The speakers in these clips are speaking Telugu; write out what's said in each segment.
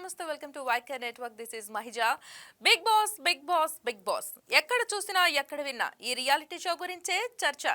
నమస్తే welcome to YK network. This is Mahija. Bigg Boss Bigg Boss Bigg Boss ఎక్కడ చూసినా ఎక్కడ విన్నా ఈ రియాలిటీ షో గురించే చర్చ.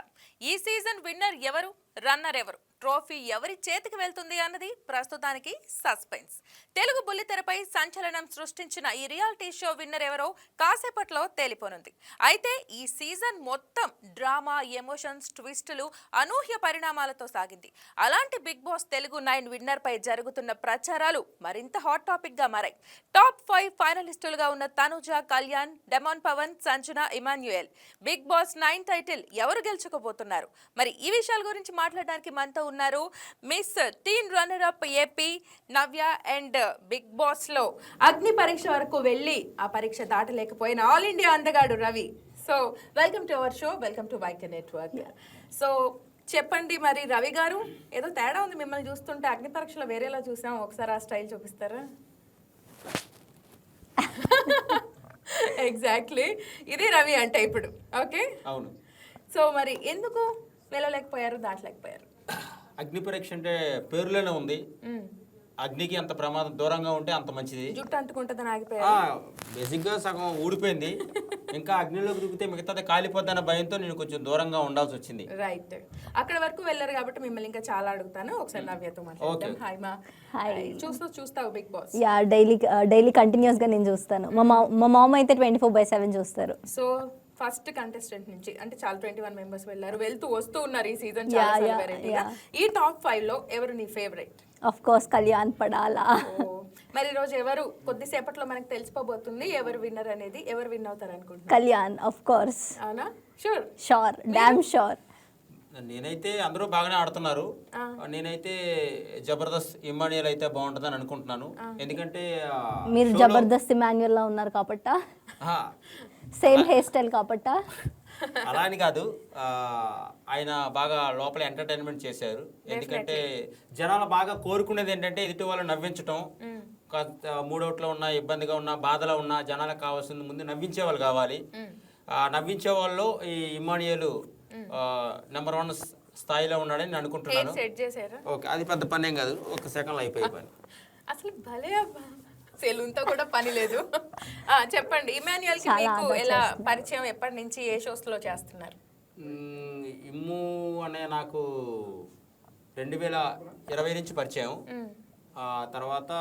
ఈ సీజన్ విన్నర్ ఎవరు, రన్నర్ ఎవరు, ట్రోఫీ ఎవరి చేతికి వెళ్తుంది అన్నది ప్రస్తుతానికి సస్పెన్స్. తెలుగు బుల్లితెరపై సంచలనం సృష్టించిన ఈ రియాలిటీ షో విన్నర్ ఎవరో కాసేపట్లో తేలిపోనుంది. అయితే ఈ సీజన్ మొత్తం డ్రామా, ఎమోషన్స్, ట్విస్టులు, అనూహ్య పరిణామాలతో సాగింది. అలాంటి బిగ్ బాస్ తెలుగు 9 విన్నర్ పై జరుగుతున్న ప్రచారాలు మరింత హాట్ టాపిక్ గా మారాయి. టాప్ 5 ఫైనలిస్టులుగా ఉన్న Tanuja, Kalyan, Demon Pavan, Sanjana, Emmanuel. Bigg Boss 9 title ఎవరు గెలుచుకోబోతున్నారు? మరి ఈ విషయాల గురించి మాట్లాడడానికి మనతో ఉన్నారు miss teen runner up AP Navya and Bigg Boss లో అగ్ని పరీక్ష వరకు వెళ్ళి ఆ పరీక్ష దాటలేకపోయిన ఆల్ ఇండియా అందగాడు Ravi. So welcome to our show, welcome to YK network. So చెప్పండి, మరి రవి గారు, ఏదో తేడా ఉంది మిమ్మల్ని చూస్తుంటే. అగ్ని పరీక్షలో వేరేలా చూసాం, ఒకసారి ఆ స్టైల్ చూపిస్తారా? ఎగ్జాక్ట్లీ ఇది రవి అంటే ఇప్పుడు. ఓకే, అవును. సో మరి ఎందుకు వెళ్ళలేకపోయారు, దాటలేకపోయారు? అగ్ని పరీక్ష అంటే పేరులోనే ఉంది. అగ్నికి అంత ప్రమాదం, దూరంగా ఉంటే అంత మంచిది. జుట్టు అంటుకుంటుందని ఆగిపోయారు. బేసిక్ గా సగం ఊడిపోయింది, ఇంకా అగ్నిలోకి దిగితే మిగతాది కాలిపోద్దన్న భయంతో నేను కొంచెం దూరంగా ఉండాల్సి వచ్చింది. రైట్, అక్కడ వరకు వెళ్ళారు కాబట్టి మిమ్మల్ని ఇంకా చాలా అడుగుతాను. ఒకసారి నవ్యతో మాట్లాడతాం. హాయ్ మా. హాయ్. చూస్తావు Bigg Boss? Yeah, daily continuous గా నేను చూస్తాను. మా మామ అయితే 24/7 చూస్తారు. సో ఫస్ట్ కంటెస్టెంట్ నుంచి అంటే చాలా 21 మెంబర్స్ వెళ్ళారు, వెళ్తూ వస్తూ ఉన్నారు ఈ సీజన్. ఈ టాప్ 5 లో ఎవరు నీ ఫేవరెట్? ఆఫ్ కోర్స్ కళ్యాణ్ పడాలా. మరి ఈ రోజు ఎవరు, కొద్దిసేపట్లో మనకు తెలిసిపోబోతుంది ఎవరు విన్నర్ అనేది. ఎవరు విన్ అవుతారు అనుకుంటున్నారు? Kalyan of course. అవునా? Sure sure, damn sure. నేనైతే అందరూ బాగానే ఆడుతున్నారు. నేనైతే జబర్దస్త్ ఇమానియల్ అయితే బాగుంటుందని అనుకుంటున్నాను. ఎందుకంటే మీరు జబర్దస్త్ ఇమాన్యుయల్ లా ఉన్నారు కాబట్టా, సేమ్ హెయిర్ స్టైల్ కాబట్టా. అలా అని కాదు, ఆయన బాగా లోపల ఎంటర్టైన్మెంట్ చేశారు. ఎందుకంటే జనాలు బాగా కోరుకునేది ఏంటంటే ఎదుటి వాళ్ళు నవ్వించటం. మూడోట్లో ఉన్న, ఇబ్బందిగా ఉన్న, బాధలో ఉన్న జనాలకు కావాల్సింది ముందు నవ్వించే వాళ్ళు కావాలి. నవ్వించే వాళ్ళు ఈ ఇమానియల్ నెంబర్ 1 స్థాయిలో ఉన్నాడని నేను అనుకుంటున్నాను. ఓకే, అది పెద్ద పని ఏం కాదు, ఒక సెకండ్లో అయిపోయి పని. అసలు భలే సెలూన్తో కూడా పని లేదు. చెప్పండి, ఇమాన్యుయల్ కి మీకు ఎలా పరిచయం, ఎప్పటి నుంచి, ఏ షోస్ లో చేస్తున్నారు? ఇమ్ము అనే నాకు 2020 నుంచి పరిచయం. తర్వాత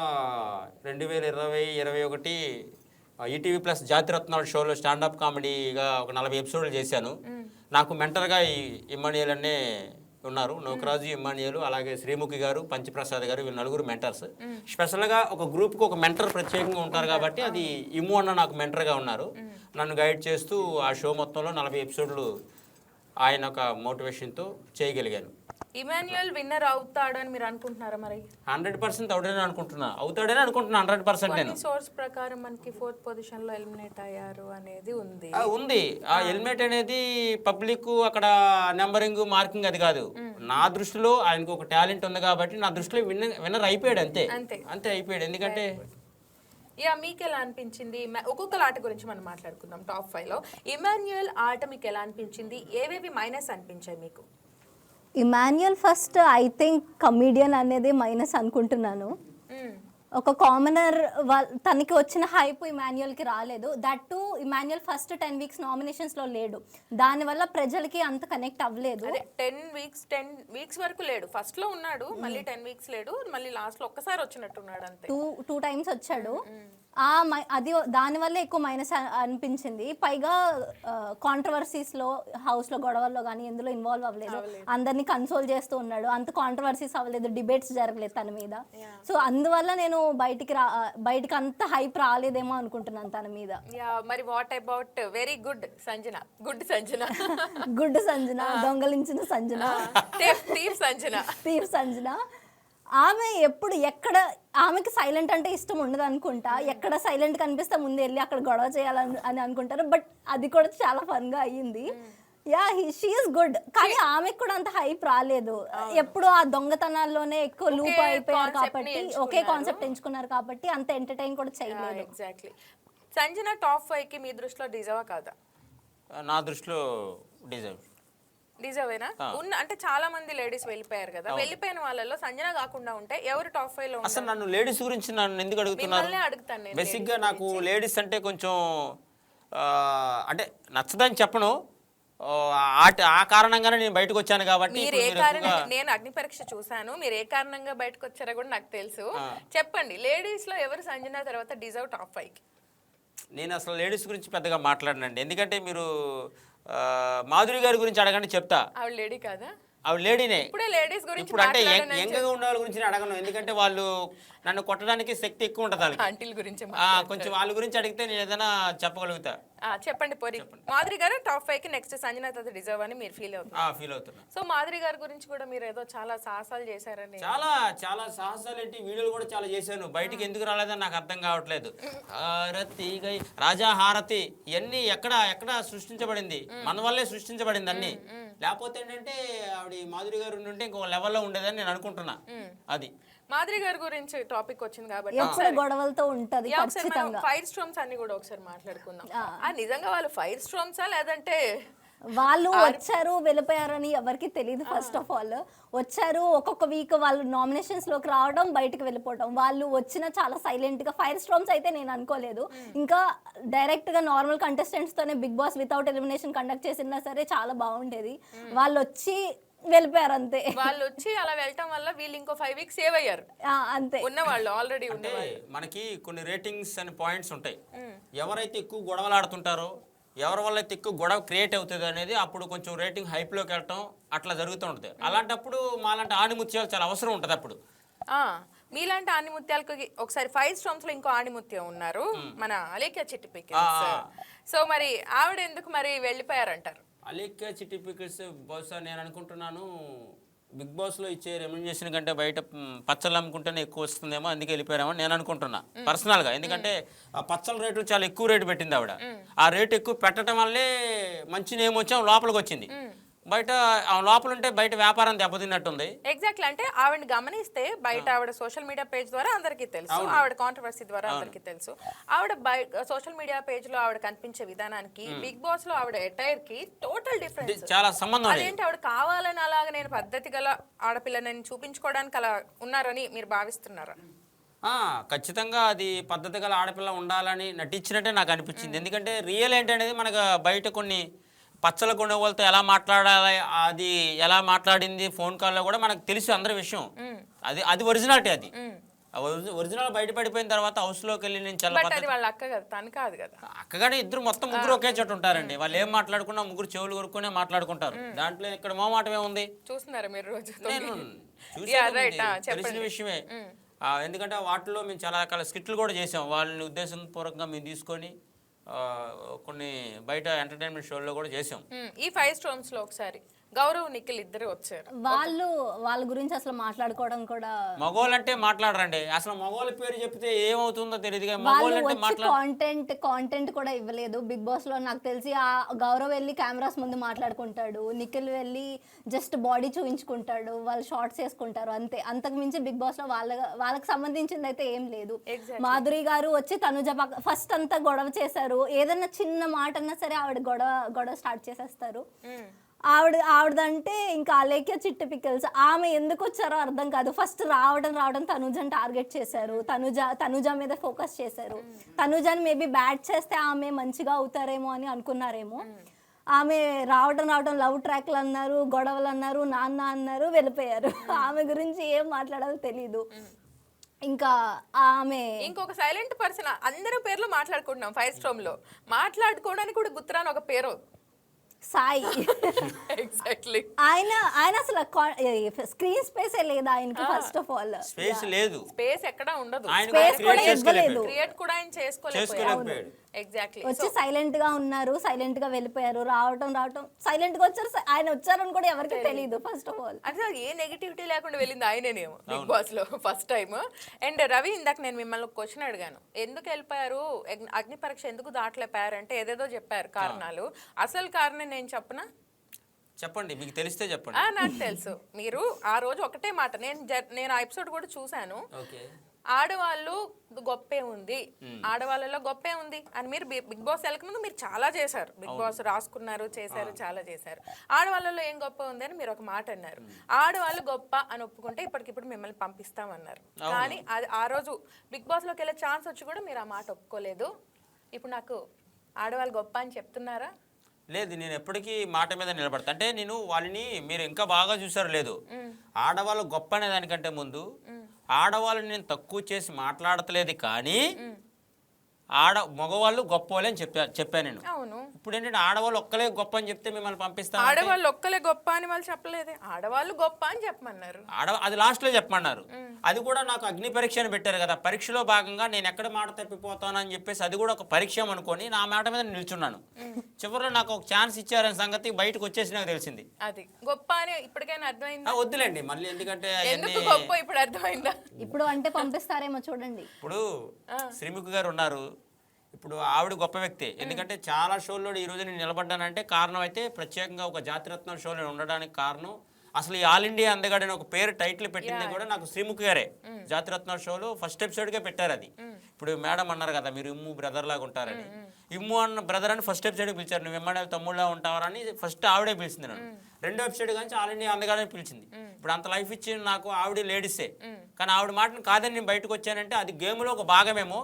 2020-21 ఈటీవీ ప్లస్ జాతిరత్నాలు షోలో స్టాండప్ కామెడీగా ఒక 40 ఎపిసోడ్లు చేశాను. నాకు మెంటర్గా ఈ ఇమ్మానియల్ అనే ఉన్నారు. నౌకరాజు, ఇమ్మానియల్, అలాగే శ్రీముఖి గారు, పంచప్రసాద్ గారు, వీళ్ళు 4 మెంటర్స్. స్పెషల్గా ఒక గ్రూప్కి ఒక మెంటర్ ప్రత్యేకంగా ఉంటారు కాబట్టి అది ఇమ్ము అన్న నాకు మెంటర్గా ఉన్నారు. నన్ను గైడ్ చేస్తూ ఆ షో మొత్తంలో 40 ఎపిసోడ్లు ఆయన ఒక మోటివేషన్తో చేయగలిగాను. ఇమాన్యుయల్ విన్నర్ అవుతాడని మీరు అనుకుంటున్నారా? మరి 100% అవుతాడని అనుకుంటున్నా 100%. నేను సోర్స్ ప్రకారం మనకి 4th పొజిషన్ లో ఎలిమినేట్ అయ్యారు అనేది ఉంది. ఆ ఎలిమినేట్ అనేది పబ్లిక్ అక్కడ నెంబరింగ్, మార్కింగ్ అది కాదు. నా దృష్టిలో ఆయనకు ఒక టాలెంట్ ఉంది కాబట్టి నా దృష్టిలో విన్నర్ అయిపోయాడు. అంతే అయిపోయాడు. ఎందుకంటే మీకు ఎలా అనిపించింది? ఒక్కొక్క ఆట గురించి మనం మాట్లాడుకుందాం. టాప్ 5 లో ఇమాన్యుయల్ ఆట మీకు ఎలా అనిపించింది? ఏవేవి మైనస్ అనిపించాయి మీకు? Emmanuel first I think comedian అనేది మైనస్ అనుకుంటున్నాను. ఒక కామనర్ తనకి వచ్చిన హైప్ ఇమాన్యుయల్కి రాలేదు. That too Emmanuel first 10 weeks నామినేషన్స్లో లేడు, దానివల్ల ప్రజలకి అంత కనెక్ట్ అవ్వలేదు. 10 వీక్స్ వరకు లేడు. ఫస్ట్ లో ఉన్నాడు, మళ్ళీ 10 వీక్స్ లేడు, మళ్ళీ లాస్ట్ లో ఒక్కసారి వచ్చినట్టున్నాడు. అంతే, టూ టైమ్స్ వచ్చాడు. అది దానివల్ల ఎక్కువ మైనస్ అనిపించింది. పైగా కాంట్రవర్సీస్లో, హౌస్లో గొడవల్లో కానీ ఎందులో ఇన్వాల్వ్ అవ్వలేదు. అందరినీ కన్సోల్ చేస్తూ ఉన్నాడు. అంత కాంట్రవర్సీస్ అవ్వలేదు, డిబేట్స్ జరగలేదు తన మీద. సో అందువల్ల నేను బయటికి అంత హైప్ రాలేదేమో అనుకుంటున్నాను తన మీద. మరి what about very good Sanjana? Good Sanjana, దొంగలించిన సంజన, థీఫ్ సంజన. ఆమె ఆమెకి సైలెంట్ అంటే ఇష్టం ఉండదు అనుకుంటా. ఎక్కడ సైలెంట్ కనిపిస్తే ముందు వెళ్ళి అక్కడ గొడవ చేయాలని అనుకుంటారు. బట్ అది కూడా చాలా ఫన్గా అయ్యింది. Yeah, she is good. కానీ ఆమెకు కూడా అంత హైప్ రాలేదు. ఎప్పుడు ఆ దొంగతనాల్లోనే ఎక్కువ లూప్ అయిపోయారు కాబట్టి, ఒకే కాన్సెప్ట్ ఎంచుకున్నారు కాబట్టి అంత ఎంటర్టైన్ కూడా చేయలేదు. ఎగ్జాక్ట్లీ. సంజన టాప్ 5 కి మీ దృష్టిలో డిజర్వా కాదా? నా దృష్టిలో డిజర్వ్. డిజర్వేనా ఉన్న అంటే చాలా మంది లేడీస్ వెళ్ళిపోయారు కదా, వెళ్ళిపోయిన వాళ్ళలో సంజన కాకుండా ఉంటే ఎవరు టాప్ 5 లో అసలు నన్ను లేడీస్ గురించి నన్ను ఎందుకు అడుగుతున్నారు? మిమ్మల్నే అడుగుతాను నేను. బేసిక్గా నాకు లేడీస్ అంటే కొంచెం అంటే నచ్చదని చెప్పను, ఆ కారణంగానే నేను బయటకు వచ్చాను కాబట్టి. మీరు ఏ కారణం, నేను అగ్ని పరీక్ష చూసాను, మీరు ఏ కారణంగా బయటకు వచ్చారో కూడా నాకు తెలుసు. చెప్పండి, లేడీస్ లో ఎవరు సంజన తర్వాత డిజర్వ్ టాప్ 5? నేను అసలు లేడీస్ గురించి పెద్దగా మాట్లాడనండి, ఎందుకంటే మీరు మాధురి గారి గురించి అడగండి చెప్తా. ఆవిడ లేడీ కాదా? ఆవిడ లేడీనే. ఇప్పుడే లేడీస్ గురించి ఇప్పుడు అంటే యంగ్గా ఉన్న వాళ్ళ గురించి అడగను, ఎందుకంటే వాళ్ళు నన్ను కొట్టడానికి శక్తి ఎక్కువ ఉంటుంది వాళ్ళకి. ఆంటీల గురించి కొంచెం వాళ్ళ గురించి అడిగితే నేను ఏదైనా చెప్పగలుగుతా. చెప్పండి పోరి. మాధురి గారు టాప్ 5 కి నెక్స్ట్ సంజన తర్వాత డిజర్వ్ అని మీరు ఫీల్ అవుతున్నా. సో మాధురి గారి గురించి కూడా మీరు ఏదో చాలా సాహసాలు చేశారని. చాలా సాహసాలు ఏంటి, వీడియోలు కూడా చాలా చేశాను. బయటికి ఎందుకు రాలేదని నాకు అర్థం కావట్లేదు. హారతి రాజా హారతి ఇవన్నీ ఎక్కడ సృష్టించబడింది, మన వల్లే సృష్టించబడింది అన్ని. లేకపోతే ఏంటంటే ఆవిడ మాధురి గారు ఉంటే ఇంకో లెవెల్లో ఉండేదని నేను అనుకుంటున్నా. అది మాధురి గారి గురించి టాపిక్ వచ్చింది కాబట్టి ఎప్పుడు గొడవలతో ఉంటది ఖచ్చితంగా. ఫైర్ స్ట్రోమ్స్ అన్ని కూడా ఒకసారి మాట్లాడుకుందాం. నిజంగా వాళ్ళు ఫైర్ స్ట్రోమ్సా లేదంటే వాళ్ళు వచ్చారు వెళ్ళిపోయారని ఎవరికి తెలియదు. ఫస్ట్ ఆఫ్ ఆల్ వచ్చారు, ఒక్కొక్క వీక్ వాళ్ళు నామినేషన్స్ లోకి రావడం, బయటకు వెళ్ళిపోవడం. వాళ్ళు వచ్చిన చాలా సైలెంట్ గా. ఫైర్ స్ట్రామ్స్ అయితే నేను అనుకోలేదు. ఇంకా డైరెక్ట్ గా నార్మల్ కంటెస్టెంట్స్ తోనే Bigg Boss without elimination conduct చేసినా సరే చాలా బాగుండేది. వాళ్ళు వచ్చి వెళ్ళిపోయారు అంతే. వాళ్ళు వచ్చి అలా వెళ్ళటం వల్ల వీళ్ళు ఇంకో 5 వీక్స్ సేవ్ అయ్యారు అంతే. ఉన్నవాళ్ళు ఆల్రెడీ అంటే మనకి కొన్ని రేటింగ్స్ అని పాయింట్స్ ఉంటాయి. ఎవరైతే ఎక్కువ గొడవలాడుతుంటారో, ఎవరి వల్ల అయితే ఎక్కువ గొడవ క్రియేట్ అవుతుంది అనేది అప్పుడు కొంచెం రేటింగ్ హైప్లోకి వెళ్ళటం అట్లా జరుగుతూ ఉంటుంది. అలాంటప్పుడు మాలాంటి ఆణిముత్యాలు చాలా అవసరం ఉంటుంది. అప్పుడు మీలాంటి ఆణిముత్యాలకు ఒకసారి 5 స్ట్రామ్స్ లో ఇంకో ఆణిముత్యం ఉన్నారు, మన అలేఖ్య చిట్టి పికిల్స్. సో మరి ఆవిడ ఎందుకు మరి వెళ్ళిపోయారంటారు? అలేఖ్య చిట్టి పికిల్స్ బహుశా నేను అనుకుంటున్నాను బిగ్ బాస్లో ఇచ్చే రెమ్యునరేషన్ కంటే బయట పచ్చళ్ళు అమ్ముకుంటేనే ఎక్కువ వస్తుందేమో, అందుకే వెళ్ళిపోయారేమో నేను అనుకుంటున్నా పర్సనల్గా. ఎందుకంటే ఆ పచ్చల రేటు చాలా ఎక్కువ రేటు పెట్టింది ఆవిడ. ఆ రేటు ఎక్కువ పెట్టడం వల్లే మంచి నేమ్ వచ్చి లోపలికి వచ్చింది. బయట లోపల ఉంటే బయట వ్యాపారం దెబ్బతిన్నట్టుంది. ఎగ్జాక్ట్లీ. అంటే ఆవిడ గమనిస్తే బయట ఆవిడ సోషల్ మీడియా పేజ్ ద్వారా అందరికీ తెలుసు, ఆవిడ కాంట్రవర్సీ ద్వారా అందరికీ తెలుసు. ఆవిడ సోషల్ మీడియా పేజ్ లో ఆవిడ కనిపించే విధానానికి బిగ్ బాస్ లో ఆవిడ అటైర్ కి టోటల్ డిఫరెన్స్, చాలా సంబంధం. అదేంటి ఆవిడ కావాలని అలాగా నేను పద్ధతి గల ఆడపిల్లని చూపించుకోవడానికి అలా ఉన్నారని మీరు భావిస్తున్నారా? ఖచ్చితంగా అది పద్ధతి గల ఆడపిల్ల ఉండాలని నటించినట్టే నాకు అనిపించింది. ఎందుకంటే రియల్ ఏంటనేది మనకు బయట కొన్ని పచ్చల కొండ వాళ్ళతో ఎలా మాట్లాడాలి, అది ఎలా మాట్లాడింది ఫోన్ కాల్లో కూడా మనకు తెలుసు అందరి విషయం. అది ఒరిజినాలిటీ. అది ఒరిజినల్ బయటపడిపోయిన తర్వాత హౌస్లోకి వెళ్ళి నేను వాళ్ళ అక్క కదా, తను కాదు కదా. అక్కగానే ఇద్దరు మొత్తం ముగ్గురు ఒకే చోట ఉంటారండి. వాళ్ళు ఏం మాట్లాడుకున్నా ముగ్గురు చెవులు కొరుక్కునే మాట్లాడుకుంటారు. దాంట్లో ఇక్కడ మోమాటమే ఉంది. చూస్తున్నారా మీరు రోజు? నేను తెలిసిన విషయమే. ఎందుకంటే వాటిలో మేము చాలా రకాల స్కిట్లు కూడా చేసాం. వాళ్ళని ఉద్దేశపూర్వకంగా మేము తీసుకొని కొన్ని బయట ఎంటర్టైన్మెంట్ షోల్లో కూడా చేసాం. ఈ 5 స్ట్రామ్స్ లో ఒకసారి గౌరవ్ నిఖిల్ ఇద్దరు వచ్చారు. వాళ్ళ గురించి అసలు మాట్లాడుకోవడం కూడా, మగవాళ్ళు అంటే మాట్లాడరండి. అసలు మగవాళ్ళ పేరు చెప్తే ఏమవుతుందో తెలియదు. కాంటెంట్ కూడా ఇవ్వలేదు బిగ్ బాస్ లో. నాకు తెలిసి ఆ గౌరవ్ వెళ్ళి కెమెరాస్ ముందు మాట్లాడుకుంటాడు, నిఖిల్ వెళ్ళి జస్ట్ బాడీ చూపించుకుంటాడు, వాళ్ళు షార్ట్స్ వేసుకుంటారు అంతే. అంతకు మించి బిగ్ బాస్ లో వాళ్ళకి సంబంధించింది అయితే ఏం లేదు. మాధురి గారు వచ్చి తనుజ ఫస్ట్ అంతా గొడవ చేశారు. ఏదన్నా చిన్న మాట అన్నా సరే ఆవిడ గొడవ స్టార్ట్ చేసేస్తారు. ఆవిడదంటే ఇంకా అలేఖ్య చిట్టి పికిల్స్. ఆమె ఎందుకు వచ్చారో అర్థం కాదు. ఫస్ట్ రావడం తనుజని టార్గెట్ చేశారు. తనుజ మీద ఫోకస్ చేశారు. తనుజని మేబీ బ్యాట్ చేస్తే ఆమె మంచిగా అవుతారేమో అని అనుకున్నారేమో. ఆమె రావడం లవ్ ట్రాక్లు అన్నారు, గొడవలు అన్నారు, నాన్న అన్నారు, వెళ్ళిపోయారు. ఆమె గురించి ఏం మాట్లాడాలో తెలీదు. ఇంకా ఆమె ఇంకొక సైలెంట్ పర్సన్. అందరి పేర్లు మాట్లాడుకుంటున్నాం 5 స్ట్రామ్ లో. మాట్లాడుకోవడానికి కూడా గుర్తురాని ఒక పేరు సాయి. ఎగ్జాక్ట్లీ. ఆయన అసలు స్క్రీన్ స్పేస్ లేదు ఆయనకి. ఫస్ట్ ఆఫ్ ఆల్ స్పేస్ లేదు, స్పేస్ ఎక్కడ ఉండదు, క్రియేట్ కూడా ఆయన చేసుకోలేదు. ఎగ్జాక్ట్లీ. వచ్చి సైలెంట్ గా ఉన్నారు, సైలెంట్ గా వెళ్ళిపోయారు. రావటం సైలెంట్ గా వచ్చారు. ఆయన వచ్చారని కూడా ఎవరికి తెలియదు ఫస్ట్ ఆఫ్ ఆల్. అసలు ఏ నెగిటివిటీ లేకుండా వెళ్ళింది ఆయనేనేమో బిగ్ బాస్ లో ఫస్ట్ టైం. అండ్ రవి, ఇందాక నేను మిమ్మల్ని ఒక క్వశ్చన్ అడిగాను, ఎందుకు వెళ్ళిపోయారు, అగ్ని పరీక్ష ఎందుకు దాటలేపారు అంటే ఏదేదో చెప్పారు కారణాలు. అసలు కారణం నేను చెప్పనా? చెప్పండి, మీకు తెలిస్తే చెప్పండి. నాకు తెలుసు. మీరు ఆ రోజు ఒకటే మాట, నేను ఆ ఎపిసోడ్ కూడా చూశాను. ఆడవాళ్ళు గొప్పే ఉంది, ఆడవాళ్ళలో గొప్పే ఉంది అని మీరు బిగ్ బాస్ వెళ్ళక ముందు మీరు చాలా చేశారు, బిగ్ బాస్ రాసుకున్నారు, చేశారు, చాలా చేశారు. ఆడవాళ్ళలో ఏం గొప్ప ఉంది అని మీరు ఒక మాట అన్నారు. ఆడవాళ్ళు గొప్ప అని ఒప్పుకుంటే ఇప్పటికిప్పుడు మిమ్మల్ని పంపిస్తామన్నారు. కానీ అది ఆ రోజు బిగ్ బాస్ లోకి వెళ్ళే ఛాన్స్ వచ్చి కూడా మీరు ఆ మాట ఒప్పుకోలేదు. ఇప్పుడు నాకు ఆడవాళ్ళు గొప్ప అని చెప్తున్నారా? లేదు, నేను ఎప్పటికీ మాట మీద నిలబడతా. అంటే నేను వాళ్ళని మీరు ఇంకా బాగా చూసారు లేదు, ఆడవాళ్ళు గొప్ప అనే దానికంటే ముందు ఆడవాళ్ళని నేను తక్కువ చేసి మాట్లాడతలేదు, కానీ మగవాళ్ళు గొప్ప వాళ్ళే అని చెప్పాను నేను. అవును. ఇప్పుడు ఏంటంటే ఆడవాళ్ళు ఒక్కలే గొప్ప అని చెప్తే మిమ్మల్ని పంపిస్తాను. ఆడవాళ్ళు ఒక్కలే గొప్ప అని వాళ్ళు చెప్పలేదే, ఆడవాళ్ళు గొప్ప అని చెప్పమన్నారు. అది లాస్ట్ లో చెప్పమన్నారు. అది కూడా నాకు అగ్ని పరీక్ష అని పెట్టారు కదా, పరీక్షలో భాగంగా నేను ఎక్కడ మాట తప్పిపోతానని చెప్పేసి అది కూడా ఒక పరీక్ష అనుకొని నా మాట మీద నిల్చున్నాను. చివరిలో నాకు ఒక ఛాన్స్ ఇచ్చారనే సంగతి బయటకు వచ్చేసి నాకు తెలిసింది. అది గొప్ప అని ఇప్పటికైనా అర్థమైందా? వద్దులేండి మళ్ళీ, ఎందుకంటే ఎందుకు గొప్ప ఇప్పుడు అర్థమైందా? ఇప్పుడు అంటే పంపిస్తారేమో చూడండి. ఇప్పుడు శ్రీముఖి గారు ఉన్నారు, ఇప్పుడు ఆవిడ గొప్ప వ్యక్తి. ఎందుకంటే చాలా షోల్లో ఈ రోజు నేను నిలబడ్డానంటే కారణం అయితే ప్రత్యేకంగా ఒక జాతిరత్నం షోలో ఉండడానికి కారణం, అసలు ఈ ఆల్ ఇండియా అందగాడు అని ఒక పేరు టైటిల్ పెట్టింది కూడా నాకు శ్రీముఖి గారే. జాతిరత్న షోలో ఫస్ట్ ఎపిసోడ్గా పెట్టారు అది. ఇప్పుడు మేడం అన్నారు కదా మీరు ఇమ్ము బ్రదర్ లాగా ఉంటారని, ఇమ్ము అన్న బ్రదర్ అని ఫస్ట్ ఎపిసోడ్కి పిలిచారు. నువ్వు ఎమ్మెల్యే తమ్ముళ్ళ ఉంటావని ఫస్ట్ ఆవిడే పిలిచింది నన్ను. రెండో ఎపిసోడ్ కానీ ఆల్ ఇండియా అందగాడని పిలిచింది. ఇప్పుడు అంత లైఫ్ ఇచ్చి నాకు ఆవిడ లేడీసే, కానీ ఆవిడ మాటను కాదని నేను బయటకు వచ్చానంటే అది గేమ్లో ఒక భాగమేమో,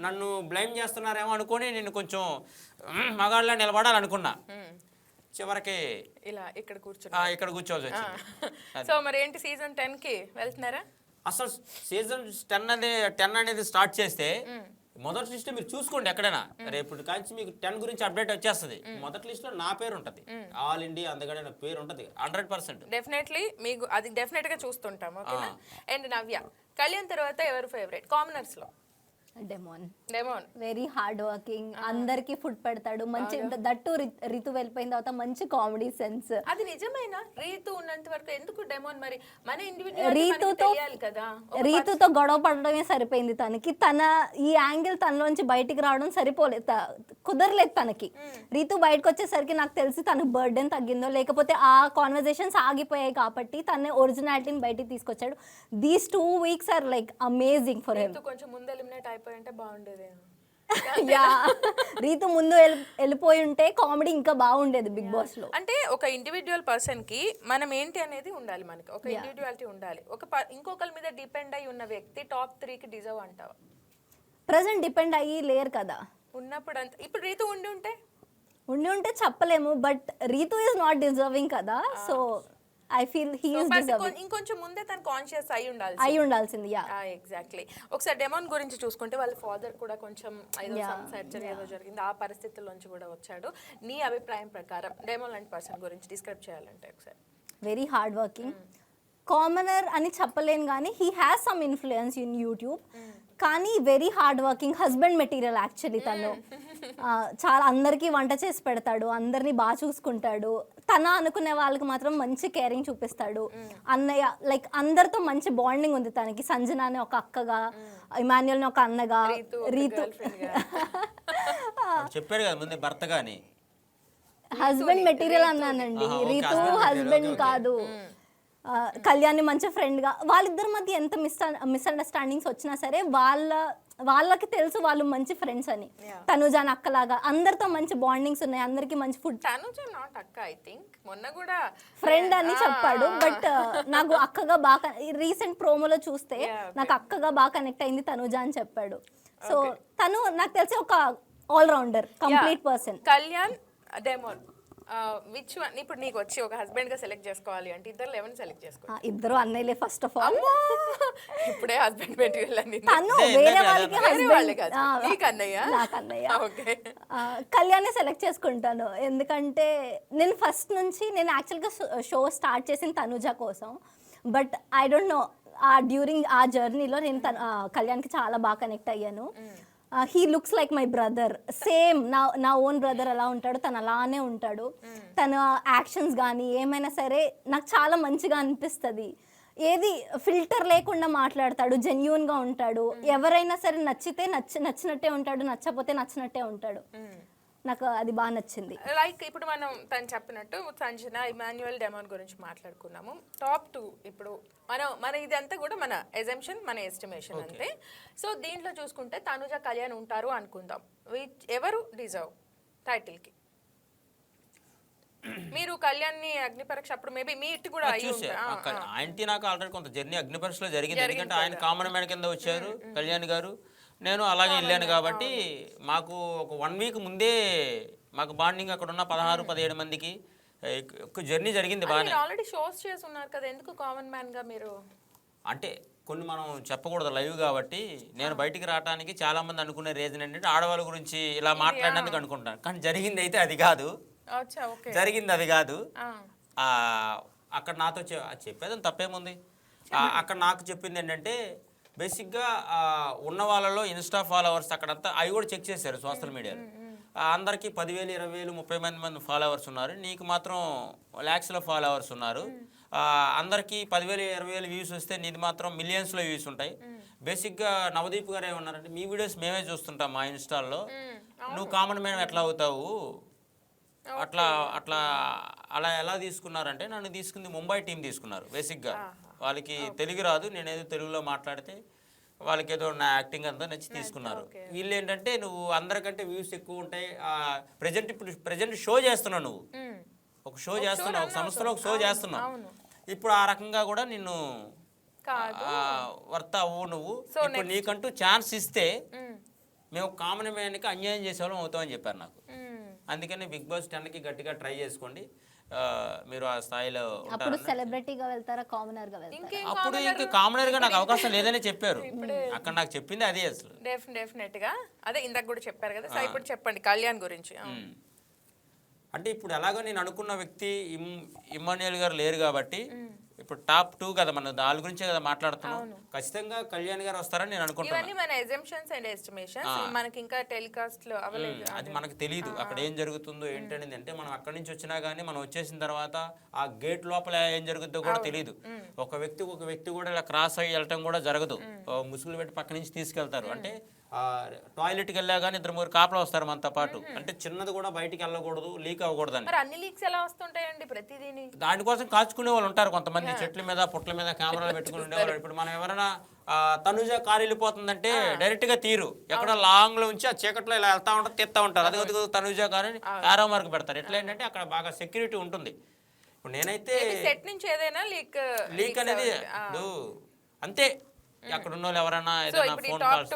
నన్ను బ్లైమ్ చేస్తున్నారేమో అనుకొని నేను కొంచెం మగాళ్ళ నిలబడాలనుకున్నా. చివరికి ఇలా ఇక్కడ కూర్చోవాల్సి వచ్చింది. సో మరి ఏంటి సీజన్ 10 కి వెళ్తున్నారా? అసలు సీజన్ 10 అనేది స్టార్ట్ చేస్తే మొదటి లిస్ట్ మీరు చూసుకోండి ఎక్కడైనా, రేపు కాంచి మీకు 10 గురించి అప్డేట్ వచ్చేస్తుంది. మొదటి లిస్ట్ లో నా పేరు ఉంటది, ఆల్ ఇండియా అందగడ పేరు ఉంటది 100%. డెఫినెట్లీ మీకు అది డెఫినెట్ గా చూస్తుంటాం. ఓకేనా? అండ్ నవ్య, కళ్యాణ్ తర్వాత ఎవరు ఫేవరెట్ కామనర్స్ లో? డెమోన్. వెరీ హార్డ్ వర్కింగ్, అందరికి ఫుడ్ పెడతాడు, మంచి దట్టు రితు వెళ్ళిపోయిన తర్వాత మంచి కామెడీ సెన్స్. అది నిజమేనా? రీతు ఉన్నంత వరకు ఎందుకు డెమోన్? మరి మన ఇండివిజువల్ కదా, రీతుతో గొడవ పడడమే సరిపోయింది తనకి. తన ఈ యాంగిల్ తనలోంచి బయటికి రావడం సరిపోలేదు, కుదరలేదు తనకి. రీతు బయటకు వచ్చేసరికి నాకు తెలిసి తనకు బర్డెన్ తగ్గిందో లేకపోతే ఆ కాన్వర్జేషన్స్ ఆగిపోయాయి కాబట్టి తన ఒరిజినాలిటీని బయటికి తీసుకొచ్చాడు. These 2 weeks are like amazing for him. కొంచెం ముందు ఎలిమినేట్ అయిపోయింటే బాగుండేదేమో. రీతు ముందు వెళ్ళిపోయి ఉంటే కామెడీ ఇంకా బాగుండేది బిగ్ బాస్ లో. అంటే ఒక ఇండివిజువల్ పర్సన్ కి మనం ఏంటి అనేది ఉండాలి, మనకి ఒక ఇండివిజువాలిటీ ఉండాలి. ఇంకొకరి మీద డిపెండ్ అయి ఉన్న వ్యక్తి టాప్ 3 కి డిజర్వ్ అంటావా? ప్రెసెంట్ డిపెండ్ అయ్యి లేరు కదా ఉన్నప్పుడు. అంత ఇప్పుడు రీతు ఉండి ఉంటే చెప్పలేము, but Ritu is not deserving కదా. So I feel he is deserving. ఇంకొంచెం ముందే తన కాన్షియస్ అయి ఉండాల్సింది. ఎగ్జాక్ట్లీ. ఒకసారి డెమోన్ గురించి చూసుకుంటే వాళ్ళ ఫాదర్ కూడా కొంచెం సర్జరీ ఏదో జరిగింది, ఆ పరిస్థితుల్లోంచి కూడా వచ్చాడు. నీ అభిప్రాయం ప్రకారం డెమోన్ లాంటి పర్సన్ గురించి డిస్క్రైబ్ చేయాలంటే ఒకసారి? వెరీ హార్డ్ వర్కింగ్, కామనర్ అని చెప్పలేను కానీ he has some influence in YouTube, కానీ very hard working, husband material actually తను. చాలా అందరికీ వంట చేసి పెడతాడు, అందరినీ బాగా చూసుకుంటాడు. తన అనుకునే వాళ్ళకి మాత్రం మంచి కేరింగ్ చూపిస్తాడు. అన్నయ్య లైక్ అందరితో మంచి బాండింగ్ ఉంది తనకి. సంజనాని ఒక అక్కగా, ఇమాన్యుల్ని ఒక అన్నగా, రీతు చెప్పాడు కదా ముందే భర్తగాని. హస్బెండ్ మెటీరియల్ అన్నానండి, రీతు హస్బెండ్ కాదు. కళ్యాణ్ని మంచి ఫ్రెండ్గా, వాళ్ళిద్దరి మధ్య ఎంత మిస్అండర్స్టాండింగ్స్ వచ్చినా సరే వాళ్ళకి తెలుసు వాళ్ళు మంచి ఫ్రెండ్స్ అని. తనుజాన్ అక్కలాగా అందరితో మంచి బాండింగ్స్ ఉన్నాయి, అందరికి మంచి ఫుడ్. మొన్న కూడా ఫ్రెండ్ అని చెప్పాడు, బట్ నాకు అక్కగా బాగా రీసెంట్ ప్రోమోలో చూస్తే నాకు అక్కగా బాగా కనెక్ట్ అయింది తనుజా అని చెప్పాడు. సో తను నాకు తెలిసి ఒక allrounder, complete person. Kalyan, Demon, which one ఇప్పుడు నీకు వచ్చి ఒక హస్బెండ్ గా సెలెక్ట్ చేసుకోవాలి అంటే ఇద్దరు ఎవరిని సెలెక్ట్ చేసుకోవాలి? ఇద్దరు అన్నయ్యలే ఫస్ట్ ఆఫ్ ఆల్. ఇప్పుడే హస్బెండ్ మెటీరియల్ అని తను వేరే వాళ్ళకి కళ్యాణ్ సెలెక్ట్ చేసుకుంటాను. ఎందుకంటే నేను ఫస్ట్ నుంచి నేను యాక్చువల్గా షో స్టార్ట్ చేసిన తనుజా కోసం, but I don't know during ఆ జర్నీలో నేను కళ్యాణ్కి చాలా బాగా కనెక్ట్ అయ్యాను. He looks like my brother, same నా ఓన్ బ్రదర్ ఎలా ఉంటాడు తను అలానే ఉంటాడు. తన యాక్షన్స్ కానీ ఏమైనా సరే నాకు చాలా మంచిగా అనిపిస్తుంది. ఏది ఫిల్టర్ లేకుండా మాట్లాడతాడు, జెన్యూన్గా ఉంటాడు. ఎవరైనా సరే నచ్చితే నచ్చినట్టే ఉంటాడు, నచ్చపోతే నచ్చినట్టే ఉంటాడు. నాకు అది బాగా నచ్చింది. లైక్ ఇప్పుడు మనం తను చెప్పినట్టు సంజన ఇమాన్యుయల్ డెమోన్ గురించి మాట్లాడుకున్నాము. టాప్ 2 ఇప్పుడు మన ఇదంతా కూడా మన ఎజంప్షన్, మన ఎస్టిమేషన్ అంతే. సో దీంట్లో చూసుకుంటే తనుజ కళ్యాణ్ ఉంటారు అనుకుందాం. ఎవరు డిజర్వ్ టైటిల్కి? మీరు కళ్యాణ్ని అగ్నిపరీక్ష అప్పుడు మేబీ మీ ఇటు కూడా అయ్యి చూసే ఉంటా. ఆయనకి నాకు ఆల్రెడీ కొంత జర్నీ అగ్నిపరీక్షలో జరిగింది. ఎందుకంటే ఆయన కామన్ మ్యాన్ కింద వచ్చారు కళ్యాణ్ గారు, నేను అలాగే వెళ్ళాను కాబట్టి మాకు ఒక 1 వీక్ ముందే మాకు బాండింగ్ అక్కడ ఉన్న 16-17 మందికి జర్నీ జరిగింది బాగానే. ఆల్రెడీ షోస్ చేసి ఉన్నారు కదా, ఎందుకు కామన్ మ్యాన్ గా మీరు? అంటే కొన్ని మనం చెప్పకూడదు లైవ్ కాబట్టి, నేను బయటికి రావడానికి చాలా మంది అనుకునే రీజన్ ఏంటంటే ఆడవాళ్ళ గురించి ఇలా మాట్లాడినందుకు అనుకుంటాను, కానీ జరిగింది అయితే అది కాదు. జరిగింది అది కాదు. అక్కడ నాతో చెప్పేదని తప్పేముంది. అక్కడ నాకు చెప్పింది ఏంటంటే బేసిక్గా ఉన్న వాళ్ళలో ఇన్స్టా ఫాలోవర్స్ అక్కడంతా అవి కూడా చెక్ చేశారు సోషల్ మీడియాలో. అందరికీ 10,000, 20,000, 30 మంది ఫాలోవర్స్ ఉన్నారు, నీకు మాత్రం ల్యాక్స్లో ఫాలోవర్స్ ఉన్నారు. అందరికీ 10,000, 20,000 వ్యూస్ వస్తే నీది మాత్రం మిలియన్స్లో వ్యూస్ ఉంటాయి. బేసిక్గా నవదీప్ గారు ఏమన్నారంటే, మీ వీడియోస్ మేమే చూస్తుంటాం మా ఇన్స్టాల్లో, నువ్వు కామన్ మ్యాన్ ఎట్లా అవుతావు, అలా ఎలా తీసుకున్నారంటే, నన్ను తీసుకుంది ముంబై టీం తీసుకున్నారు. బేసిక్గా వాళ్ళకి తెలుగు రాదు, నేనేదో తెలుగులో మాట్లాడితే వాళ్ళకి ఏదో నా యాక్టింగ్ అంతా నచ్చి తీసుకున్నారు. వీళ్ళు ఏంటంటే, నువ్వు అందరికంటే వ్యూస్ ఎక్కువ ఉంటాయి, ప్రజెంట్ షో చేస్తున్నావు, నువ్వు ఒక షో చేస్తున్నావు, ఒక సంస్థలో ఒక షో చేస్తున్నావు, ఇప్పుడు ఆ రకంగా కూడా నిన్ను వర్త అవ్వు నువ్వు, ఇప్పుడు నీకంటూ ఛాన్స్ ఇస్తే మేము కామన్ మ్యాన్కి అన్యాయం చేసేవాళ్ళం అవుతామని చెప్పారు నాకు. అందుకని బిగ్ బాస్ 10కి గట్టిగా ట్రై చేసుకోండి, మీరు ఆ స్థాయిలో అప్పుడు సెలబ్రిటీగా వెళ్తారా, కామనర్ గా వెళ్తారా? అప్పుడు ఇంకా కామనర్ గా నాకు అవకాశం లేదని చెప్పారు. అక్కడ నాకు చెప్పింది అదే అసలు. డెఫినెట్ గా అదే ఇందాక కూడా చెప్పారు కదా. సో ఇప్పుడు చెప్పండి కళ్యాణ్ గురించి. అంటే ఇప్పుడు ఎలాగో నేను అనుకున్న వ్యక్తి ఇమ్మాన్యుయల్ గారు లేరు కాబట్టి, ఇప్పుడు టాప్ 2 కదా, మన దాని గురించే కదా మాట్లాడుతున్నాం. ఖచ్చితంగా కళ్యాణ్ గారు వస్తారని నేను అనుకుంటున్నాను. ఇవన్నీ మన ఎజంప్షన్స్ అండ్ ఎస్టిమేషన్స్, మనకి ఇంకా టెలికాస్ట్ లో అవ్వలేదు, అది మనకు తెలియదు అక్కడ ఏం జరుగుతుందో ఏంటనేది. అంటే మనం అక్కడి నుంచి వచ్చినా కానీ మనం వచ్చేసిన తర్వాత ఆ గేట్ లోపల ఏం జరుగుతుందో కూడా తెలియదు. ఒక వ్యక్తి కూడా ఇలా క్రాస్ అయ్యి వెళ్ళటం కూడా జరగదు, ముసుగులు పెట్టి పక్క నుంచి తీసుకెళ్తారు. అంటే టాయిలెట్కి వెళ్ళా కానీ 2-3 కాపలా వస్తారు మనతో పాటు. అంటే చిన్నది కూడా బయటికి వెళ్ళకూడదు, లీక్ అవ్వకూడదు అని. అన్ని లీక్స్ ఎలా వస్తుంటాయండి ప్రతిదీని? దానికోసం కాచుకునే వాళ్ళు ఉంటారు కొంతమంది, చెట్ల మీద పుట్ల మీద కెమెరాలు పెట్టుకుని ఉండేవాళ్ళు. ఇప్పుడు మనం ఎవరైనా తనుజ కారు వెళ్ళిపోతుందంటే డైరెక్ట్ గా తీరు, ఎక్కడ లాంగ్ లో ఉంచి ఆ చీకట్లో ఇలా వెళ్తా ఉంటారు, తీస్తా ఉంటారు, అది తనుజ కారు అని ఆరో మార్క్ పెడతారు. ఎట్లా ఏంటంటే అక్కడ బాగా సెక్యూరిటీ ఉంటుంది. ఇప్పుడు నేనైతే సెట్ నుంచి ఏదైనా లీక్ అనేది ఇప్పుడు అంతే, అక్కడ ఉన్న వాళ్ళు ఎవరైనా ఏదైనా ఫోన్ కాల్స్.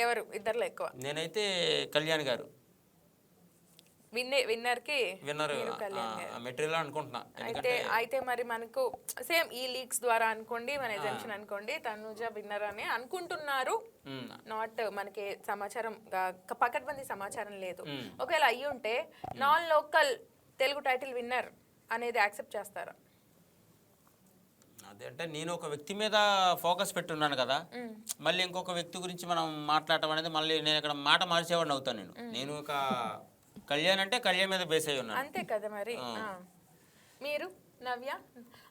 ఎవరు ఇద్దరులో ఎక్కువ? నేనైతే కళ్యాణ్ గారు విన్నర్ మెటీరియల్ అనుకుంటున్నా. అయితే మరి మనకు సేమ్ ఈ లీక్స్ ద్వారా అనుకోండి, మన ఎజెన్షన్ అనుకోండి, తనుజ విన్నర్ అని అనుకుంటున్నారు. నాట్ మనకి సమాచారం, పకడ్బందీ సమాచారం లేదు. ఒకవేళ అయ్యి ఉంటే non local Telugu title winner అనేది యాక్సెప్ట్ చేస్తారా? అదంటే నేను ఒక వ్యక్తి మీద ఫోకస్ పెట్టున్నాను కదా, మళ్ళీ ఇంకొక వ్యక్తి గురించి మనం మాట్లాడటం అనేది మళ్ళీ నేను ఇక్కడ మాట మార్చేవాడిని అవుతాను. నేను ఒక కళ్యాణ్ అంటే కళ్యాణ్ మీద బేస్ అయ్యి ఉన్నాను, అంతే కదా. మరి మీరు నవ్య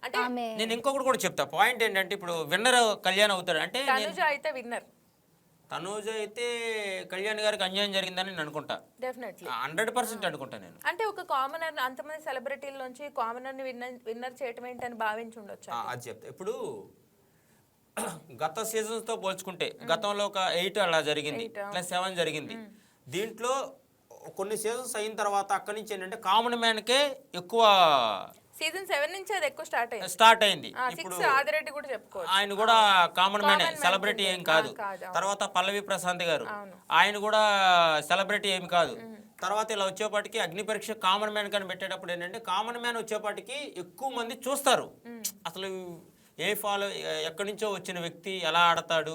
అంటే నేను ఇంకొకటి కూడా చెప్తా. పాయింట్ ఏంటంటే, ఇప్పుడు విన్నర్ కళ్యాణ్ అవుతాడు అంటే, తనుజ అయితే విన్నర్, తనుజ అయితే కళ్యాణ్ గారికి అన్యాయం జరిగిందని నేను అనుకుంటా. డెఫినెట్లీ 100% అనుకుంటా నేను. అంటే ఒక కామనర్, అంతమంది సెలబ్రిటీల నుంచి కామనర్ ని విన్నర్ చేయటం ఏంటని భావించి ఉండొచ్చు. అది చెప్తా. ఇప్పుడు గత సీజన్స్ తో పోల్చుకుంటే గతంలో ఒక 8 అలా జరిగింది, +7 జరిగింది. దీంట్లో కొన్ని సీజన్స్ అయిన తర్వాత అక్కడి నుంచి ఏంటంటే కామన్ మ్యాన్ కే ఎక్కువ, సీజన్ 7 నుంచి అది ఎక్కువ స్టార్ట్ అయింది. ఇప్పుడు ఆదిరెడ్డి కూడా చెప్పుకోవచ్చు, ఆయన కూడా కామన్ మ్యాన్, సెలబ్రిటీ ఏం కాదు. తర్వాత పల్లవి ప్రశాంత్ గారు, ఆయన కూడా సెలబ్రిటీ ఏమి కాదు. తర్వాత ఇలా వచ్చేపాటికి అగ్నిపరీక్ష కామన్ మ్యాన్ కానీ పెట్టేటప్పుడు ఏంటంటే, కామన్ మ్యాన్ వచ్చేపాటికి ఎక్కువ మంది చూస్తారు. అసలు ఎక్కడి నుంచో వచ్చిన వ్యక్తి ఎలా ఆడతాడు,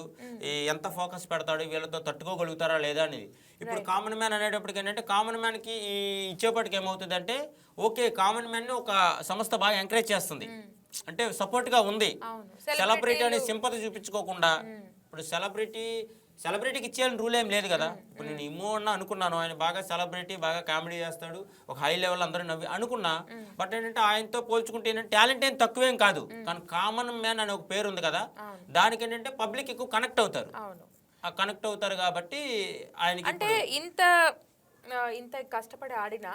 ఎంత ఫోకస్ పెడతాడు, వీళ్ళతో తట్టుకోగలుగుతారా లేదా అనేది. ఇప్పుడు కామన్ మ్యాన్ అనేటప్పటికి ఏంటంటే, కామన్ మ్యాన్కి ఇచ్చేపటికి ఏమవుతుంది అంటే, ఓకే కామన్ మ్యాన్ని ఒక సంస్థ బాగా ఎంకరేజ్ చేస్తుంది, అంటే సపోర్ట్గా ఉంది. సెలబ్రిటీ అని సింపతి చూపించుకోకుండా, ఇప్పుడు సెలబ్రిటీకి ఇచ్చేయాలని రూల్ ఏం లేదు కదా. ఇప్పుడు నేను ఇమ్మో అన్నా అనుకున్నాను, ఆయన బాగా సెలబ్రిటీ, బాగా కామెడీ చేస్తాడు, ఒక హై లెవెల్ అందరూ నవ్వి అనుకున్నా. బట్ ఏంటంటే ఆయనతో పోల్చుకుంటే ఏంటంటే టాలెంట్ ఏం తక్కువేం కాదు, కానీ కామన్ మ్యాన్ అనే ఒక పేరు ఉంది కదా, దానికి ఏంటంటే పబ్లిక్ ఎక్కువ కనెక్ట్ అవుతారు. కనెక్ట్ అవుతారు కాబట్టి ఆయనకి అంటే ఇంత ఇంత కష్టపడి ఆడినా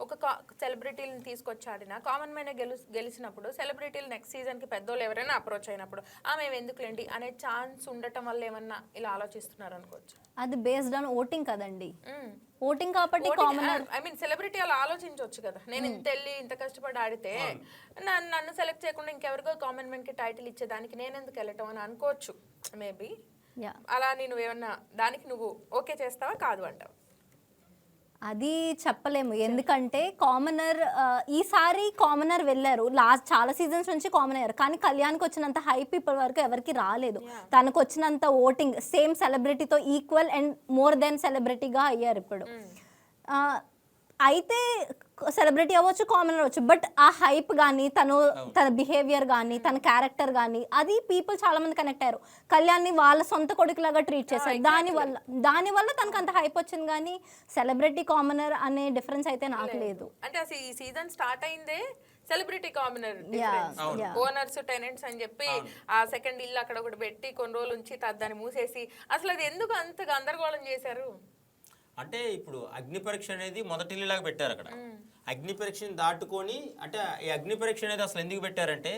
ఒక సెలబ్రిటీలను తీసుకొచ్చి ఆడినా కామన్ మ్యాన్ గెలిచినప్పుడు సెలబ్రిటీలు నెక్స్ట్ సీజన్కి పెద్దోళ్ళు ఎవరైనా అప్రోచ్ అయినప్పుడు ఆమె ఎందుకులేండి అనే ఛాన్స్ ఉండటం వల్ల ఏమన్నా ఇలా ఆలోచిస్తున్నారు అనుకోవచ్చు. అది బేస్డ్ ఆన్ ఓటింగ్ కదండి, ఓటింగ్ కాబట్టి కామనర్. ఐ మీన్ సెలబ్రిటీ అలా ఆలోచించవచ్చు కదా, నేను ఇంత వెళ్ళి ఇంత కష్టపడి ఆడితే నన్ను సెలెక్ట్ చేయకుండా ఇంకెవరికో కామన్ మ్యాన్ కి టైటిల్ ఇచ్చేదానికి నేను ఎందుకు వెళ్ళటం అని అనుకోవచ్చు మేబీ. అలా నేను ఏమన్నా దానికి నువ్వు ఓకే చేస్తావా కాదు అంటావు? అది చెప్పలేము, ఎందుకంటే కామనర్ ఈసారి కామనర్ వెళ్ళారు, లాస్ట్ చాలా సీజన్స్ నుంచి కామన్ అయ్యారు, కానీ కళ్యాణ్కి వచ్చినంత హైప్ ఇప్పటి వరకు ఎవరికి రాలేదు. తనకు వచ్చినంత ఓటింగ్ సేమ్ సెలబ్రిటీతో ఈక్వల్ అండ్ మోర్ దెన్ సెలబ్రిటీగా అయ్యారు ఇప్పుడు. అయితే సెలబ్రిటీ అవ్వచ్చు, కామనర్ అవ్వచ్చు, బట్ ఆ హైప్ కానీ తన బిహేవియర్ కానీ తన క్యారెక్టర్ కానీ అది పీపుల్ చాలా మంది కనెక్ట్ అయ్యారు. కళ్యాణ్ని వాళ్ళ సొంత కొడుకులాగా ట్రీట్ చేశారు, దానివల్ల తనకు అంత హైప్ వచ్చింది. కానీ సెలబ్రిటీ కామనర్ అనే డిఫరెన్స్ అయితే నాకు లేదు. అంటే అసలు ఈ సీజన్ స్టార్ట్ అయిందే సెలబ్రిటీ కామనర్, ఓనర్స్ టెనెంట్స్ అని చెప్పి ఆ సెకండ్ ఇల్లు అక్కడ ఒకటి పెట్టి కొన్ని రోజులు ఉంచి దాన్ని మూసేసి అసలు అది ఎందుకు అంత గందరగోళం చేశారు? అంటే ఇప్పుడు అగ్ని పరీక్ష అనేది మొదటిలాగా పెట్టారు అక్కడ. అగ్ని పరీక్షని దాటుకొని, అంటే ఈ అగ్ని పరీక్ష అనేది అసలు ఎందుకు పెట్టారంటే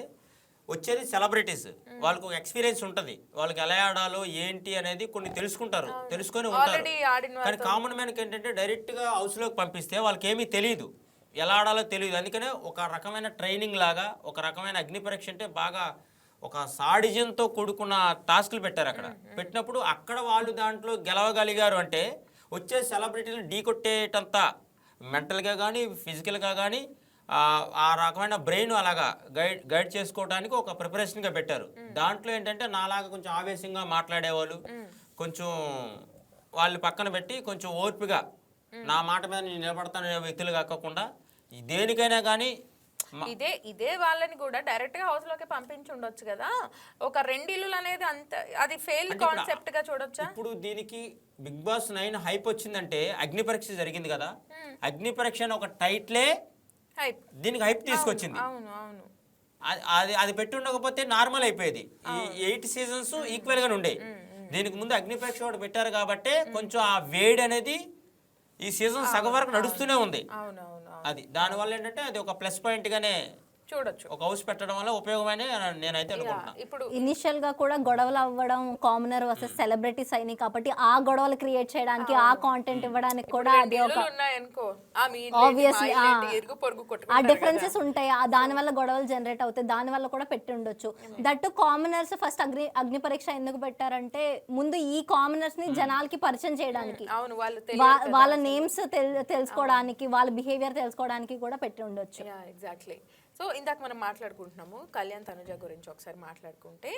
వచ్చేది సెలబ్రిటీస్, వాళ్ళకు ఒక ఎక్స్పీరియన్స్ ఉంటుంది, వాళ్ళకి ఎలా ఆడాలో ఏంటి అనేది కొన్ని తెలుసుకొని ఉంటారు. కానీ కామన్ మ్యాన్కి ఏంటంటే డైరెక్ట్గా హౌస్లోకి పంపిస్తే వాళ్ళకి ఏమీ తెలియదు, ఎలా ఆడాలో తెలియదు. అందుకనే ఒక రకమైన ట్రైనింగ్ లాగా, ఒక రకమైన అగ్ని పరీక్ష అంటే బాగా ఒక సాడిజంతో కూడుకున్న టాస్క్లు పెట్టారు అక్కడ. పెట్టినప్పుడు అక్కడ వాళ్ళు దాంట్లో గెలవగలిగారు అంటే వచ్చే సెలబ్రిటీలను ఢీకొట్టేటంత మెంటల్గా కానీ ఫిజికల్గా కానీ ఆ రకమైన బ్రెయిన్ అలాగా గైడ్ చేసుకోవడానికి ఒక ప్రిపరేషన్గా పెట్టారు. దాంట్లో ఏంటంటే నాలాగా కొంచెం ఆవేశంగా మాట్లాడేవాళ్ళు కొంచెం వాళ్ళు పక్కన పెట్టి కొంచెం ఓర్పుగా నా మాట మీద నేను నిలబడతాననే వ్యక్తులు కాకుండా దేనికైనా కానీ ఇదే వాళ్ళని కూడా డైరెక్ట్ గా హౌస్ లోకి పంపించి ఉండొచ్చు కదా. ఒక 2 ఇల్లులు అనేది అంత అది ఫెయిల్ కాన్సెప్ట్ గా చూడొచ్చా? ఇప్పుడు దీనికి బిగ్ బాస్ 9 హైప్ వచ్చిందంటే అగ్ని పరీక్ష జరిగింది కదా, అగ్ని పరీక్ష అని ఒక టైటిలే దీనికి హైప్ తీసుకొచ్చింది. అది పెట్టి ఉండకపోతే నార్మల్ అయిపోయేది. ఈ 8 సీజన్స్ ఈక్వల్ గానే ఉండే. దీనికి ముందు అగ్ని పరీక్ష ఒకటి పెట్టారు కాబట్టి కొంచెం ఆ వేడి అనేది ఈ సీజన్ సగం వరకు నడుస్తూనే ఉంది. అది దానివల్ల ఏంటంటే అది ఒక ప్లస్ పాయింట్ గానే చూడొచ్చు, ఒక హౌస్ పెట్టడం వల్ల ఉపయోగమని నేనైతే అనుకుంటున్నా. ఇప్పుడు ఇనిషియల్ గా కూడా గొడవలు అవ్వడం కామనర్ వర్సెస్ సెలబ్రిటీస్ అయినాయి కాబట్టి ఆ గొడవలు క్రియేట్ చేయడానికి ఆ కాంటెంట్ ఇవ్వడానికి కూడా అది ఒక ఆబ్వియస్లీ ఆ డిఫరెన్సెస్ ఉంటాయి, దాని వల్ల గొడవలు జనరేట్ అవుతాయి, దాని వల్ల కూడా పెట్టి ఉండొచ్చు. దట్ కామనర్స్ ఫస్ట్ అగ్ని పరీక్ష ఎందుకు పెట్టారంటే ముందు ఈ కామనర్స్ ని జనాలకి పరిచయం చేయడానికి, వాళ్ళ నేమ్స్ తెలుసుకోవడానికి, వాళ్ళ బిహేవియర్ తెలుసుకోవడానికి కూడా పెట్టి ఉండొచ్చు. ఎగ్జాక్ట్లీ. సో ఇందాక మనం మాట్లాడుకుంటున్నాము కళ్యాణ్ తనుజ గురించి. ఒకసారి మాట్లాడుకుంటే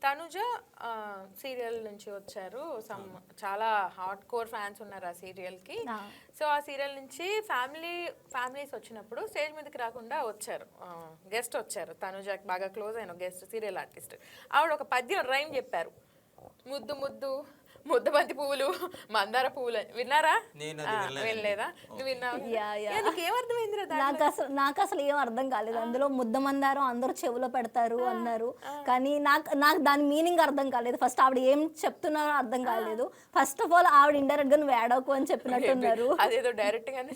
తనుజ సీరియల్ నుంచి వచ్చారు, చాలా హార్డ్ కోర్ ఫ్యాన్స్ ఉన్నారు ఆ సీరియల్కి. సో ఆ సీరియల్ నుంచి ఫ్యామిలీస్ వచ్చినప్పుడు స్టేజ్ మీదకి రాకుండా వచ్చారు, గెస్ట్ వచ్చారు. తనుజకి బాగా క్లోజ్ అయిన గెస్ట్ సీరియల్ ఆర్టిస్ట్ ఆవిడ ఒక పద్యం రైమ్ చెప్పారు, ముద్దు ముద్దు ముద్దబంతి పువ్వులు మందార పువ్వులు. విన్నారా? వినలేదా? నాకు అసలు ఏం అర్థం కాలేదు. అందులో ముద్ద మందారం అందరూ చెవులో పెడతారు అన్నారు, కానీ నాకు దాని మీనింగ్ అర్థం కాలేదు. ఫస్ట్ ఆవిడ ఏం చెప్తున్నారో అర్థం కాలేదు. ఫస్ట్ ఆఫ్ ఆల్ ఆవిడ ఇండైరెక్ట్ గా వేడకు అని చెప్పినట్టున్నారు, అదేదో డైరెక్ట్ గానే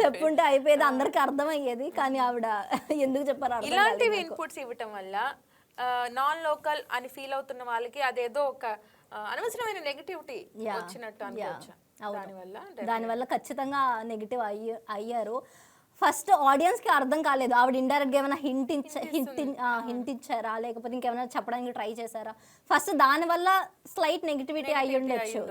చెప్పుంటే అయిపోయేది, అందరికి అర్థం అయ్యేది. కానీ ఆవిడ ఎందుకు చెప్పారు? ఇలాంటివి ఇన్పుట్స్ ఇవ్వటం వల్ల నాన్ లోకల్ అని ఫీల్ అవుతున్న వాళ్ళకి అదేదో ఒక అనవసరమైన నెగటివిటీ వచ్చినట్టు అనుకోవచ్చు. దానివల్ల ఖచ్చితంగా నెగిటివ్ అయ్యారు. ఫస్ట్ ఆడియన్స్ కి అర్థం కాలేదు, ఆవిడ ఇండైరెక్ట్ గా ఏమైనా హింట్ ఇచ్చారా లేకపోతే ఇంకేమైనా చెప్పడానికి ట్రై చేశారా, ఫస్ట్ దానివల్ల స్లైట్ నెగిటివిటీ అయ్యి ఉండొచ్చు.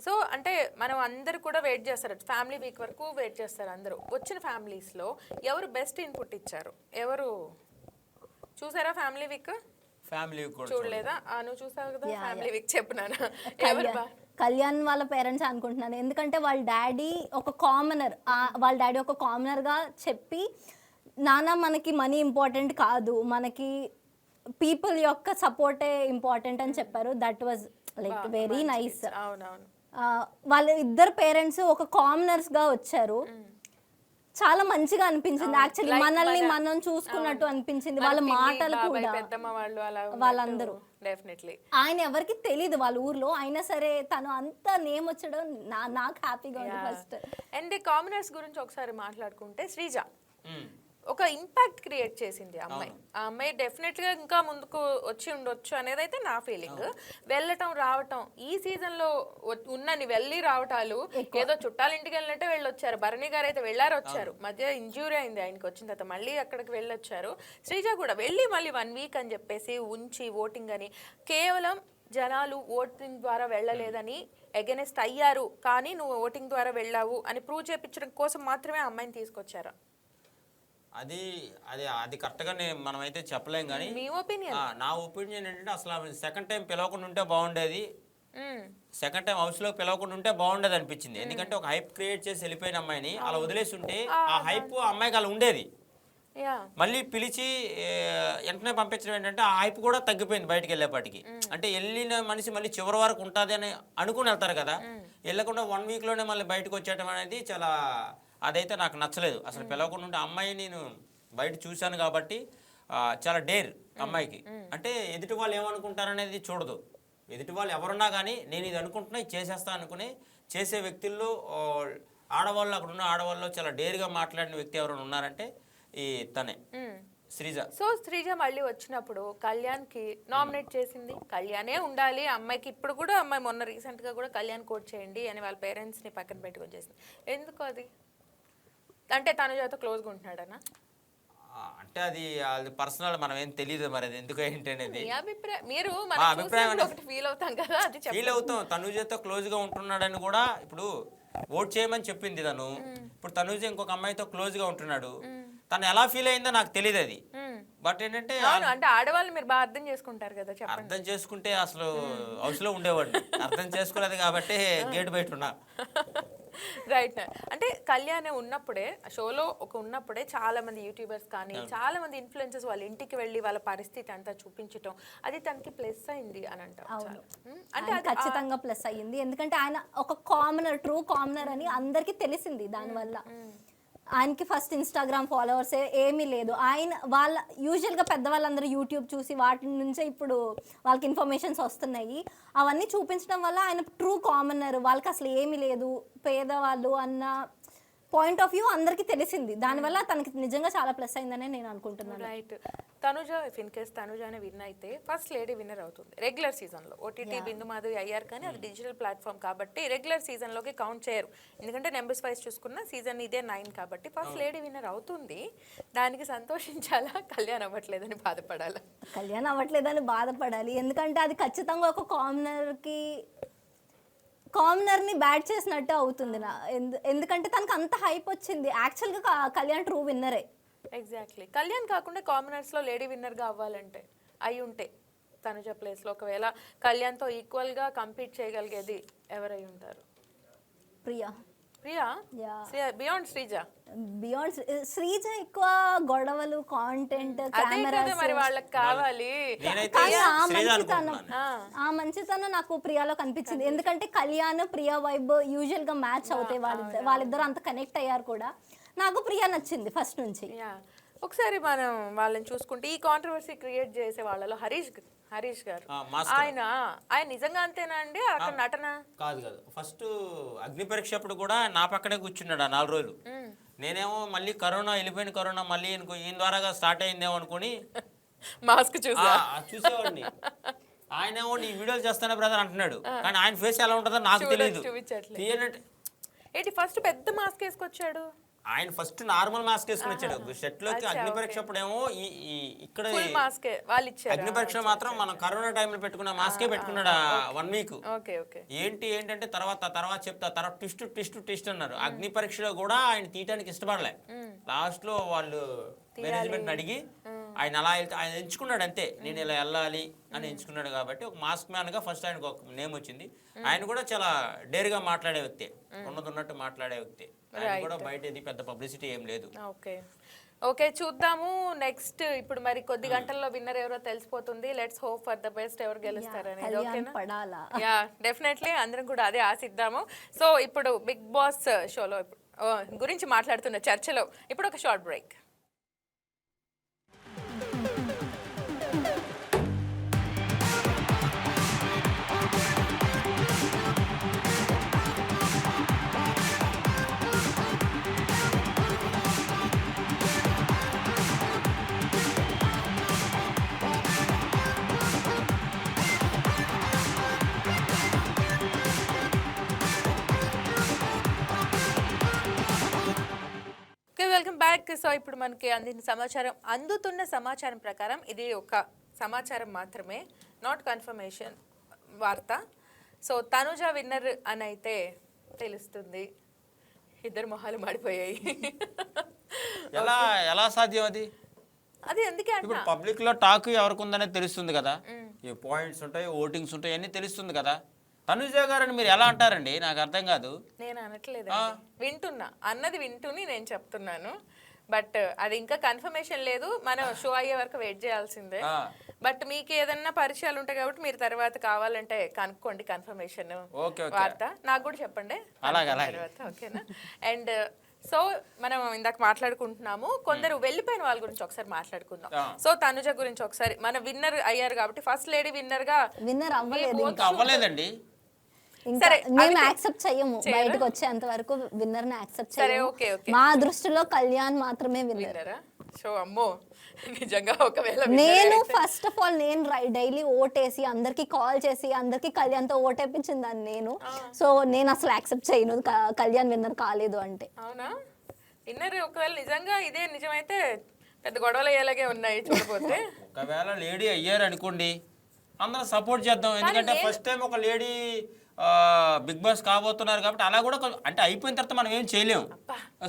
సో అంటే మనం అందరు కూడా వెయిట్ చేస్తారు, ఫ్యామిలీ వీక్ వరకు వెయిట్ చేస్తారు అందరూ. వచ్చిన ఫ్యామిలీస్ లో ఎవరు బెస్ట్ ఇన్పుట్ ఇచ్చారు? ఎవరు చూసారా ఫ్యామిలీ వీక్? చూడలేదా? నువ్వు చూసావు కదా ఫ్యామిలీ వీక్. చెప్పినాను కళ్యాణ్ వాళ్ళ పేరెంట్స్ అనుకుంటున్నాను, ఎందుకంటే వాళ్ళ డాడీ ఒక కామనర్ గా చెప్పి నాన్న మనకి మనీ ఇంపార్టెంట్ కాదు, మనకి పీపుల్ యొక్క సపోర్టే ఇంపార్టెంట్ అని చెప్పారు. That was like very nice. వాళ్ళ ఇద్దరు పేరెంట్స్ ఒక కామనర్స్ గా వచ్చారు. చాలా మంచిగా అనిపించింది యాక్చువల్లీ, మనల్ని మనం చూసుకున్నట్టు అనిపించింది, వాళ్ళ మాటలు కూడా. పెద్దమ్మ వాళ్ళు అలా వాళ్ళందరూ డెఫినెట్లీ. ఆయన ఎవరికి తెలియదు వాళ్ళ ఊర్లో, అయినా సరే తను అంత నేమ్ వచ్చడం నాకు హ్యాపీగా ఉంది ఫస్ట్. అండ్ కామనర్స్ గురించి ఒకసారి మాట్లాడుకుంటే శ్రీజ ఒక ఇంపాక్ట్ క్రియేట్ చేసింది ఆ అమ్మాయి. ఆ అమ్మాయి డెఫినెట్ గా ఇంకా ముందుకు వచ్చి ఉండొచ్చు అనేది అయితే నా ఫీలింగ్. వెళ్ళటం రావటం ఈ సీజన్ లో ఉన్నని వెళ్ళి రావటాలు ఏదో చుట్టాల ఇంటికి వెళ్ళినట్టే వెళ్ళొచ్చారు. భరణి గారు అయితే వెళ్ళారు వచ్చారు, మధ్య ఇంజ్యూరీ అయింది ఆయనకి, వచ్చిన తర్వాత మళ్ళీ అక్కడికి వెళ్ళొచ్చారు. శ్రీజ కూడా వెళ్ళి మళ్ళీ 1 వీక్ అని చెప్పేసి ఉంచి ఓటింగ్ అని, కేవలం జనాలు ఓటింగ్ ద్వారా వెళ్ళలేదని ఎగెనెస్ట్ అయ్యారు, కానీ నువ్వు ఓటింగ్ ద్వారా వెళ్ళావు అని ప్రూవ్ చేయించడం కోసం మాత్రమే ఆ అమ్మాయిని తీసుకొచ్చారు. అది అది అది కరెక్ట్గా మనమైతే చెప్పలేం కానీ మీ ఒపీనియన్? నా ఒపీనియన్ ఏంటంటే అసలు సెకండ్ టైం పిలవకుండా ఉంటే బాగుండేది, సెకండ్ టైం హౌస్లో పిలవకుండా ఉంటే బాగుండేది అనిపించింది. ఎందుకంటే ఒక హైప్ క్రియేట్ చేసి వెళ్ళిపోయిన అమ్మాయిని అలా వదిలేసి ఉంటే ఆ హైప్ అమ్మాయికి అలా ఉండేది. మళ్ళీ పిలిచి వెంటనే పంపించడం ఏంటంటే ఆ హైప్ కూడా తగ్గిపోయింది బయటకు వెళ్ళేపాటికి. అంటే వెళ్ళిన మనిషి మళ్ళీ చివరి వరకు ఉంటుంది అని అనుకుని వెళ్తారు కదా, వెళ్ళకుండా 1 వీక్లోనే మళ్ళీ బయటకు వచ్చేయడం అనేది చాలా, అదైతే నాకు నచ్చలేదు. అసలు పిలవకుండా ఉంటే అమ్మాయి నేను బయట చూశాను కాబట్టి చాలా డేర్ అమ్మాయికి. అంటే ఎదుటి వాళ్ళు ఏమనుకుంటారనేది చూడదు, ఎదుటి వాళ్ళు ఎవరున్నా కానీ నేను ఇది అనుకుంటున్నా ఇది చేసేస్తా అనుకుని చేసే వ్యక్తుల్లో ఆడవాళ్ళు, అక్కడ ఉన్న ఆడవాళ్ళు చాలా డేర్గా మాట్లాడిన వ్యక్తి ఎవరైనా ఉన్నారంటే ఈ తనే శ్రీజ. సో శ్రీజ మళ్ళీ వచ్చినప్పుడు కళ్యాణ్కి నామినేట్ చేసింది, కళ్యాణే ఉండాలి అమ్మాయికి. ఇప్పుడు కూడా అమ్మాయి మొన్న రీసెంట్గా కూడా కళ్యాణ్ కోట్ చేయండి అని వాళ్ళ పేరెంట్స్ని పక్కన పెట్టుకొని చేసింది. ఎందుకు అది? అంటే తనుజతో క్లోజ్గా ఉంటున్నాడనా? అంటే అది పర్సనల్, మనం ఏం తెలియదు మరి అది ఎందుకు ఏంటి అనేది. మీరు ఫీల్ అవుతాం కదా, అది ఫీల్ అవుతాం. తనుజతో క్లోజ్గా ఉంటున్నాడని కూడా ఇప్పుడు ఓట్ చేయమని చెప్పింది తను. ఇప్పుడు తనుజ ఇంకొక అమ్మాయితో క్లోజ్గా ఉంటున్నాడు, తను ఎలా ఫీల్ అయిందో నాకు తెలియదు అది. బట్ ఏంటంటే అంటే ఆడవాళ్ళు మీరు బాగా అర్థం చేసుకుంటారు కదా, అర్థం చేసుకుంటే అసలు హౌస్లో ఉండేవాడిని, అర్థం చేసుకోలేదు కాబట్టి గేట్ బయట ఉన్నా. రైట్. అంటే కళ్యాణ్ ఉన్నప్పుడే షోలో ఉన్నప్పుడే చాలా మంది యూట్యూబర్స్ కానీ చాలా మంది ఇన్ఫ్లుయెన్సర్స్ వాళ్ళ ఇంటికి వెళ్ళి వాళ్ళ పరిస్థితి అంతా చూపించడం అది తనకి ప్లస్ అయింది అని అంటారు. అంటే ఖచ్చితంగా ప్లస్ అయ్యింది, ఎందుకంటే ఆయన ఒక కామనర్, ట్రూ కామనర్ అని అందరికీ తెలిసింది. దానివల్ల ఆయనకి ఫస్ట్ ఇన్స్టాగ్రామ్ ఫాలోవర్స్ ఏమీ లేదు. ఆయన వాళ్ళ యూజువల్గా పెద్దవాళ్ళందరూ యూట్యూబ్ చూసి వాటి నుంచే ఇప్పుడు వాళ్ళకి ఇన్ఫర్మేషన్స్ వస్తున్నాయి. అవన్నీ చూపించడం వల్ల ఆయన ట్రూ కామనర్, వాళ్ళకి అసలు ఏమీ లేదు, పేదవాళ్ళు అన్న పాయింట్ ఆఫ్ వ్యూ అందరికీ తెలిసింది. దానివల్ల తనకి నిజంగా చాలా ప్లస్ అయిందని నేను అనుకుంటున్నాను. రైట్. తనుజ ఇన్ కేస్ తనుజానే విన్ అయితే ఫస్ట్ లేడీ విన్నర్ అవుతుంది రెగ్యులర్ సీజన్లో. ఓటీటీ బిందు మాధవి అయ్యారు కానీ అది డిజిటల్ ప్లాట్ఫామ్ కాబట్టి రెగ్యులర్ సీజన్లోకి కౌంట్ చేయరు. ఎందుకంటే నెంబర్స్ వైజ్ చూసుకున్న సీజన్ ఇదే 9 కాబట్టి ఫస్ట్ లేడీ విన్నర్ అవుతుంది. దానికి సంతోషించాలా, కళ్యాణ్ అవ్వట్లేదని బాధపడాలా? కళ్యాణ్ అవ్వట్లేదని బాధపడాలి, ఎందుకంటే అది ఖచ్చితంగా ఒక కామనర్ని బ్యాడ్ చేసినట్టు అవుతుంది. ఎందుకంటే తనకు అంత హైప్ వచ్చింది. యాక్చువల్గా కళ్యాణ్ ట్రూ విన్నరే. ఎగ్జాక్ట్లీ. కళ్యాణ్ కాకుండా కామనర్స్లో లేడీ విన్నర్గా అవ్వాలంటే అయి ఉంటే తనుజ ప్లేస్లో ఒకవేళ కళ్యాణ్తో ఈక్వల్గా కంపీట్ చేయగలిగేది ఎవరై ఉంటారు? ప్రియా. బియాండ్ శ్రీజ ఎక్కువ గొడవలు, కాంటెంట్, కెమెరాస్ మరి వాళ్ళకి కావాలి. ఆ మంచితనం నాకు ప్రియాలో కనిపించింది. ఎందుకంటే కళ్యాణ్ ప్రియా వైబ్ యూజువల్ గా మ్యాచ్ అవుతాయి, వాళ్ళిద్దరు అంత కనెక్ట్ అయ్యారు కూడా. నాకు ప్రియా నచ్చింది ఫస్ట్ నుంచి. ఒకసారి మనం వాళ్ళని చూసుకుంటే ఈ కాంట్రవర్సీ క్రియేట్ చేసే వాళ్ళలో హరీష్ గారు, ఆయన నిజంగా అంతేనా అండి? అక్కడ నటన కాదు. ఫస్ట్ అగ్ని పరీక్ష అప్పుడు కూడా నా పక్కనే కూర్చున్నాడు 4 రోజులు. నేనేమో మళ్ళీ కరోనా వెళ్ళిపోయిన కరోనా మళ్ళీ ఈయన ద్వారాగా స్టార్ట్ అయిందేమో అనుకుని మాస్క్ చూసేవాడిని. ఆయనేమో నీ వీడియోలు చేస్తానే బ్రదర్ అంటున్నాడు, కానీ ఆయన ఫేస్ ఎలా ఉంటుందో నాకు తెలియదు. ఏంటి ఫస్ట్ పెద్ద మాస్క్ వేసుకొచ్చాడు ఆయన, ఫస్ట్ నార్మల్ మాస్క్ వేసుకుని వచ్చాడు సెట్ లోకి. అగ్ని పరీక్ష అప్పుడేమో ఇక్కడ అగ్ని పరీక్ష మాత్రం మనం కరోనా టైంలో పెట్టుకున్న మాస్కే పెట్టుకున్నాడు 1 వీక్. ఏంటంటే తర్వాత చెప్తా, తర్వాత ట్విస్ట్ అన్నారు. అగ్ని పరీక్షలో కూడా ఆయన తీయటానికి ఇష్టపడలే. లాస్ట్ లో వాళ్ళు మేనేజ్మెంట్ అడిగి ఆయన అలా వెళ్తే ఆయన ఎంచుకున్నాడు అంతే, నేను ఇలా వెళ్ళాలి అని ఎంచుకున్నాడు. కాబట్టి ఒక మాస్క్ మ్యాన్ గా ఫస్ట్ ఆయనకు ఒక నేమ్ వచ్చింది. ఆయన కూడా చాలా డేర్గా మాట్లాడే వ్యక్తి, ఉన్నట్టు మాట్లాడే వ్యక్తి. ఆయన కూడా బయట పెద్ద పబ్లిసిటీ ఏం లేదు. ఓకే చూద్దాము నెక్స్ట్. ఇప్పుడు మరి కొద్ది గంటల్లో విన్నర్ ఎవరో తెలిసిపోతుంది. Let's hope for the best, ఎవరు గెలుస్తారనేది. ఓకేనా? యా డెఫినెట్లీ అందరం కూడా అదే ఆశిద్దాము. సో ఇప్పుడు బిగ్ బాస్ షోలో గురించి మాట్లాడుతున్న చర్చలో ఇప్పుడు ఒక short break. Welcome back. So ఇప్పుడు మనకి అందుతున్న సమాచారం ప్రకారం ఇది ఒక సమాచారం మాత్రమే, నాట్ కన్ఫర్మేషన్ వార్త. సో తనుజ విన్నర్ అని అయితే తెలుస్తుంది. ఇద్దరు మొహాలు మాడిపోయాయి. ఎలా సాధ్యం అది? అది అందుకే ఇప్పుడు పబ్లిక్ లో టాక్ ఎవరికి ఉందనేది తెలుస్తుంది కదా, ఈ పాయింట్స్ ఉంటాయి, ఓటింగ్స్ ఉంటాయి, అన్ని తెలుస్తుంది కదా. తనుజ గారని మీరు ఎలా అంటారండి? నాకు అర్థం కాదు. నేను అనట్లేదు, వింటున్నా, అన్నది వింటూని నేను చెప్తున్నాను. బట్ అది ఇంకా కన్ఫర్మేషన్ లేదు, మనం షో అయ్యే వరకు వెయిట్ చేయాల్సిందే. బట్ మీకు ఏదన్నా పరిచయాలు ఉంటాయి కాబట్టి మీరు తర్వాత కావాలంటే కనుక్కోండి కన్ఫర్మేషన్ వార్త, నాకు కూడా చెప్పండి తర్వాత, ఓకేనా? అండ్ సో మనం ఇందాక మాట్లాడుకుంటున్నాము, కొందరు వెళ్ళిపోయిన వాళ్ళ గురించి ఒకసారి మాట్లాడుకుందాం. సో తనుజ గురించి ఒకసారి, మన విన్నర్ అయ్యారు కాబట్టి ఫస్ట్ లేడీ విన్నర్ అవ్వలేదండి. సరే మేము యాక్సెప్ట్ చెయ్యము, బయటకు వచ్చేంత వరకు విన్నర్ ని యాక్సెప్ట్ చెయ్యము. మా దృష్టిలో కళ్యాణ్ మాత్రమే విన్నర్. సో అమ్మో నిజంగా ఒకవేళ నేను ఫస్ట్ ఆఫ్ ఆల్ నేను డైలీ ఓటేసి అందరికి కాల్ చేసి అందరికి కళ్యాణ్ తో ఓటేపించింది దాన్ని నేను. సో నేను అసలు యాక్సెప్ట్ చేయను కళ్యాణ్ విన్నర్ కాలేదు అంటే. అవునా? విన్నర్ ఒకవేళ నిజంగా ఇదే నిజమైతే పెద్ద గొడవలు అయ్యేలాగే ఉన్నాయి చూడపోతే. ఒకవేళ లేడీ అయ్యారు అనుకోండి, అందరం సపోర్ట్ చేద్దాం. ఎందుకంటే ఫస్ట్ టైం ఒక లేడీ బిగ్ బాస్ కాబోతున్నారు కాబట్టి అలా కూడా అంటే అయిపోయిన తర్వాత మనం ఏం చేయలేము,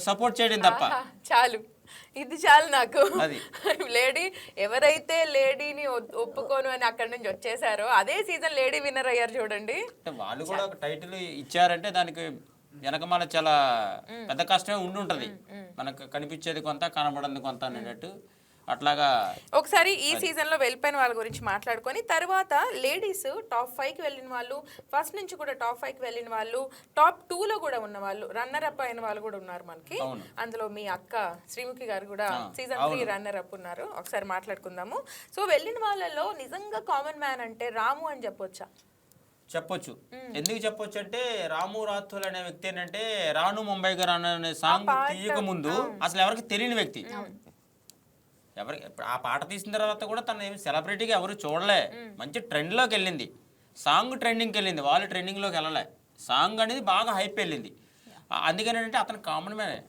సపోర్ట్ చేయడం తప్ప. చాలు, ఇది చాలు నాకు. లేడీ ఎవరైతే లేడీని ఒప్పుకోను అని అక్కడి నుంచి వచ్చేసారో అదే సీజన్ లేడీ విన్నర్ అయ్యారు చూడండి. వాళ్ళు కూడా ఒక టైటిల్ ఇచ్చారంటే దానికి వెనకమాల చాలా పెద్ద కష్టమే ఉండుంటది. మనకు కనిపించేది కొంత, కనబడింది కొంత అనేటట్టు. అట్లాగా ఒకసారి ఈ సీజన్ లో వెళ్ళిపోయిన వాళ్ళ గురించి మాట్లాడుకొని తర్వాత లేడీస్ టాప్ 5 కి వెళ్ళిన వాళ్ళు, ఫస్ట్ నుంచి కూడా టాప్ 5 కి వెళ్ళిన వాళ్ళు, టాప్ 2 లో కూడా ఉన్న వాళ్ళు, రన్నర్ అప్ అయిన వాళ్ళు కూడా ఉన్నారు మనకి. అందులో మీ అక్క శ్రీముఖి గారు కూడా సీజన్ 3 రన్నర్ అప్ ఉన్నారు. ఒకసారి మాట్లాడుకుందాము. సో వెళ్ళిన వాళ్ళలో నిజంగా కామన్ మ్యాన్ అంటే రాము అని చెప్పొచ్చా? చెప్పొచ్చు. ఎందుకు చెప్పొచ్చు అంటే, రాము రాథోల్ అనే వ్యక్తి ఏంటంటే రాను ముంబై గారు అనే సాంగ్ తీయక ముందు అసలు ఎవరికి తెలియని వ్యక్తి. ఆ పాట తీసిన తర్వాత కూడా తను ఏమి సెలబ్రిటీగా ఎవరు చూడలే. మంచి ట్రెండ్లోకి వెళ్ళింది, సాంగ్ ట్రెండింగ్కి వెళ్ళింది, వాళ్ళు ట్రెండింగ్లోకి వెళ్ళలే. సాంగ్ అనేది బాగా హైప్ వెళ్ళింది. అందుకని అంటే అతను కామన్ మ్యానే.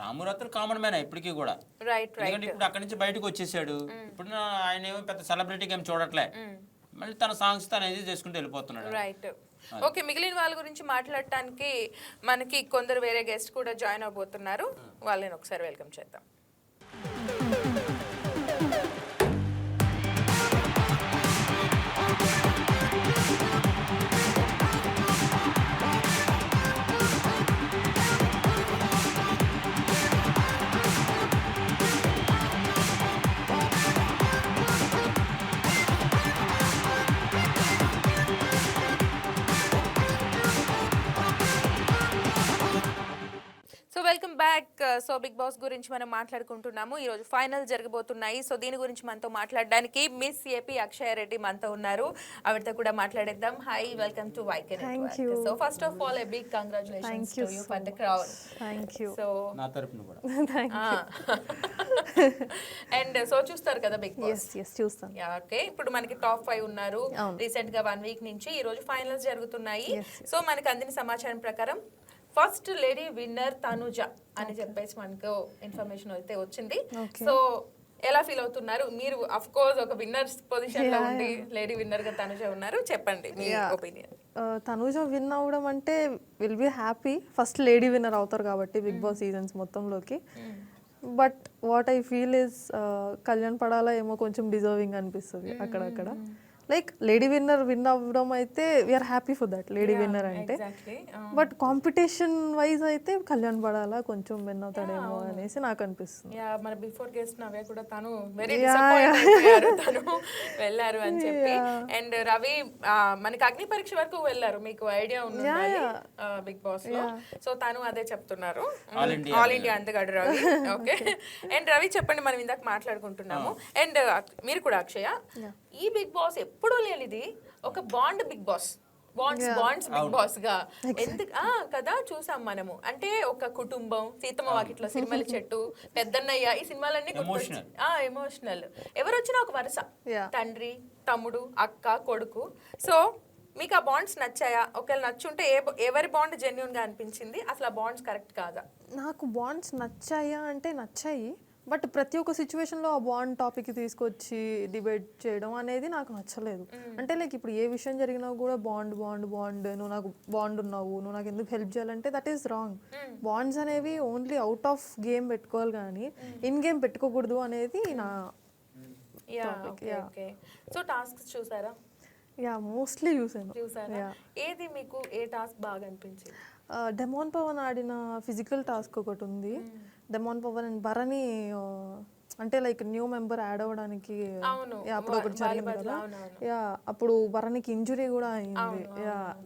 రాము రాథోల్ కామన్ మ్యానే ఇప్పటికీ కూడా. ఎందుకంటే ఇప్పుడు అక్కడి నుంచి బయటకు వచ్చేసాడు. ఇప్పుడు ఆయన ఏమో పెద్ద సెలబ్రిటీగా ఏమి చూడట్లే, మళ్ళీ తన సాంగ్స్ తను ఎంజాయ్ చేసుకుంటూ వెళ్ళిపోతున్నాడు. రైట్. ఓకే, మిగిలిన వాళ్ళ గురించి మాట్లాడటానికి మనకి కొందరు వేరే గెస్ట్ కూడా జాయిన్ అవబోతున్నారు. వాళ్ళని ఒకసారి వెల్కమ్ చేద్దాం. Welcome back. So Bigg Boss గురించి మనం మాట్లాడుకుంటున్నాము. ఈరోజు ఫైనల్ జరగబోతున్నాయి. సో దీని గురించి మనతో మాట్లాడడానికి మిస్ ఏపీ అక్షయ రెడ్డి మనతో ఉన్నారు. ఆవిడతో కూడా మాట్లాడేద్దాం. Hi, welcome to YK network. So first of all, a big congratulations to you for the crown. Thank you. So నా తరపున కూడా అండ్ సో చూస్తారు కదా బిగ్ బాస్? yes చూస్తాను. ఓకే, ఇప్పుడు మనకి టాప్ 5 ఉన్నారు. రీసెంట్ గా 1 వీక్ నుంచి ఈ రోజు ఫైనల్స్ జరుగుతున్నాయి. సో మనకి అందిన సమాచారం ప్రకారం ఫస్ట్ లేడీ విన్నర్ తనుజ అని చెప్పేసి మనకు ఇన్ఫర్మేషన్ అయితే వచ్చింది. సో ఎలా ఫీల్ అవుతున్నారు మీరు? అఫ్ కోర్స్ ఒక విన్నర్స్ పొజిషన్ లో ఉండి లేడీ విన్నర్ గా తనుజ ఉన్నారు, చెప్పండి మీ ఒపీనియన్. తనుజ విన్ అవ్వడం అంటే will be happy. First lady winner అవుతారు కాబట్టి బిగ్ బాస్ సీజన్స్ మొత్తంలోకి. But what I feel is Kalyan పడాలా ఏమో కొంచెం డిజర్వింగ్ అనిపిస్తుంది అక్కడక్కడ. లైక్ లేడీ విన్నర్ విన్ అవ్వడం అయితే we are happy for that, lady winner అంటే. ఎగ్జాక్ట్లీ. బట్ కాంపిటీషన్ వైజ్ అయితే కళ్యాణ్ పడాలా కొంచెం విన్ అవుతాడేమో అనేసి నాకు అనిపిస్తుంది. యా, మన బిఫోర్ గెస్ట్ నవ్య కూడా తను వెరీ డిసప్పాయింట్ అయిపోయారు తను వెళ్ళారు అని చెప్పి. అండ్ రవి మనకి అగ్ని పరీక్ష వరకు వెళ్ళారు, మీకు ఐడియా ఉంది బిగ్ బాస్ లో. సో తను అదే చెప్తున్నారు, ఆల్ ఇండియా అందగాడు రవి. ఓకే. అండ్ రవి చెప్పండి, మనం ఇందాక మాట్లాడుకుంటున్నాము. అండ్ మీరు కూడా అక్షయ, ఈ బిగ్ బాస్ ఎప్పుడూ లేనిది ఒక bond Bigg Boss, bonds Bigg Boss గా ఎందుకు కదా చూసాం మనము. అంటే ఒక కుటుంబం, సీతమ్మ వాకిట్లో సినిమాల చెట్టు, పెద్దన్నయ్య, ఈ సినిమాలన్నీ ఎమోషనల్. ఎవరు వచ్చినా ఒక వరుస, తండ్రి, తమ్ముడు, అక్క, కొడుకు. సో మీకు ఆ బాండ్స్ నచ్చాయా? ఒకవేళ నచ్చుంటే ఎవరి బాండ్ జెన్యున్ గా అనిపించింది? అసలు ఆ బాండ్స్ కరెక్ట్ కాదా? నాకు బాండ్స్ నచ్చాయా అంటే నచ్చాయి, బట్ ప్రతి ఒక్క సిచ్యువేషన్లో ఆ బాండ్ టాపిక్ తీసుకొచ్చి డిబేట్ చేయడం అనేది నాకు నచ్చలేదు. అంటే లైక్ ఇప్పుడు ఏ విషయం జరిగినా కూడా బాండ్ బాండ్ బాండ్, నువ్వు నాకు బాండ్ ఉన్నావు, నువ్వు నాకు ఎందుకు హెల్ప్ చేయాలంటే దట్ ఈస్ రాంగ్. బాండ్స్ అనేవి ఓన్లీ అవుట్ ఆఫ్ గేమ్ పెట్టుకోవాలి కానీ ఇన్ గేమ్ పెట్టుకోకూడదు అనేది నా టాపిక్. సో టాస్క్స్ చూసారా? మోస్ట్లీ చూసాను. ఏది మీకు ఏ టాస్క్ బాగా అనిపించింది? డెమాన్ పవన్ ఆడిన ఫిజికల్ టాస్క్ ఒకటి ఉంది. డెమాన్ పవన్ అండ్ భరణి అంటే లైక్ న్యూ మెంబర్ యాడ్ అవ్వడానికి అప్పుడు ఒకటి జరిగింది కదా. అప్పుడు భరణికి ఇంజురీ కూడా అయింది.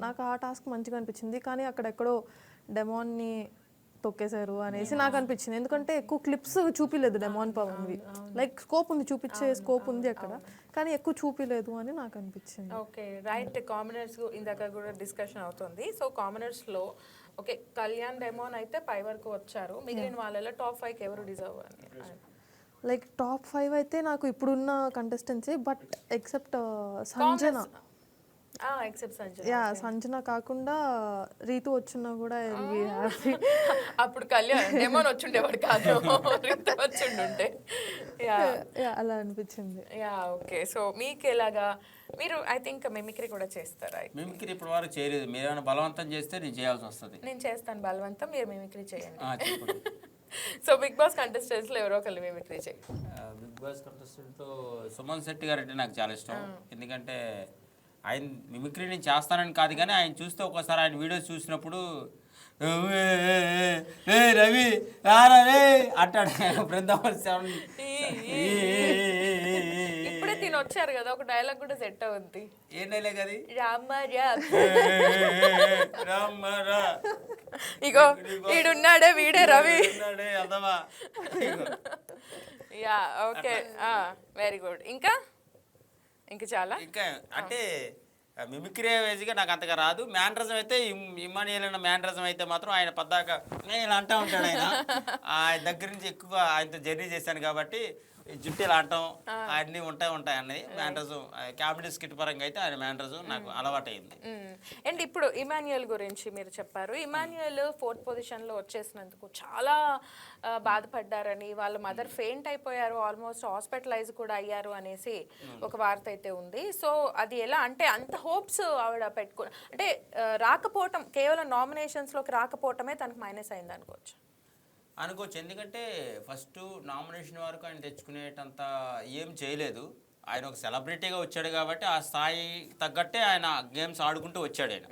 నాకు ఆ టాస్క్ మంచిగా అనిపించింది, కానీ అక్కడెక్కడో డెమాన్ని తొక్కేశారు అనేసి నాకు అనిపించింది. ఎందుకంటే ఎక్కువ క్లిప్స్ చూపిలేదు డెమాన్ పవన్వి. లైక్ స్కోప్ ఉంది, చూపించే స్కోప్ ఉంది అక్కడ, కానీ ఎక్కువ చూపిలేదు అని నాకు అనిపించింది. Okay, right. కామనర్స్ ఇందాక కూడా డిస్కషన్ అవుతుంది. సో కామనర్స్ లో ఓకే, కళ్యాణ్, డెమోన్ అయితే పై వరకు వచ్చారు. మిగిలిన వాళ్ళలో టాప్ 5 ఎవరు డిజర్వ్ అని? లైక్ టాప్ 5 అయితే నాకు ఇప్పుడున్న కంటెస్టెంట్సే, బట్ ఎక్సెప్ట్ సంజన. సంజన కాకుండా రీతు వచ్చినా కూడా అప్పుడు కళ్యాణ్ డెమోన్ వచ్చిండేవాడు కాదు, రీతు వచ్చిండుంటే. అలా అనిపించింది. ఓకే. సో మీకు ఎలాగా, మీరు ఐ థింక్ మిమిక్రీ కూడా చేస్తారా? మిమిక్రీ ఇప్పుడు వరకు చేయలేదు. మీరు ఏమైనా బలవంతం చేస్తే నేను చేయాల్సి వస్తుంది. నేను చేస్తాను బలవంతం, మీరు మిమిక్రీ చేయండి. సో బిగ్ బాస్ కంటెస్టెంట్స్ లో ఎవరో ఒకళ్ళు మిమిక్రీ చేయండి. Bigg Boss contestant Suman Shetty garu అంటే నాకు చాలా ఇష్టం. ఎందుకంటే ఆయన మిమిక్రీ నేను చేస్తానని కాదు, కానీ ఆయన చూస్తే ఒక్కోసారి ఆయన వీడియోస్ చూసినప్పుడు రవి అంటాడు. బృందావన్ ఇప్పుడే తిని వచ్చారు కదా, ఒక డైలాగ్ కూడా సెట్ అవుద్ది. ఏం డైలాగ్ అది? రామరా ఇగో వీడున్నాడే, వీడే Ravi. Yeah, okay, very good. ఇంకా చాలా అంటే మిమిక్రీ వేజ్గా నాకు అంతగా రాదు. మ్యానరిజం అయితే ఇమ్మానియల్ అన్న మ్యానరిజం అయితే మాత్రం ఆయన పద్దాక ఇలా అంటూ ఉంటాడు. ఆయన దగ్గర నుంచి ఎక్కువ ఆయనతో జర్నీ చేశాను కాబట్టి జుట్టు ఇలా అంటాం అన్నీ ఉంటాయి అన్నది మ్యానరిజం. కామెడీ స్కిట్ పరంగా అయితే ఆయన మ్యానరిజం నాకు అలవాటైంది. అండ్ ఇప్పుడు ఇమాన్యుయల్ గురించి మీరు చెప్పారు. ఇమాన్యుయల్ 4th పొజిషన్లో వచ్చేసినందుకు చాలా బాధపడ్డారని, వాళ్ళ మదర్ ఫెయింట్ అయిపోయారు, ఆల్మోస్ట్ హాస్పిటలైజ్ కూడా అయ్యారు అనేసి ఒక వార్త అయితే ఉంది. సో అది ఎలా అంటే అంత హోప్స్ ఆవిడ పెట్టుకో, అంటే రాకపోవటం, కేవలం నామినేషన్స్లోకి రాకపోవటమే తనకు మైనస్ అయింది అనుకోవచ్చు. ఎందుకంటే ఫస్ట్ నామినేషన్ వరకు ఆయన తెచ్చుకునేటంత ఏం చేయలేదు. ఆయన ఒక సెలబ్రిటీగా వచ్చాడు కాబట్టి ఆ స్థాయి తగ్గట్టే ఆయన గేమ్స్ ఆడుకుంటూ వచ్చాడు. ఆయన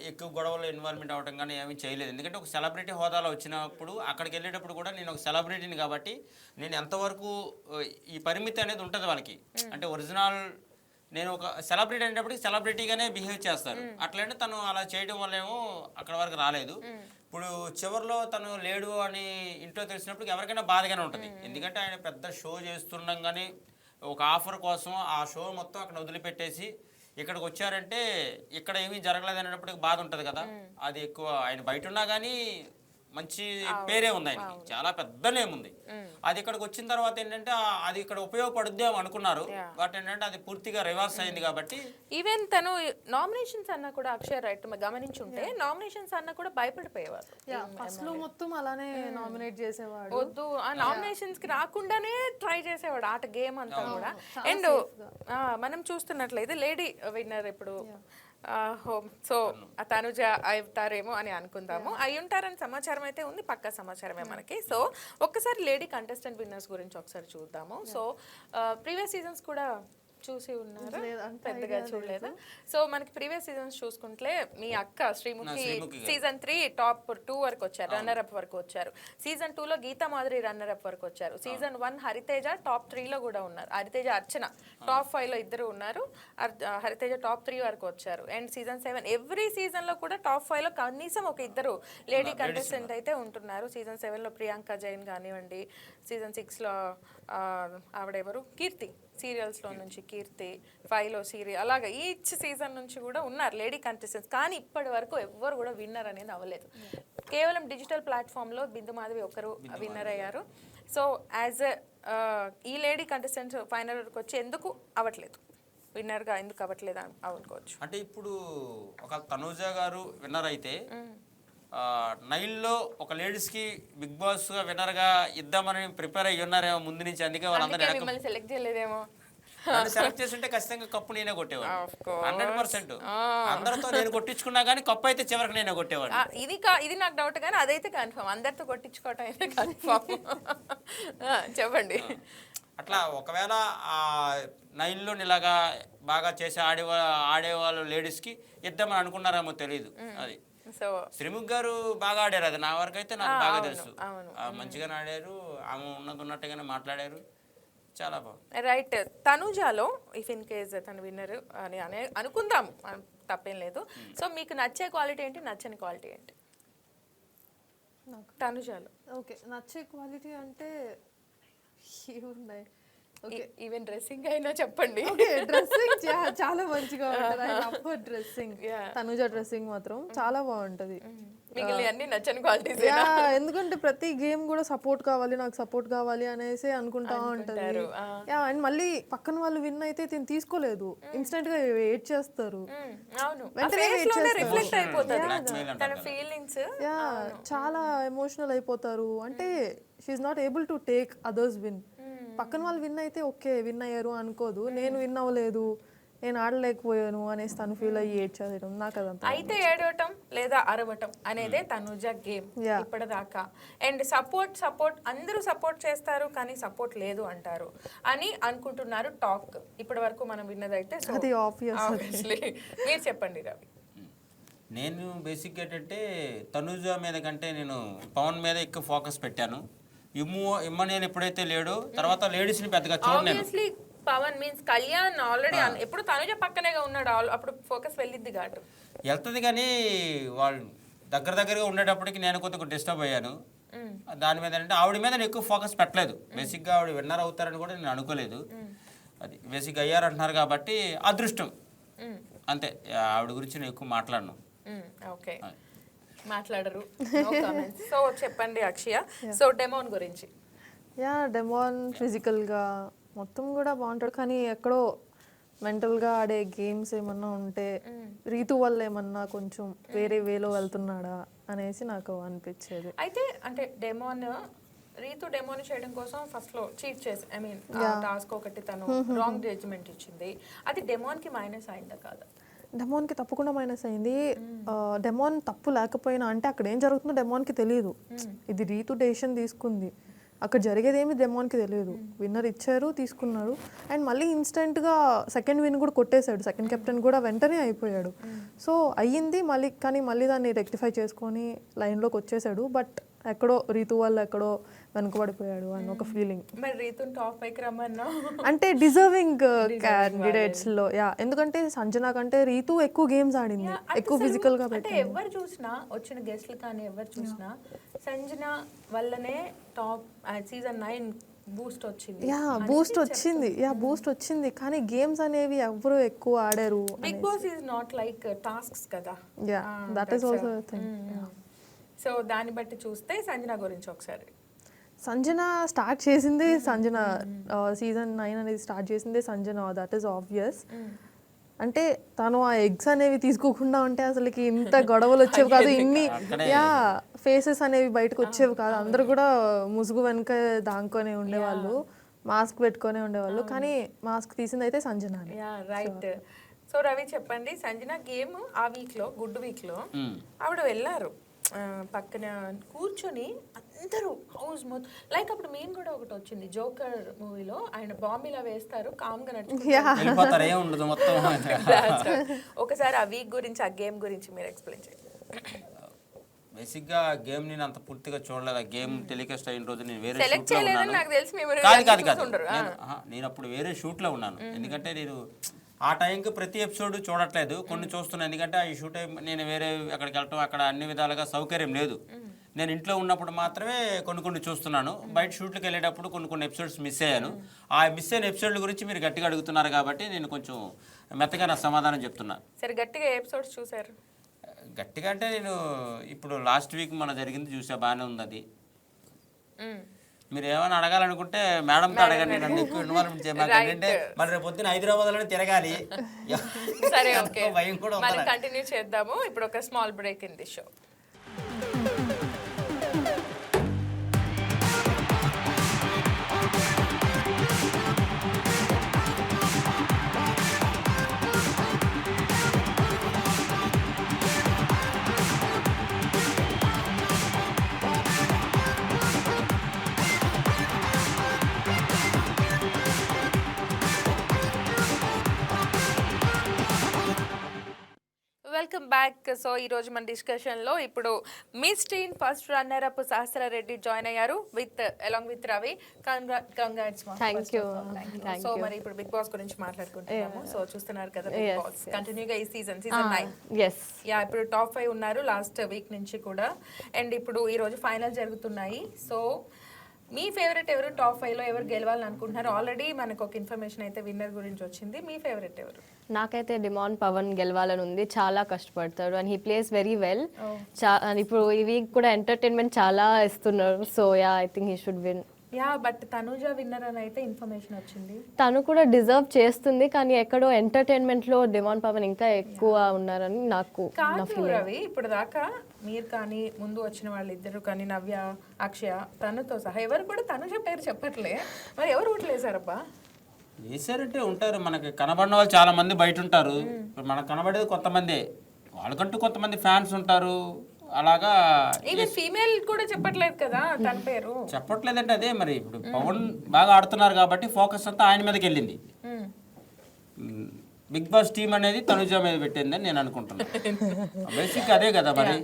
ఎక్కువ గొడవలో ఇన్వాల్వ్మెంట్ అవ్వడం కానీ ఏమీ చేయలేదు. ఎందుకంటే ఒక సెలబ్రిటీ హోదాలో వచ్చినప్పుడు అక్కడికి వెళ్ళేటప్పుడు కూడా నేను ఒక సెలబ్రిటీని కాబట్టి నేను ఎంతవరకు ఈ పరిమితి అనేది ఉంటుంది వాళ్ళకి. అంటే ఒరిజినల్ నేను ఒక సెలబ్రిటీ అనేటప్పటికి సెలబ్రిటీగానే బిహేవ్ చేస్తారు. అట్లంటే తను అలా చేయడం వల్ల ఏమో అక్కడ వరకు రాలేదు. ఇప్పుడు చివరిలో తను లేడు అని ఇంట్లో తెలిసినప్పుడు ఎవరికైనా బాధగానే ఉంటుంది. ఎందుకంటే ఆయన పెద్ద షో చేస్తుండగా కానీ ఒక ఆఫర్ కోసం ఆ షో మొత్తం అక్కడ వదిలిపెట్టేసి ఇక్కడికి వచ్చారంటే ఇక్కడ ఏమీ జరగలేదు అనేటప్పటికి బాధ ఉంటుంది కదా. అది ఎక్కువ ఆయన బయట ఉన్నా కానీ మంచి పేరే ఉంది ఆయనకి, చాలా పెద్ద నేమ్ ఉంది. అది ఇక్కడికి వచ్చిన తర్వాత ఏంటంటే అది ఇక్కడ ఉపయోగపడుద్ది అనుకున్నారు, బట్ ఏంటంటే అది పూర్తిగా రివర్స్ అయింది. కాబట్టి ఈవెన్ తను నామినేషన్స్ అన్న కూడా అక్షయ్ రైట్ గమనించుంటే నామినేషన్స్ అన్న కూడా భయపడిపోయేవారు. ఫస్ట్ లో మొత్తం అలానే నామినేట్ చేసేవాడు, వద్దు ఆ నామినేషన్స్ కి రాకుండానే ట్రై చేసేవాడు ఆట గేమ్ అంతా కూడా. అండ్ మనం చూస్తున్నట్లయితే లేడీ విన్నర్ ఇప్పుడు సో తనుజ అవుతారేమో అని అనుకుందాము. అయి ఉంటారని సమాచారం అయితే ఉంది, పక్కా సమాచారమే మనకి. సో ఒక్కసారి లేడీ కంటెస్టెంట్ విన్నర్స్ గురించి ఒకసారి చూద్దాము. సో ప్రీవియస్ సీజన్స్ కూడా చూసి ఉన్నారు, పెద్దగా చూడలేదు. సో మనకి ప్రీవియస్ సీజన్స్ చూసుకుంటే మీ అక్క శ్రీముఖి సీజన్ 3 టాప్ 2 వరకు వచ్చారు, రన్నర్ అప్ వరకు వచ్చారు. సీజన్ 2 లో గీతా మాధురి రన్నర్ అప్ వరకు వచ్చారు. సీజన్ 1 హరితేజ టాప్ 3 లో కూడా ఉన్నారు. హరితేజ అర్చన టాప్ 5 లో ఇద్దరు ఉన్నారు. హరితేజ టాప్ 3 వరకు వచ్చారు. అండ్ సీజన్ 7 ఎవ్రీ సీజన్ లో కూడా టాప్ 5 లో కనీసం ఒక ఇద్దరు లేడీ కంటెస్టెంట్ అయితే ఉంటున్నారు. సీజన్ 7 లో ప్రియాంక జైన్ కానివ్వండి, సీజన్ 6 లో ఆవిడెవరు కీర్తి, సీరియల్స్ లో నుంచి కీర్తి, 5 లో సీరియల్, అలాగా ఈచ్ సీజన్ నుంచి కూడా ఉన్నారు లేడీ కంటెస్టెంట్స్. కానీ ఇప్పటి వరకు ఎవ్వరు కూడా విన్నర్ అనేది అవ్వలేదు. కేవలం డిజిటల్ ప్లాట్ఫామ్ లో బిందు మాధవి ఒకరు విన్నర్ అయ్యారు. సో యాజ్ ఈ లేడీ కంటెస్టెంట్స్ ఫైనల్ వరకు వచ్చి ఎందుకు అవ్వట్లేదు, విన్నర్ గా ఎందుకు అవ్వట్లేదు అనుకోవచ్చు. అంటే ఇప్పుడు ఒక తనూజ గారు విన్నర్ అయితే నైల్లో ఒక లేడీస్ కి బిగ్ బాస్ గా విన్నర్ గా ఇద్దామని ప్రిపేర్ అయ్యి ఉన్నారేమో ముందు నుంచి. అందుకే వాళ్ళందరూ మిమ్మల్ని సెలెక్ట్ చేయలేదేమో. సెలెక్ట్ చేస్తుంటే ఖచ్చితంగా కప్పు నేనే కొట్టేవాడు 100%. అందరితో నేను కొట్టించుకున్నా కానీ కప్పు అయితే చివరికి నేనే కొట్టేవాడు. ఇది నాకు డౌట్ కానీ అదైతే కన్ఫర్మ్, అందరితో కొట్టించుకోవటం అయితే కన్ఫర్మ్. చెప్పండి. అట్లా ఒకవేళ ఆ నైన్లో ఇలాగా బాగా చేసి ఆడేవాళ్ళు లేడీస్కి ఇద్దామని అనుకున్నారేమో తెలియదు. అది సో శ్రీముఖ్ గారు బాగా ఆడారు, అది నా వరకు అయితే నాకు బాగా తెలుసు. మంచిగానే ఆడారు, ఆమె ఉన్నట్టుగానే మాట్లాడారు, చాలా బాగుంది. రైట్. తనుజాలో ఇఫ్ ఇన్ కేస్ తను విన్నర్ అని అనుకుందాం, తప్పేం లేదు. సో మీకు నచ్చే క్వాలిటీ ఏంటి, నచ్చని క్వాలిటీ ఏంటి తనుజాలో? ఓకే, నచ్చే క్వాలిటీ అంటే ఉన్నాయి. ఈవెన్ డ్రెస్సింగ్ అయినా చెప్పండి. డ్రెస్సింగ్ చాలా మంచిగా ఉంటుంది. డ్రెస్సింగ్, తనుజ డ్రెస్సింగ్ మాత్రం చాలా బాగుంటది. అన్ని నచ్చని క్వాలిటీస్. ఎందుకంటే ప్రతి గేమ్ కూడా సపోర్ట్ కావాలి, నాకు సపోర్ట్ కావాలి అనేసి అనుకుంటా ఉంటది. అండ్ మళ్ళీ పక్కన వాళ్ళు విన్ అయితే తిని తీసుకోలేదు, ఇన్స్టెంట్ గా వెయిట్ చేస్తారు, వెంటనే రిఫ్లెక్ట్ అయిపోతారు తన ఫీలింగ్స్. చాలా ఎమోషనల్ అయిపోతారు. అంటే she's not able to take others win. పక్కన వాళ్ళు విన్ అయితే ఓకే విన్ అయ్యారు అనుకోదు, నేను విన్ అవ్వలేదు, నేను ఆడలేకపోయాను అనేసి తను ఫీల్ అయ్యి ఏడ్చేయడం నాకు అదంతా. అయితే ఏడవటం లేదా అరవటం అనేదే తనుజ గేమ్ ఇప్పటిదాకా. అండ్ సపోర్ట్ అందరూ సపోర్ట్ చేస్తారు కానీ సపోర్ట్ లేదు అంటారు అని అనుకుంటున్నారు టాక్. ఇప్పటి వరకు మనం విన్నదైతే అది ఆబ్వియస్లీ. మీరు చెప్పండి రవి. నేను బేసిక్గా ఏంటంటే తనుజ మీద కంటే నేను పవన్ మీద ఎక్కువ ఫోకస్ పెట్టాను. ఇమ్మనేలు ఎప్పుడైతే లేడో తర్వాత లేడీస్ని పెద్దగా చూడలేదు. పవన్ మీన్స్ కళ్యాణ్ ఆల్రెడీ ఎప్పుడు తనుజ పక్కనేగా ఉన్నాడు, అప్పుడు ఫోకస్ వెళ్ళిద్ది ఘాటు వెళ్తుంది. కానీ వాళ్ళు దగ్గరగా ఉండేటప్పటికి నేను కొద్దిగా డిస్టర్బ్ అయ్యాను దాని మీద. అంటే ఆవిడ మీద నేను ఎక్కువ ఫోకస్ పెట్టలేదు. బేసిక్గా ఆవిడ విన్నర్ అవుతారని కూడా నేను అనుకోలేదు. అది బేసిక్గా అయ్యారంటున్నారు కాబట్టి అదృష్టం అంతే. ఆవిడ గురించి నేను ఎక్కువ మాట్లాడను. ఓకే, మాట్లాడరు. సో చెప్పండి అక్షయ, సో డెమోన్ గురించి. డెమోన్ ఫిజికల్గా మొత్తం కూడా బాగుంటాడు, కానీ ఎక్కడో మెంటల్గా ఆడే గేమ్స్ ఏమన్నా ఉంటే రీతు వల్ల ఏమన్నా కొంచెం వేరే వేలో వెళ్తున్నాడా అనేసి నాకు అనిపించేది. అయితే అంటే రీతు డెమోని చేయడం కోసం ఫస్ట్ లో చీట్ చేసి టాస్క్ ఒకటి తను రాంగ్ జడ్జిమెంట్ ఇచ్చింది, అది డెమోన్ కి మైనస్ అయిందా కాదా? డెమోన్కి తప్పకుండా మైనస్ అయింది. డెమోన్ తప్పు లేకపోయినా అంటే అక్కడ ఏం జరుగుతుందో డెమోన్కి తెలియదు. ఇది రీతు డెసిషన్ తీసుకుంది, అక్కడ జరిగేది ఏమి డెమోన్కి తెలియదు. విన్నర్ ఇచ్చారు, తీసుకున్నారు. అండ్ మళ్ళీ ఇన్స్టెంట్గా సెకండ్ విన్ కూడా కొట్టేశాడు, సెకండ్ కెప్టెన్ కూడా వెంటనే అయిపోయాడు. సో అయ్యింది మళ్ళీ, కానీ మళ్ళీ దాన్ని రెక్టిఫై చేసుకొని లైన్లోకి వచ్చేసాడు. బట్ ఎక్కడో రీతు వల్ల ఎక్కడో వెనుకబడిపోయాడు అని ఒక ఫీలింగ్. అంటే డిజర్వింగ్ క్యాండిడేట్స్ లో ఎందుకంటే సంజన కంటే రీతు ఎక్కువ గేమ్స్ ఆడింది, ఎక్కువ ఫిజికల్ గా పెట్టింది. ఎవరు చూసినా వచ్చిన గెస్ట్లు కానీ ఎవరు చూసినా సంజన వల్లనే టాప్ సీజన్ 9 బూస్ట్ వచ్చింది. కానీ గేమ్స్ అనేవి ఎవరు ఎక్కువ ఆడారు. Bigg Boss is not like tasks కదా. That is also thing. So దాన్ని బట్టి చూస్తే సంజన గురించి ఒకసారి. సంజన స్టార్ట్ చేసిందే సంజన, సీజన్ 9 అనేది స్టార్ట్ చేసిందే సంజన, దట్ ఈస్ ఆబ్వియస్. అంటే తను ఆ ఎగ్స్ అనేవి తీసుకోకుండా ఉంటే అసలుకి ఇంత గొడవలు వచ్చేవి కాదు, ఇన్ని ఫేసెస్ అనేవి బయటకు వచ్చేవి కాదు. అందరూ కూడా ముసుగు వెనుక దాంకొని ఉండేవాళ్ళు, మాస్క్ పెట్టుకొని ఉండేవాళ్ళు. కానీ మాస్క్ తీసింది అయితే సంజన. రైట్. సో రవి చెప్పండి, సంజన గేమ్ ఆ వీక్ లో గుడ్ వీక్ లో ఆవిడ వెళ్ళారు, పక్కన కూర్చొని అందరూ హౌస్ మొత్తం లైక్ అప్పుడు మేము కూడా ఒకటి వచ్చింది జోకర్ మూవీలో ఆయన బాంబ్ ఇలా వేస్తారు కామ్గా నడుచుకుంటారు వెళ్ళిపోతారు, ఏం ఉండదు మొత్తం. ఒకసారి ఆ వీక్ గురించి ఆ గేమ్ గురించి మీరు ఎక్స్ప్లెయిన్ చేయండి. బేసిక్గా గేమ్ నేను అంత పూర్తిగా చూడలేదు. ఆ గేమ్ టెలికాస్ట్ అయిన రోజు నేను వేరే సెలెక్ట్ షూట్లో చేయలేదని ఉన్నాను. నాకు తెలిసి మేము కాదు నేను అప్పుడు వేరే షూట్లో ఉన్నాను. ఎందుకంటే నేను ఆ టైంకి ప్రతి ఎపిసోడ్ చూడట్లేదు, కొన్ని చూస్తున్నాను. ఎందుకంటే ఈ షూట్ నేను వేరే అక్కడికి వెళ్ళటం, అక్కడ అన్ని విధాలుగా సౌకర్యం లేదు. నేను ఇంట్లో ఉన్నప్పుడు మాత్రమే కొన్ని చూస్తున్నాను. బయట షూట్లకు వెళ్ళేటప్పుడు కొన్ని ఎపిసోడ్స్ మిస్ అయ్యాను. ఆ మిస్ అయిన ఎపిసోడ్ల గురించి మీరు గట్టిగా అడుగుతున్నారు కాబట్టి నేను కొంచెం మెత్తగా నా సమాధానం చెప్తున్నాను. సరే గట్టిగా ఎపిసోడ్స్ చూసారు? గట్టిగా అంటే నేను ఇప్పుడు లాస్ట్ వీక్ మన జరిగింది చూసా, బాగానే ఉంది అది. మీరు ఏమైనా అడగాలనుకుంటే మేడంతో అడగండి, నన్ను ఎక్కువ ఇన్వాల్వ్మెంట్ చేయమంటే. అంటే మరి రేపు పొద్దున హైదరాబాద్లోనే తిరగాలి. సరే ఓకే, భయం కూడా మనం కంటిన్యూ చేద్దాము. ఇప్పుడు ఒక small break in the show. Welcome back. So ఈ రోజు మన డిస్కషన్ లో ఇప్పుడు miss teen first runner up సహస్ర రెడ్డి జాయిన్ అయ్యారు with along with Ravi. Congrats. Thank you. So మరి ఇప్పుడు బిగ్ బాస్ గురించి మాట్లాడుకుంటున్నాము. సో చూస్తున్నారు కదా బిగ్ బాస్ కంటిన్యూగా ఈ సీజన్ 9. యా ఇప్పుడు టాప్ 5 ఉన్నారు లాస్ట్ వీక్ నుంచి కూడా. అండ్ ఇప్పుడు ఈ రోజు ఫైనల్ జరుగుతున్నాయి. సో మీ ఫేవరెట్ ఎవరు? టాప్ 5 లో ఎవరు గెలవాలని అనుకుంటున్నారు? ఆల్రెడీ మనకు ఒక ఇన్ఫర్మేషన్ అయితే విన్నర్ గురించి వచ్చింది. మీ ఫేవరెట్ ఎవరు? నాకైతే డిమాండ్ పవన్ గెలవాలని ఉంది. చాలా కష్టపడతాడు and he plays very well. ఇప్పుడు ఈ వీక్ కూడా ఎంటర్టైన్మెంట్ చాలా ఇస్తున్నారు. So ya I think he should win. Ya but Tanuja winner అని అయితే ఇన్ఫర్మేషన్ వచ్చింది. తను కూడా డిజర్వ్ చేస్తుంది, కానీ ఎక్కడో ఎంటర్టైన్మెంట్ లో డిమాండ్ పవన్ ఇంకా ఎక్కువ ఉన్నారని నాకు నా ఫీలింగ్. రవి ఇప్పుడు దాకా మీరు కానీ ముందు వచ్చిన వాళ్ళిద్దరు కానీ నవ్య, అక్షయ, తనుతో సహా ఎవరు కూడా తనుజ పేరు చెప్పట్లే. మరి ఎవరు ఓట్లేసారబ్బా? వేసారంటే ఉంటారు, మనకి కనబడిన వాళ్ళు చాలా మంది బయట ఉంటారు. ఇప్పుడు మనకు కనబడేది కొంతమంది, వాళ్ళకంటూ కొంతమంది ఫ్యాన్స్ ఉంటారు. అలాగా ఈవెన్ ఫీమేల్ కూడా చెప్పట్లేదు కదా తన పేరు. చెప్పట్లేదంటే అదే మరి ఇప్పుడు పవన్ బాగా ఆడుతున్నారు కాబట్టి ఫోకస్ అంతా ఆయన మీదకి వెళ్ళింది. బిగ్ బాస్ టీమ్ అనేది తనుజ మీద పెట్టిందని నేను అనుకుంటున్నాను. బేసిక్ అదే కదా మరి.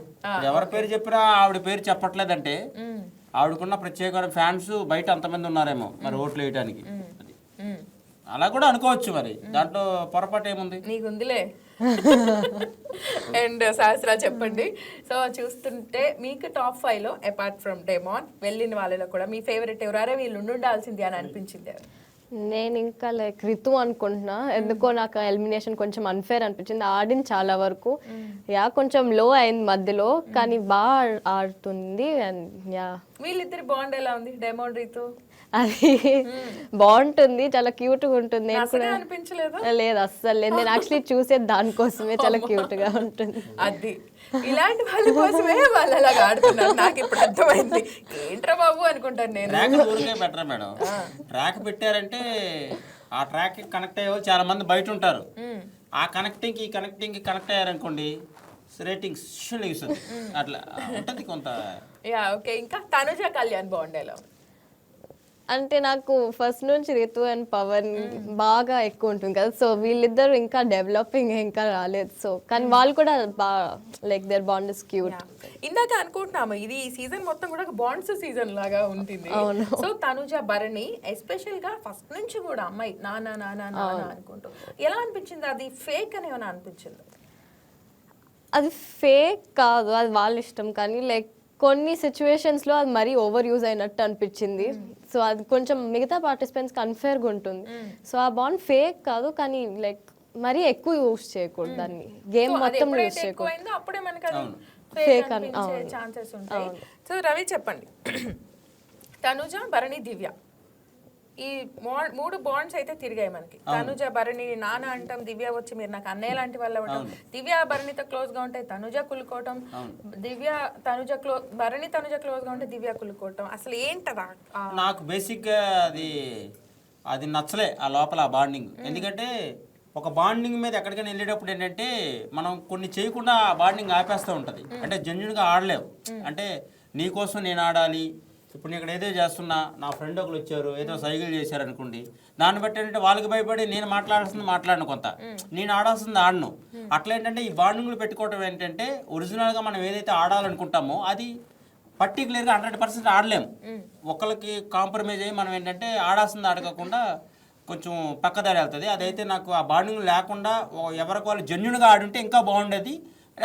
ఎవరి పేరు చెప్పినా ఆవిడ పేరు చెప్పట్లేదంటే ఆవిడకున్న ప్రత్యేకమైన ఫ్యాన్స్ బయట అంతమంది ఉన్నారేమో మరి ఓట్లు వేయడానికి. అలా కూడా అనుకోవచ్చు, మరి దాంట్లో పొరపాటు ఏముంది? నీకుందిలే. అండ్ సహస్రా చెప్పండి. సో చూస్తుంటే మీకు టాప్ 5 లో అపార్ట్ ఫ్రమ్ డెమాన్ వెళ్ళిన వాళ్ళలో కూడా మీ ఫేవరెట్ ఎవరు? అరే వీళ్ళు ఉండాల్సింది అని అనిపించింది? నేను ఇంకా లైక్ రితు అనుకుంటున్నా. ఎందుకో నాకు ఎలిమినేషన్ కొంచెం అన్ఫేర్ అనిపించింది. ఆడింది చాలా వరకు, యా కొంచెం లో అయింది మధ్యలో, కానీ బాగా ఆడుతుంది. అండ్ యా వీళ్ళిద్దరి బాండ్ ఎలా ఉంది? డెమాన్ రీతు అది బాగుంటుంది, చాలా క్యూట్ గా ఉంటుంది. నేను కూడా అనిపించలేదు? లేదు అస్సలు లేదు. నేను యాక్చువల్లీ చూసేది దానికోసమే, చాలా క్యూట్ గా ఉంటుంది. అది ఇలాంటి వాళ్ళ కోసమే వాళ్ళు అలాగా ఆడుతున్నారు. నాకు ఇప్పుడు అర్థమైంది. ఏంట్రా బాబు అనుకుంటాను నేను. Better madam. ట్రాక్ పెట్టారంటే ఆ ట్రాక్ కనెక్ట్ అయ్యే వాళ్ళు చాలా మంది బయట ఉంటారు. ఆ కనెక్టింగ్ కి కనెక్ట్ అయ్యారనుకోండి, రేటింగ్స్ ఇస్తుంది. అట్లా ఉంటుంది కొంత. Yeah okay. ఇంకా తనుజ కళ్యాణ్ బాగుండేలా అంటే నాకు ఫస్ట్ నుంచి రితు అండ్ పవన్ బాగా ఎక్కువ ఉంటుంది కదా. సో వీళ్ళిద్దరు ఇంకా డెవలపింగ్ ఇంకా రాలేదు. సో కానీ వాళ్ళు కూడా బాగా like their bond is cute. ఇందాక అనుకుంటున్నాము ఇది ఈ సీజన్ మొత్తం కూడా బాండ్స్ సీజన్ లాగా ఉంటుంది. సో తనుజ భరణి ఎస్పెషల్ గా ఫస్ట్ నుంచి కూడా అమ్మాయి నానా నానా నానా అనుకుంటూ ఎలా అనిపించింది? అది ఫేక్ అని ఏమైనా అనిపించింది? అది ఫేక్ కాదు, అది వాళ్ళ ఇష్టం. కానీ లైక్ కొన్ని సిచ్యువేషన్స్లో అది మరీ ఓవర్ యూజ్ అయినట్టు అనిపించింది. సో అది కొంచెం మిగతా పార్టిసిపెంట్స్కి అన్ఫేర్గా ఉంటుంది. సో ఆ బాండ్ ఫేక్ కాదు, కానీ లైక్ మరీ ఎక్కువ యూజ్ చేయకూడదు దాన్ని. గేమ్ మొత్తం యూజ్ చేయకూడదు. అప్పుడే మనకి అది ఫేక్ అనిపించే ఛాన్సెస్ ఉంటాయి. సో రవి చెప్పండి, తనుజ, భరణి, దివ్య ఈ 3 బాండ్స్ అయితే తిరిగాయి మనకి. తనుజ భరణి నాన్న అంటాం, దివ్య వచ్చి మీరు నాకు అన్నయ్య లాంటి వాళ్ళు అవ్వటం, దివ్య భరణితో క్లోజ్ గా ఉంటే తనుజ కులుకోవటం, భరణి తనుజ క్లోజ్ గా ఉంటే దివ్య కులుకోవటం. అసలు ఏంటదా? నాకు బేసిక్ గా అది నచ్చలే ఆ లోపల ఆ బాండింగ్. ఎందుకంటే ఒక బాండింగ్ మీద ఎక్కడికైనా వెళ్ళేటప్పుడు ఏంటంటే మనం కొన్ని చేయకుండా ఆ బాండింగ్ ఆపేస్తూ ఉంటుంది. అంటే జెన్యున్గా ఆడలేవు. అంటే నీకోసం నేను ఆడాలి. ఇప్పుడు నేను ఇక్కడ ఏదో చేస్తున్నా, నా ఫ్రెండ్ ఒకరు వచ్చారు ఏదో సైకిల్ చేశారు అనుకోండి, దాన్ని బట్టి ఏంటంటే వాళ్ళకి భయపడి నేను మాట్లాడాల్సింది మాట్లాడను, కొంత నేను ఆడాల్సింది ఆడను. అట్లా ఏంటంటే ఈ బాండింగ్లు పెట్టుకోవడం ఏంటంటే ఒరిజినల్గా మనం ఏదైతే ఆడాలనుకుంటామో అది పర్టికులర్గా 100% ఆడలేము. ఒకరికి కాంప్రమైజ్ అయ్యి మనం ఏంటంటే ఆడాల్సింది ఆడకుండా కొంచెం పక్కదారి వెళ్తుంది. అదైతే నాకు ఆ బాండింగ్ లేకుండా ఎవరికి వాళ్ళు జెన్యున్గా ఆడుంటే ఇంకా బాగుండేది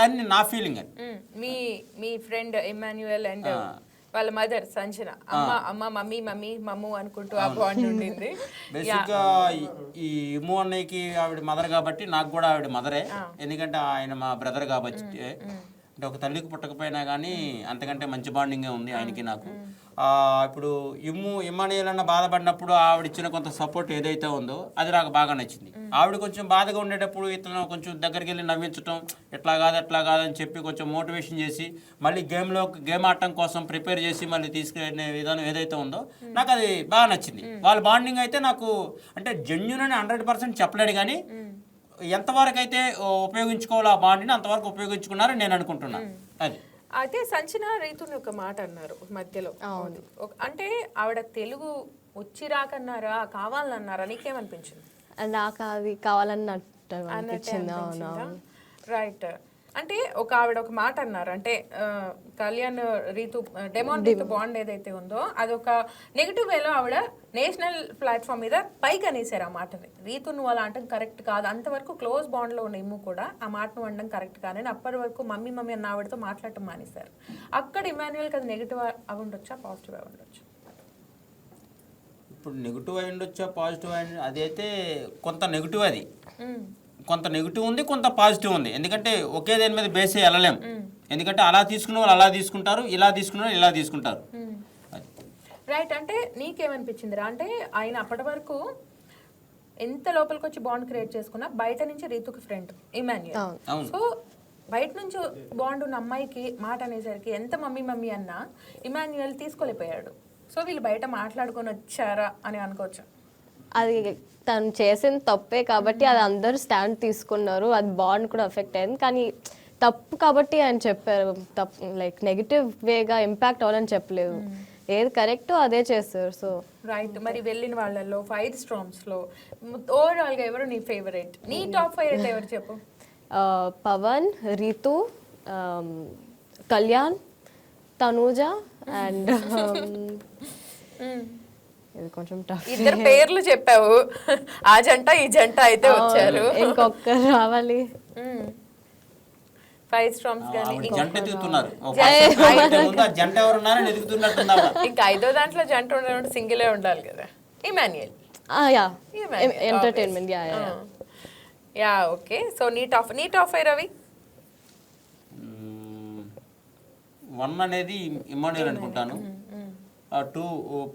అని నా ఫీలింగ్. అని మీ ఫ్రెండ్ ఇమాన్యుయల్ అండ్ వాళ్ళ మదర్ సంజన అమ్మ మమ్మీ మమ్మీ మమ్ము అనుకుంటూ ఆ బాండ్ ఉండింది. బేసిక్గా ఈ ఇమ్ము అన్నయ్యకి ఆవిడ మదర్ కాబట్టి నాకు కూడా ఆవిడ మదరే, ఎందుకంటే ఆయన మా బ్రదర్ కాబట్టి. అంటే ఒక తల్లికి పుట్టకపోయినా కానీ అంతకంటే మంచి బాండింగే ఉంది ఆయనకి నాకు. ఇప్పుడు ఇమ్మానియల్ అన్న బాధపడినప్పుడు ఆవిడ ఇచ్చిన కొంత సపోర్ట్ ఏదైతే ఉందో అది నాకు బాగా నచ్చింది. ఆవిడ కొంచెం బాధగా ఉండేటప్పుడు ఇతను కొంచెం దగ్గరికి వెళ్ళి నవ్వించడం, ఎట్లా కాదని చెప్పి కొంచెం మోటివేషన్ చేసి మళ్ళీ గేమ్ ఆడటం కోసం ప్రిపేర్ చేసి మళ్ళీ తీసుకునే విధానం ఏదైతే ఉందో నాకు అది బాగా నచ్చింది. వాళ్ళ బాండింగ్ అయితే నాకు అంటే జెన్యూన్ అని 100% చెప్పలేడు, కానీ ఎంతవరకు అయితే ఉపయోగించుకోవాలో ఆ బాండ్ని అంతవరకు ఉపయోగించుకున్నారని నేను అనుకుంటున్నాను. అది అయితే సంచన రీతుని ఒక మాట అన్నారు మధ్యలో, అంటే ఆవిడ తెలుగు వచ్చి రాకన్నారా కావాలన్నారా, నీకేమనిపించింది? నాకు అది కావాలన్నట్టు అనిపించింది. అవును, రైట్. అంటే ఆవిడ ఒక మాట అన్నారు, అంటే కళ్యాణ్ రీతు డెమాన్ రీతు బాండ్ ఏదైతే ఉందో అదొక నెగిటివ్ వేలో ఆవిడ నేషనల్ ప్లాట్ఫామ్ మీద పైకి అనేసారు ఆ మాటని. రీతు నువ్వు అలా అంటే కరెక్ట్ కాదు, అంతవరకు క్లోజ్ బాండ్లో ఉన్న ఇమ్ము కూడా ఆ మాటను అనడం కరెక్ట్ కాదని అప్పటి వరకు మమ్మీ అన్న ఆవిడతో మాట్లాడటం మానేశారు. అక్కడ ఇమాన్యుయల్కి అది నెగిటివ్ అవి ఉండొచ్చా పాజిటివ్ అవి ఉండొచ్చు? ఇప్పుడు నెగిటివ్ అయి ఉండొచ్చా పాజిటివ్ అయి, అదైతే కొంత నెగిటివ్, అది కొంత నెగిటివ్ ఉంది, కొంత పాజిటివ్ ఉంది. ఎందుకంటే ఒకే దాని మీద బేస్ వెళ్ళలేం, ఎందుకంటే అలా తీసుకున్న వాళ్ళు అలా తీసుకుంటారు, ఇలా తీసుకున్న వాళ్ళు ఇలా తీసుకుంటారు. రైట్. అంటే నీకేమనిపించిందిరా, అంటే ఆయన అప్పటి వరకు ఎంత లోపలికి వచ్చి బాండ్ క్రియేట్ చేసుకున్నా బయట నుంచి రీతుకి ఫ్రెండ్ ఇమాన్యుయల్, సో బయట నుంచి బాండ్ ఉన్న అమ్మాయికి మాట అనేసరికి ఎంత మమ్మీ అన్నా ఇమాన్యుయల్ తీసుకోలేకపోయాడు. సో వీళ్ళు బయట మాట్లాడుకొని వచ్చారా అని అనుకోవచ్చు. అది తను చేసిన తప్పే కాబట్టి అది అందరూ స్టాండ్ తీసుకున్నారు, అది బాండ్ కూడా ఎఫెక్ట్ అయింది. కానీ తప్పు కాబట్టి ఆయన చెప్పారు, తప్పు లైక్ నెగిటివ్ వేగా ఇంపాక్ట్ అవ్వాలని చెప్పలేదు, ఏది కరెక్టో అదే చేస్తారు. So right. మరి వెళ్ళిన వాళ్ళలో 5 storms లో ఓవరాల్గా ఎవరు నీ ఫేవరెట్? నీ టాప్ 5 అయితే ఎవరు చెప్పు? పవన్, రీతు, కళ్యాణ్, తనూజ అండ్ ఇది కొంచెం టఫ్. ఇద్దరు పేర్లు చెప్పావు, ఆ జంట ఈ జంట అయితే వచ్చారు, ఇంకొకరు రావాలి. 5 storms జంట ఎదుగుతున్నారు, జంట ఎవరున్నారని ఎదుగుతున్నట్టున్నారు. ఇంకా 5వ దాంట్లో జంట ఉండాలంటే సింగిలే ఉండాలి కదా, Emmanuel. Entertainment yeah okay. So నీ టాప్ 5 రవి? 1 అనేది ఇమ్మాన్యుయల్ అనుకుంటాను, 2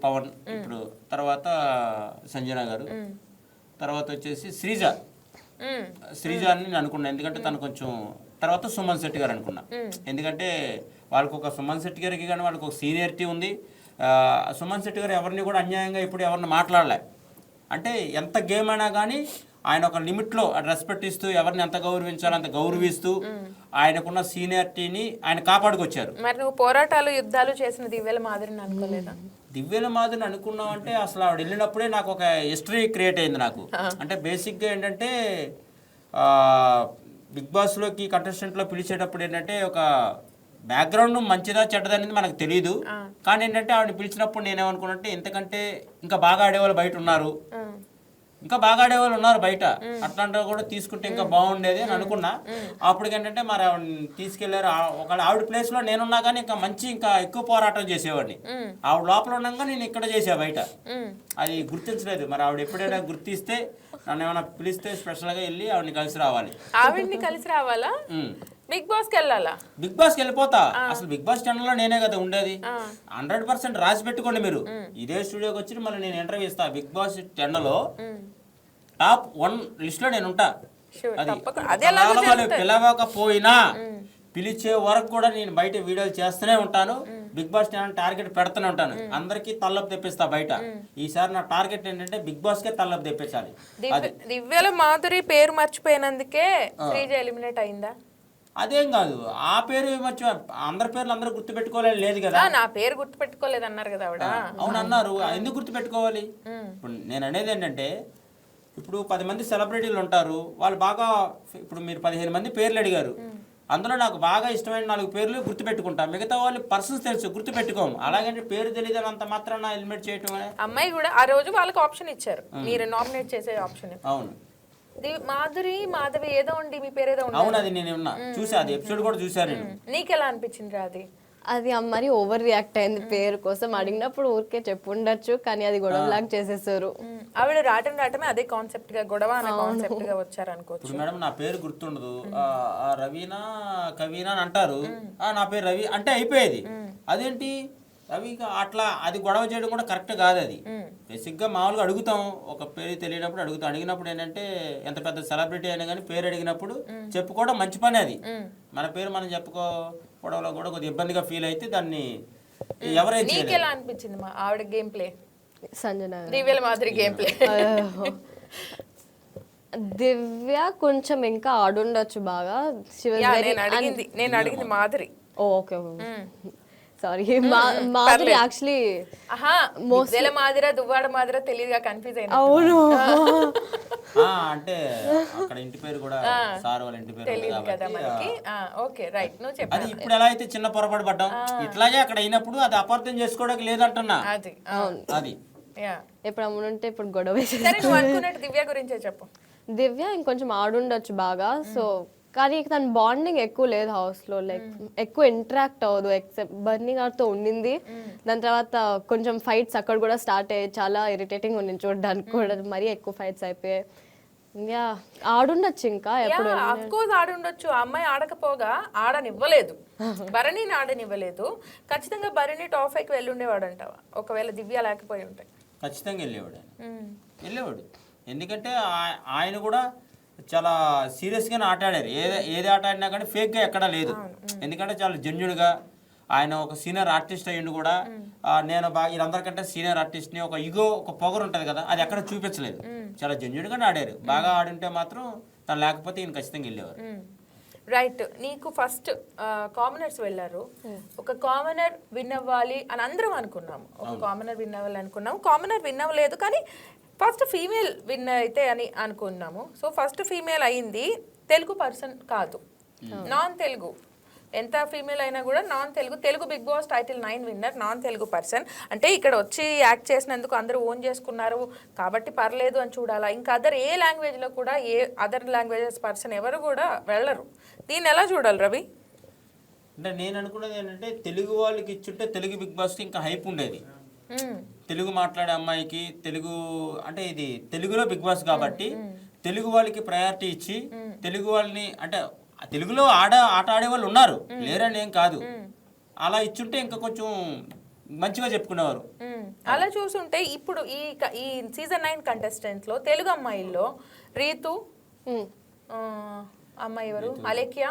పవన్, ఇప్పుడు తర్వాత సంజన గారు, తర్వాత వచ్చేసి శ్రీజ అని నేను అనుకున్నాను, ఎందుకంటే తను కొంచెం, తర్వాత సుమన్ శెట్టి గారు అనుకున్నా, ఎందుకంటే వాళ్ళకు ఒక సుమన్ శెట్టి గారికి కానీ వాళ్ళకి ఒక సీనియరిటీ ఉంది. సుమన్ శెట్టి గారు ఎవరిని కూడా అన్యాయంగా ఇప్పుడు ఎవరిని మాట్లాడలే, అంటే ఎంత గేమ్ అయినా కానీ ఆయన ఒక లిమిట్లో రెస్పెక్ట్ ఇస్తూ ఎవరిని ఎంత గౌరవించాలో అంత గౌరవిస్తూ ఆయనకున్న సీనియారిటీని ఆయన కాపాడుకొచ్చారు. మరి నువ్వు పోరాటాలు యుద్ధాలు చేసిన దివ్యల మాదిరిని అనుకోలేదా? దివ్యల మాదిరిని అనుకున్నామంటే అసలు ఆవిడ వెళ్ళినప్పుడే నాకు ఒక హిస్టరీ క్రియేట్ అయింది నాకు. అంటే బేసిక్గా ఏంటంటే బిగ్ బాస్లోకి కంటెస్టెంట్లో పిలిచేటప్పుడు ఏంటంటే ఒక బ్యాక్గ్రౌండ్ మంచిదా చెడ్డదా అనేది మనకు తెలియదు, కానీ ఏంటంటే ఆవిడ పిలిచినప్పుడు నేనేమనుకున్నట్టే ఇంతకంటే ఇంకా బాగా ఆడేవాళ్ళు బయట ఉన్నారు, ఇంకా బాగా ఆడేవాళ్ళు ఉన్నారు బయట, అట్లాంటివి కూడా తీసుకుంటే ఇంకా బాగుండేది అని అనుకున్నా. అప్పటికేంటంటే మరి ఆవిడ తీసుకెళ్లారు, ఒక ఆవిడ ప్లేస్లో నేనున్నా కానీ ఇంకా ఎక్కువ పోరాటం చేసేవాడిని. ఆవిడ లోపల ఉండగా నేను ఇక్కడ చేసా బయట, అది గుర్తించలేదు. మరి ఆవిడ ఎప్పుడైనా గుర్తిస్తే నన్ను ఏమైనా పిలిస్తే స్పెషల్గా వెళ్ళి ఆవిడని కలిసి రావాలి. ఆవిడ్ని కలిసి రావాలా? బిగ్ బాస్కి వెళ్ళాలా? బిగ్ బాస్కి వెళ్ళిపోతా. అసలు బిగ్ బాస్ ఛానల్లో నేనే కదా ఉండేది. 100% రాసి పెట్టుకోండి మీరు. ఇదే స్టూడియోకి వచ్చి మళ్ళీ నేను ఇంటర్వ్యూ ఇస్తా. బిగ్ బాస్ ఛానల్లో టాప్ 1 లిస్ట్లో నేను ఉంటా. అది పిలవకపోయినా పిలిచే వరకు కూడా నేను బయట వీడియోలు చేస్తూనే ఉంటాను. బిగ్ బాస్ ఛానల్ టార్గెట్ పెడుతూనే ఉంటాను. అందరికీ తల్లపు తెప్పిస్తా బయట. ఈసారి నా టార్గెట్ ఏంటంటే బిగ్ బాస్ కే తల్లపు తెప్పించాలి. దివ్యల మాధురి పేరు మర్చిపోయినందుకే శ్రీజ ఎలిమినేట్ అయిందా? అదేం కాదు, ఆ పేరు మర్చి అందరి పేర్లు అందరూ గుర్తుపెట్టుకోవాలని లేదు కదా. నా పేరు గుర్తు పెట్టుకోలేదు అన్నారు కదా ఆవిడ. అవును అన్నారు, ఎందుకు గుర్తుపెట్టుకోవాలి? ఇప్పుడు నేను అనేది ఏంటంటే, ఇప్పుడు 10 మంది సెలబ్రిటీలు ఉంటారు, వాళ్ళు బాగా, ఇప్పుడు మీరు 15 మంది పేర్లు అడిగారు, అందులో నాకు బాగా ఇష్టమైన 4 పేర్లు గుర్తుపెట్టుకుంటా, మిగతా వాళ్ళు పర్సన్స్ తెలుసు గుర్తుపెట్టుకోము. అలాగంటే పేరు తెలియదు అంత మాత్రం హెల్మెట్ చేయటం. అమ్మాయి కూడా ఆ రోజు వాళ్ళకి ఆప్షన్ ఇచ్చారు, మీరు నామినేట్ చేసే ఆప్షన్. అవును, మాధవి ఏదో ఉండి మీ పేరు ఏదో అవును, అది నేను ఉన్నా చూసా, అది ఎపిసోడ్ కూడా చూసాను నేను. నీకెలా అనిపించింది అది? అది మరి ఓవర్ రియాక్ట్ అయింది పేరు కోసం. అడిగినప్పుడు ఊరికే చెప్పుండొచ్చు, కానీ అది గొడవలాగా చేసేసారు. ఆవిడ రావటమే అదే కాన్సెప్ట్ గా, గొడవ అనే కాన్సెప్ట్ గా వచ్చారు అనుకోవచ్చు. ఇప్పుడు మేడం నా పేరు గుర్తుండదు, రవీనా కవీనా అని అంటారు, నా పేరు రవి అంటే అయిపోయేది. అదేంటి రవి అట్లా, అది గొడవ చేయడం కూడా కరెక్ట్ కాదు. అది బేసిక్గా మామూలుగా అడుగుతాం, ఒక పేరు తెలియనప్పుడు అడుగుతాం. అడిగినప్పుడు ఏంటంటే, ఎంత పెద్ద సెలబ్రిటీ అయినా కానీ పేరు అడిగినప్పుడు చెప్పుకోవడం మంచి పని. అది మన పేరు మనం చెప్పుకోవడంలో కూడా కొద్దిగా ఇబ్బందిగా ఫీల్ అయితే దాన్ని ఎవరైతే. నీకెలా అనిపించింది మా ఆవిడ గేమ్ ప్లే? సంజన దివ్యల మాదిరి గేమ్ ప్లే. దివ్య కొంచెం ఇంకా ఆడుండొచ్చు బాగా. నేను అడిగింది మాదిరి. Okay, sorry. మాధురి యాక్చువల్లీ దివ్యల మాదిరా దువ్వాడ మాదిరా తెలియదుగా, కన్ఫ్యూజ్ అయినా. అవును, అంటే అక్కడ ఇంటి పేరు కూడా సార్ వాళ్ళ ఇంటి పేరు తెలియదు కదా మనకి. ఓకే రైట్, నువ్వు చెప్పు. అది ఇప్పుడు ఎలా అయితే చిన్న పొరపాటు పడ్డాం, ఇట్లాగే అక్కడ అయినప్పుడు అది అపార్థం చేసుకోవడానికి లేదంటున్నా. అది అది ఎప్పుడు అమ్ముంటే ఇప్పుడు గొడవ. సరే, నువ్వు అనుకున్నట్టు దివ్య గురించే చెప్పు. దివ్య ఇంకొంచెం ఆడుండొచ్చు బాగా. సో కానీ తన బాండింగ్ ఎక్కువ లేదు హౌస్ లో, లైక్ ఎక్కువ ఇంటరాక్ట్ అవ్వదు. ఎక్సెప్ట్ బర్నీ గారితో ఉండింది, దాని తర్వాత కొంచెం ఫైట్స్ అక్కడ కూడా స్టార్ట్ అయ్యాయి. చాలా ఇరిటేటింగ్ ఉంది చూడడానికి కూడా, మరీ ఎక్కువ ఫైట్స్ అయిపోయాయి. యా, ఆడుండొచ్చు ఇంకా ఎప్పుడు. అఫ్ కోర్స్ ఆడుండొచ్చు. ఆ అమ్మాయి ఆడకపోగా ఆడనివ్వలేదు, భరణిని ఆడనివ్వలేదు. ఖచ్చితంగా భరణి టాప్ 5కి వెళ్ళి ఉండేవాడు అంటావా ఒకవేళ దివ్య లేకపోయి ఉంటే? ఖచ్చితంగా వెళ్ళేవాడు. ఎందుకంటే ఆయన కూడా చాలా సీరియస్గానే ఆట ఆడారు. ఏది ఆట ఆడినా కానీ ఫేక్గా ఎక్కడా లేదు. ఎందుకంటే చాలా జెన్యున్గా, ఆయన ఒక సీనియర్ ఆర్టిస్ట్ అయ్యిండు కూడా, నేను బాగా వీళ్ళందరికంటే సీనియర్ ఆర్టిస్ట్ని, ఒక ఇగో ఒక పొగరు ఉంటుంది కదా, అది ఎక్కడ చూపించలేదు. చాలా జెన్యున్గానే ఆడారు. బాగా ఆడుంటే మాత్రం తను లేకపోతే ఈయన ఖచ్చితంగా వెళ్ళేవారు. రైట్. నీకు ఫస్ట్ కామనర్స్ వెళ్ళారు, ఒక కామనర్ విన్ అవ్వాలి అని అందరం అనుకున్నాము. ఒక కామనర్ విన్ అవ్వాలి అనుకున్నాము, కామనర్ విన్ అవ్వలేదు, కానీ ఫస్ట్ ఫీమేల్ విన్ అయితే అని అనుకున్నాము. సో ఫస్ట్ ఫీమేల్ అయింది, తెలుగు పర్సన్ కాదు, నాన్ తెలుగు. ఎంత ఫీమేల్ అయినా కూడా non Telugu, Telugu Bigg Boss title 9 winner non Telugu person. అంటే ఇక్కడ వచ్చి యాక్ట్ చేసినందుకు అందరూ ఓన్ చేసుకున్నారు కాబట్టి పర్లేదు అని చూడాలా. ఇంకా ఏ లాంగ్వేజ్లో కూడా ఏ అదర్ లాంగ్వేజెస్ పర్సన్ ఎవరు కూడా వెళ్ళరు. దీన్ని ఎలా చూడాలి రవి? అంటే నేను అనుకున్నది ఏంటంటే, తెలుగు వాళ్ళకి ఇచ్చుంటే తెలుగు బిగ్ బాస్కి ఇంకా హైప్ ఉండేది. తెలుగు మాట్లాడే అమ్మాయికి తెలుగు అంటే, ఇది తెలుగులో బిగ్ బాస్ కాబట్టి తెలుగు వాళ్ళకి ప్రయారిటీ ఇచ్చి, తెలుగు వాళ్ళని అంటే తెలుగులో ఆట ఆడే వాళ్ళు ఉన్నారు, లేరని ఏం కాదు. అలా ఇచ్చుంటే ఇంకా కొంచెం మంచిగా చెప్పుకునేవారు. అలా చూసుంటే ఇప్పుడు ఈ సీజన్ 9 కంటెస్టెంట్స్ లో తెలుగు అమ్మాయిల్లో రీతు, అమ్మాయి ఎవరు, అలేఖ్య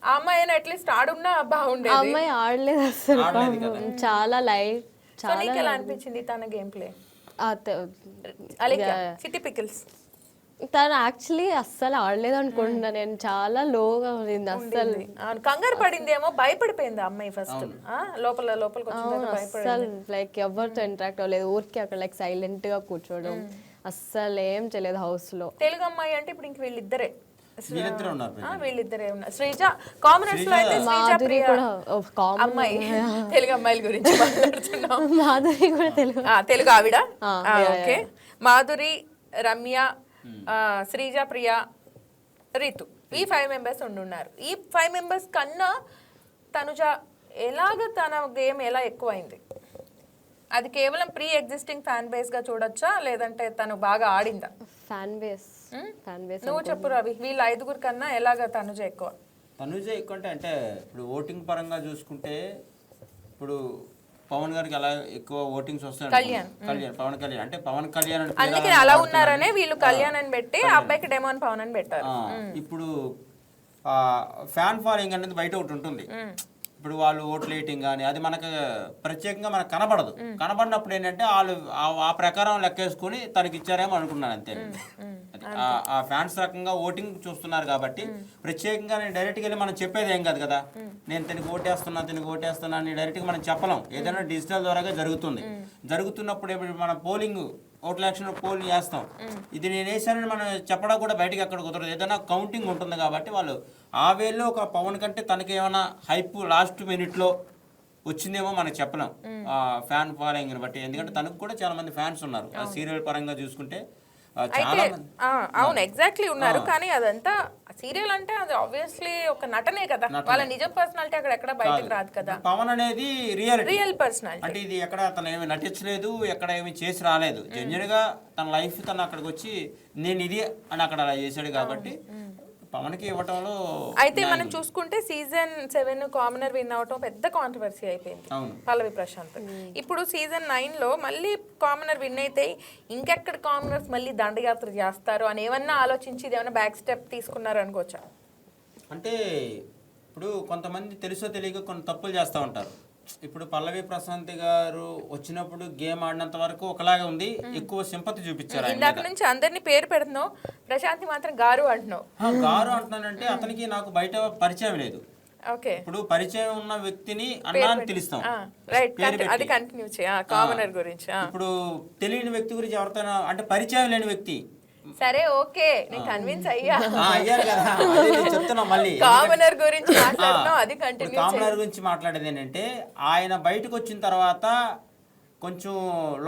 ఆ అమ్మాయి అట్లీస్ట్ ఆడున్నా బాగుండేది. అమ్మాయి ఆడలేదు అసలు, చాలా లైట్. చాలా ఎలా అనిపించింది తన గేమ్ ప్లే? అలేఖ్య చిట్టి పికిల్స్ తను యాక్చువల్లీ అస్సలు ఆడలేదు అనుకుంటున్నా నేను. చాలా లోగా ఉంది అస్సలు. కంగారు పడిందేమో, భయపడిపోయింది అమ్మాయి ఫస్ట్. లోపలికి అస్సలు లైక్ ఎవరితో ఇంటరాక్ట్ అవ్వలేదు, ఊరికి అక్కడ లైక్ సైలెంట్ గా కూర్చోవడం, అస్సలు ఏం చేయలేదు హౌస్ లో. తెలుగు అమ్మాయి అంటే ఇప్పుడు ఇంక వీళ్ళిద్దరే ఉన్నారు. శ్రీజ కామనర్స్ లో అయితే మాధురి కూడా అమ్మాయి. తెలుగు అమ్మాయిల గురించి మాట్లాడుతున్నాం. మాధురి కూడా తెలుగు ఆవిడ. ఓకే, మాధురి, రమ్య, శ్రీజ, ప్రియ, రీతు, ఈ 5 మెంబర్స్ ఉండున్నారు. ఈ 5 మెంబర్స్ కన్నా తనుజ ఎలాగ తన గేమ్ ఎలా ఎక్కువైంది? అది కేవలం ప్రీ ఎగ్జిస్టింగ్ ఫ్యాన్ బేస్ గా చూడొచ్చా, లేదంటే తను బాగా ఆడిందా? Fan base. నువ్వు చెప్పు రవి, వీళ్ళ 5 కన్నా ఎలాగ తనుజ ఎక్కువ? తనుజ ఎక్కువ అంటే ఇప్పుడు ఓటింగ్ పరంగా చూసుకుంటే, ఇప్పుడు పవన్ గారికి అలా ఎక్కువ ఓటింగ్స్ వస్తాయి. పవన్ కళ్యాణ్ అంటే పవన్ కళ్యాణ్ అందుకే అలా ఉన్నారనే వీళ్ళు కళ్యాణ్ అని పెట్టి అబ్బాయికి డెమోన్ పవన్ అని పెట్టారు. ఇప్పుడు ఫ్యాన్ ఫాలోయింగ్ అనేది బయట ఒకటి ఉంటుంది. ఇప్పుడు వాళ్ళు ఓట్లు వేయటం కానీ అది మనకు ప్రత్యేకంగా మనకు కనబడదు. కనబడినప్పుడు ఏంటంటే వాళ్ళు ఆ ప్రకారం లెక్కేసుకుని తనకి ఇచ్చారేమో అనుకున్నాను అంతే. ఆ ఫ్యాన్స్ రకంగా ఓటింగ్ చూస్తున్నారు కాబట్టి ప్రత్యేకంగా నేను డైరెక్ట్గా వెళ్ళి మనం చెప్పేది ఏం కాదు కదా, నేను తినకి ఓటేస్తున్నా అని డైరెక్ట్గా మనం చెప్పలేం. ఏదైనా డిజిటల్ ద్వారాగా జరుగుతుంది. జరుగుతున్నప్పుడు ఇప్పుడు మన పోలింగ్ ఓట్ల ఎలక్షన్ పోల్ చేస్తాం, ఇది నేను వేసానని మనం చెప్పడం కూడా బయటకు ఎక్కడ కుదరదు. ఏదైనా కౌంటింగ్ ఉంటుంది కాబట్టి వాళ్ళు ఆ వేలో ఒక పవన్ కంటే తనకి ఏమైనా హైప్ లాస్ట్ మినిట్లో వచ్చిందేమో మనకు చెప్పలేం ఫ్యాన్ ఫాలోయింగ్ని బట్టి. ఎందుకంటే తనకు కూడా చాలా మంది ఫ్యాన్స్ ఉన్నారు. ఆ సీరియల్ పరంగా చూసుకుంటే చాలా మంది. అవును, ఎగ్జాక్ట్లీ ఉన్నారు. కానీ అదంతా సీరియల్ అంటే అది ఆబ్వియస్లీ ఒక నటనే కదా, వాళ్ళ నిజం పర్సనాలిటీ అక్కడ ఎక్కడ బయటకు రాదు కదా. పవన్ అనేది రియల్ పర్సనాలిటీ అంటే ఇది ఎక్కడ తను ఏమి నటించలేదు, ఎక్కడ ఏమి చేసి రాలేదు. జెన్యున్ గా తన లైఫ్ తను అక్కడికి వచ్చి నేను ఇది అని అక్కడ అలా చేశాడు కాబట్టి పవన్కి ఇవ్వటంలో. అయితే మనం చూసుకుంటే సీజన్ 7 కామనర్ విన్ అవటం పెద్ద కాంట్రవర్సీ అయిపోయింది పల్లవి ప్రశాంత్. ఇప్పుడు సీజన్ 9లో మళ్ళీ కామనర్ విన్ అయితే ఇంకెక్కడ కామనర్స్ మళ్ళీ దండయాత్ర చేస్తారు అని ఏమన్నా ఆలోచించి ఏమైనా బ్యాక్ స్టెప్ తీసుకున్నారు అనుకోవచ్చా? అంటే ఇప్పుడు కొంతమంది తెలుసో తెలియక కొన్ని తప్పులు చేస్తూ ఉంటారు. ఇప్పుడు పల్లవి ప్రశాంత్ గారు వచ్చినప్పుడు గేమ్ ఆడినంత వరకు ఒకలాగా ఉంది, ఎక్కువ సింపతి చూపించారు. ఇందాక నుంచి అందరినీ పేరు పెడుతున్నావు, ప్రశాంతి మాత్రం గారు అంటున్నావు. గారు అంటున్నానంటే అతనికి నాకు బయట పరిచయం లేదు. ఇప్పుడు పరిచయం ఉన్న వ్యక్తిని అన్నా అని పిలుస్తాం. అది కంటిన్యూ కామనర్ గురించి. ఇప్పుడు తెలియని వ్యక్తి గురించి ఎవరితో అంటే పరిచయం లేని వ్యక్తి సరే ఓకే, నేను కన్విన్స్ అయ్యారు కదా, చెప్తున్నా మళ్ళీ కామనర్ గురించి మాట్లాడుతున్నాం, అది కంటిన్యూ. కామనర్ గురించి మాట్లాడేది ఏంటంటే ఆయన బయటకు వచ్చిన తర్వాత కొంచెం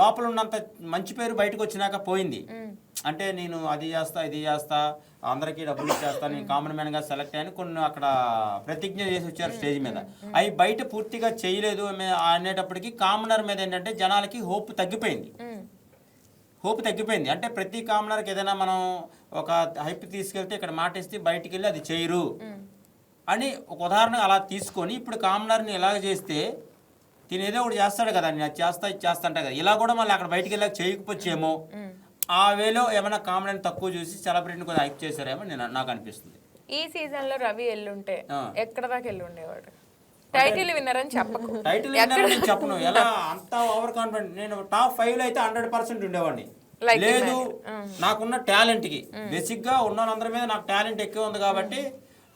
లోపల ఉన్నంత మంచి పేరు బయటకు వచ్చినాక పోయింది. అంటే నేను అది చేస్తా ఇది చేస్తా అందరికీ డబ్బులు ఇచ్చేస్తా, నేను కామన్ మ్యాన్ గా సెలెక్ట్ అయ్యాను కొన్ని అక్కడ ప్రతిజ్ఞ చేసి వచ్చారు స్టేజ్ మీద. అవి బయట పూర్తిగా చేయలేదు అనేటప్పటికి కామనర్ మీద ఏంటంటే జనాలకి హోప్ తగ్గిపోయింది. అంటే ప్రతి కామనర్కి ఏదైనా మనం ఒక హైప్ తీసుకెళ్తే ఇక్కడ మాట ఇస్తే బయటికి వెళ్ళి అది చేయరు అని ఒక ఉదాహరణ అలా తీసుకొని ఇప్పుడు కామనర్ని ఇలాగ చేస్తే తినేదో ఒకటి చేస్తాడు కదా, నేను అది చేస్తా ఇది చేస్తా అంటే కదా, ఇలా కూడా మళ్ళీ అక్కడ బయటికి వెళ్ళాక చేయకపోవచ్చేమో. ఆ వేలో ఏమైనా కామనర్ని తక్కువ చూసి సెలబ్రిటీని కొంచెం హైప్ చేశారేమో నాకు అనిపిస్తుంది. ఈ సీజన్ లో రవి ఎల్లుంటే ఎక్కడ దాకా ఎల్లుండేవాడు? టైటిల్ విన్నర్ అని చెప్పకు. టైటిల్ విన్నర్ అని చెప్పను, ఎలా అంత ఓవర్ కాన్ఫిడెంట్. నేను టాప్ 5 లో అయితే 100% ఉండేవాడిని. లేదు నాకున్న టాలెంట్ కి బేసిక్ గా ఉన్న వాళ్ళందరి మీద నాకు టాలెంట్ ఎక్కువ ఉంది కాబట్టి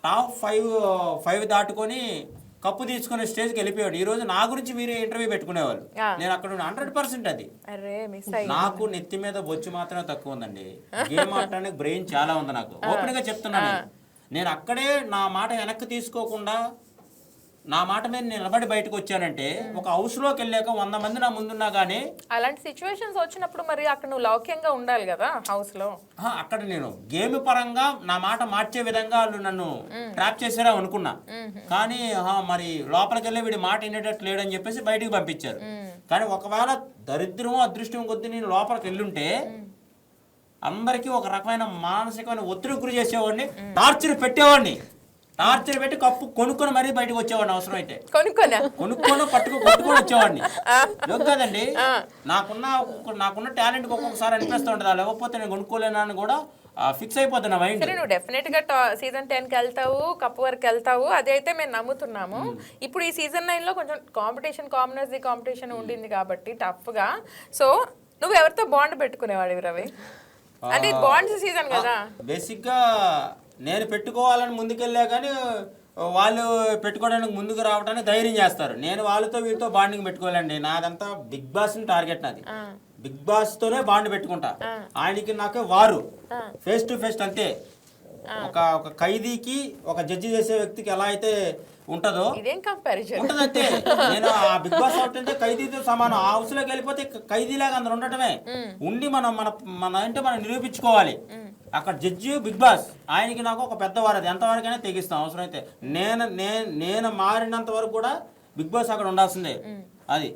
టాప్ 5 దాటుకొని కప్పు తీసుకునే స్టేజ్కి వెళ్ళిపోయాడు. ఈ రోజు నా గురించి మీరు ఇంటర్వ్యూ పెట్టుకునేవాళ్ళు, నేను అక్కడ 100% అది. నాకు నెత్తి మీద బొచ్చు మాత్రమే తక్కువ ఉందండి, గేమ్ ఆడటానికి బ్రెయిన్ చాలా ఉంది నాకు. ఓపెన్ గా చెప్తున్నాను, నేను అక్కడే నా మాట వెనక్కి తీసుకోకుండా నా మాట మీద నిలబడి బయటకు వచ్చానంటే ఒక హౌస్ లోకి వెళ్ళాక 100 మంది నా ముందున్నా గానీ అలాంటి సిచ్యువేషన్స్ వచ్చినప్పుడు మరి అక్కడ నువ్వు లౌక్యంగా ఉండాలి కదా హౌస్ లో. అక్కడ నేను గేమ్ పరంగా నా మాట మార్చే విధంగా వాళ్ళు నన్ను ట్రాప్ చేశారా అనుకున్నా, కానీ మరి లోపలికి వెళ్ళి వీడి మాట వినేటట్టు లేడని చెప్పేసి బయటికి పంపించారు. కానీ ఒకవేళ దరిద్రమో అదృష్టం కొద్దీ నేను లోపలికి వెళ్ళుంటే అందరికీ ఒక రకమైన మానసికమైన ఒత్తిడి గురి చేసేవాడిని, టార్చర్ పెట్టేవాడిని. టార్చర్ పెట్టి కప్పు కొనుక్కొని మరీ బయటకు వచ్చేవాడిని, అవసరం అయితే కొనుక్కొని కొట్టుకొని వచ్చేవాడిని. కదండి, నాకున్న టాలెంట్ ఒక్కొక్కసారి అనిపిస్తూ ఉంటుంది, లేకపోతే నేను కొనుక్కోలేనా అని కూడా ఫిక్స్ అయిపోతున్నా మైండ్. నువ్వు డెఫినెట్ గా సీజన్ 10కి వెళ్తావు, కప్పు వరకు వెళ్తావు, అదైతే మేము నమ్ముతున్నాము. ఇప్పుడు ఈ సీజన్ 9లో కొంచెం కామనర్స్ కాంపిటీషన్ ఉండింది కాబట్టి టఫ్ గా. సో నువ్వు ఎవరితో బాండ్ పెట్టుకునేవాడివి రవి? అంటే బాండ్స్ సీజన్ కదా. బేసిక్ గా నేను పెట్టుకోవాలని ముందుకెళ్ళా కానీ వాళ్ళు పెట్టుకోవడానికి ముందుకు రావడానికి ధైర్యం చేస్తారు. నేను వాళ్ళతో వీళ్ళతో బాండింగ్ పెట్టుకోవాలండి, నాదంతా బిగ్ బాస్ టార్గెట్. నాది బిగ్ బాస్ తోనే బాండ్ పెట్టుకుంటా. ఆయనకి నాకే వారు ఫేస్ టు ఫేస్ అంతే. ఒక ఖైదీకి ఒక జడ్జి చేసే వ్యక్తికి ఎలా అయితే ఉంటదో ఉంటదంతే. నేను ఆ బిగ్ బాస్ అవుట్ అంటే ఖైదీతో సమానం. ఆ హౌస్ లోకి వెళ్ళిపోతే ఖైదీలాగా అందరు ఉండటమే, ఉండి మనం అంటే మనం నిరూపించుకోవాలి. అక్కడ జడ్జి బిగ్ బాస్ ఆయనకి నాకు ఒక పెద్దవారు, అది ఎంతవరకైనా తెగిస్తాం అవసరం అయితే. నేను మారినంత వరకు కూడా బిగ్ బాస్ అక్కడ ఉండాల్సిందే అది.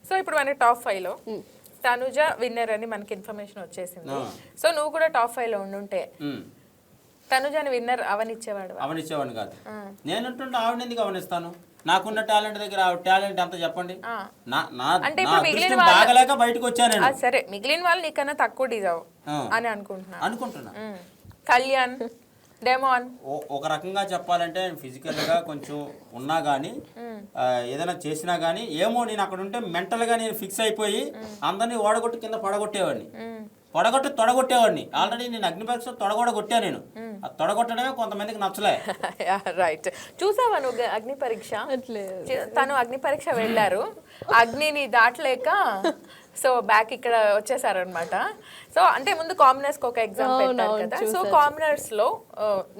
సో ఇప్పుడు మనకి టాప్ 5లో తనుజ విన్నర్ అని మనకి ఇన్ఫర్మేషన్ వచ్చేసింది. సో నువ్వు కూడా టాప్ 5లో ఉండుంటే తనుజని విన్నర్ అవనిచ్చేవాడిని కాదు. నేనుంటుంటే ఆవిడ ఎందుకు అవనిస్తాను? నాకున్న టాలెంట్ దగ్గర ఆవిడ టాలెంట్ ఎంత చెప్పండి. బాగలేక బయటకు వచ్చాను. సరే, మిగిలిన వాళ్ళు నీకన్నా తక్కువ డిజర్వ్ అని అనుకుంటున్నా. కళ్యాణ్, డెమాన్ ఒక రకంగా చెప్పాలంటే ఫిజికల్ గా కొంచెం ఉన్నా గానీ ఏదైనా చేసినా గానీ ఏమో నేను అక్కడ ఉంటే మెంటల్ గా నేను ఫిక్స్ అయిపోయి అందరినీ ఓడగొట్టి కింద పడగొట్టేవాడిని. తొడగొట్టేవాడిని. ఆల్రెడీ నేను అగ్ని పరీక్ష తొడగొడ కొట్టా నేను. ఆ తొడగొట్టడమే కొంతమందికి నచ్చలే. రైట్. చూసావా నువ్వు అగ్ని పరీక్ష? తను అగ్ని పరీక్ష వెళ్ళారు, అగ్నిని దాటలేక సో బ్యాక్ ఇక్కడ వచ్చేసారనమాట. సో అంటే ముందు కామనర్స్ కి ఒక ఎగ్జామ్ పెట్టారు కదా. సో కామనర్స్ లో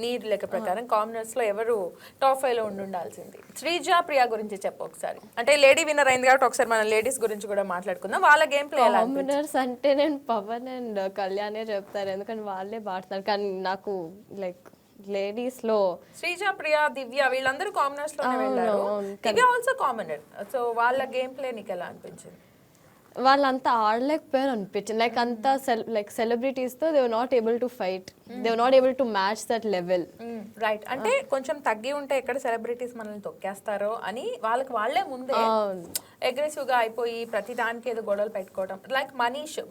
నీ లెక్క ప్రకారం కామనర్స్ లో ఎవరు టాప్ 5 లో ఉండాల్సింది? శ్రీజ, ప్రియా గురించి చెప్పు ఒకసారి. అంటే లేడీ విన్నర్ అయింది కాబట్టి ఒకసారి మనం లేడీస్ గురించి కూడా మాట్లాడుకుందాం. వాళ్ళ గేమ్ ప్లే ఎలా అనిపించింది? కామనర్స్ అంటే నేను పవన్ అండ్ కళ్యాణే చెప్తారు, ఎందుకంటే వాళ్ళే పాడుతున్నారు. కానీ నాకు లైక్ లేడీస్ లో శ్రీజ, ప్రియా, దివ్య వీళ్ళందరూ కామనర్స్ లోనే వెళ్ళారు. దివ్య ఆల్సో కామనర్. సో వాళ్ళ గేమ్ ప్లే నీకు ఎలా అనిపించింది? వాళ్ళంతా ఆడలేకపోయారు అనిపించింది. లైక్ అంతా లైక్ సెలబ్రిటీస్ తో they were not able to fight, they were not able to match that level. Right. అంటే కొంచెం తగ్గి ఉంటే ఎక్కడ సెలబ్రిటీస్ మనల్ని తొక్కేస్తారో అని వాళ్ళకి వాళ్ళే ముందే అగ్రెసివ్ గా అయిపోయి ప్రతి దానికి ఏదో గొడవలు పెట్టుకోవడం. లైక్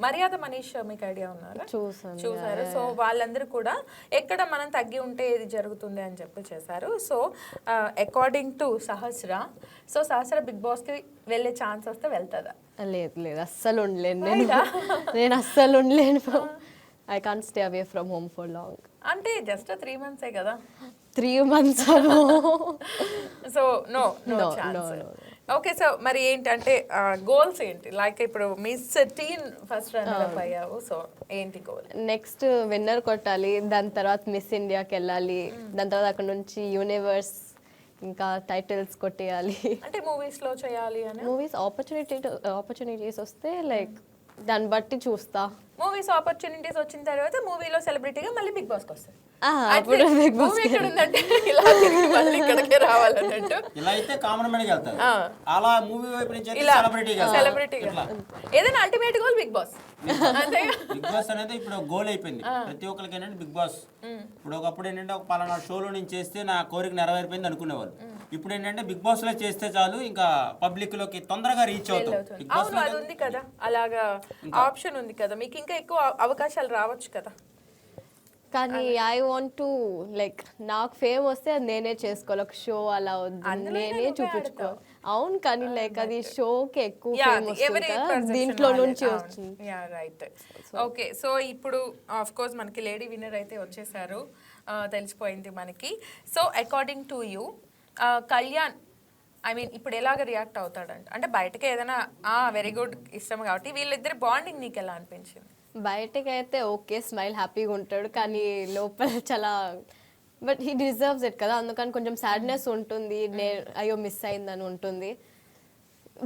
మర్యాద మనీష్ మీకు ఐడియా ఉన్నారా? చూసారు. సో వాళ్ళందరూ కూడా ఎక్కడ మనం తగ్గి ఉంటే ఇది జరుగుతుంది అని చెప్పి చేశారు. So according to Sahasra, so Sahasra Bigg Boss కి వెళ్ళే ఛాన్స్ వస్తే వెళ్తుందా? లేదు అస్సలు ఉండలేను నేను అస్సలు ఉండలేను. I can't stay away from home for long. అంటే జస్ట్ 3 months కదా. 3 months so no chance. Okay. So మరి ఏంటంటే గోల్స్ ఏంటి? లైక్ ఇప్పుడు మిస్ టీన్ ఫస్ట్ రన్నర్ అయ్యావు, సో ఏంటి గోల్? నెక్స్ట్ విన్నర్ కొట్టాలి, దాని తర్వాత మిస్ ఇండియాకి వెళ్ళాలి, దాని తర్వాత అక్కడ నుంచి యూనివర్స్ ఇంకా టైటిల్స్ కొట్టేయాలి. అంటే మూవీస్ లో చేయాలి అని మూవీస్ ఆపర్చునిటీస్ వస్తే లైక్ దాన్ని బట్టి చూస్తా. మూవీస్ ఆపర్చునిటీస్ వచ్చిన తర్వాత మూవీలో సెలబ్రిటీగా మళ్ళీ బిగ్ బాస్కి వస్తారు. అప్పుడు బిగ్ బాస్ ఇక్కడ ఉందంటే ఇలా తిరిగి మళ్ళీ ఇక్కడికే రావాలన్నట్టు. ఇలా అయితే కామన్ మ్యాన్కి వెళ్తారు, అలా మూవీ వైపు నుంచి సెలబ్రిటీగా ఏదైనా ultimate goal Bigg Boss. Bigg Boss అనేది ఇప్పుడు గోల్ అయిపోయింది ప్రతి ఒక్కరికి. ఏంటంటే బిగ్ బాస్ ఇప్పుడు ఒకప్పుడు ఏంటంటే ఒక పలానా షోలో నేను చేస్తే నా కోరిక నెరవేరిపోయింది అనుకునేవాళ్ళు. ఇప్పుడు ఏంటంటే బిగ్ బాస్ లో చేస్తే చాలు, ఇంకా పబ్లిక్ లోకి తొందరగా రీచ్ అవుతాం. బిగ్ బాస్ అవును, అది ఉంది కదా, అలాగా ఆప్షన్ ఉంది కదా, మీకు ఇంకా ఎక్కువ అవకాశాలు రావచ్చు కదా. కానీ ఐ వాంట్ టు లైక్ నాకు ఫేమ్ వస్తే అది నేనే చేసుకోవాలి, ఒక షో అలా వద్దు, నేనే చూపించుకోవాలి. అవును, కానీ లైక్ అది షోకి ఎక్కువ ఫేమ్ వస్తుంది కదా, దీంట్లో నుంచి వస్తుంది. రైట్. ఓకే. సో ఇప్పుడు ఆఫ్ కోర్స్ మనకి లేడీ విన్నర్ అయితే వచ్చేసారు, తెలిసిపోయింది మనకి. So according to you Kalyan I mean ఇప్పుడు ఎలాగ రియాక్ట్ అవుతాడంట? అంటే బయటకి ఏదైనా వెరీ గుడ్ ఇష్టం కాబట్టి వీళ్ళిద్దరి బాండింగ్ నీకు ఎలా అనిపించింది? బయటకి అయితే ఓకే, స్మైల్ హ్యాపీగా ఉంటాడు, కానీ లోపల చాలా బట్ హీ డిజర్వ్స్ ఇట్ కదా, అందుకని కొంచెం సాడ్నెస్ ఉంటుంది, అయ్యో మిస్ అయిందని ఉంటుంది.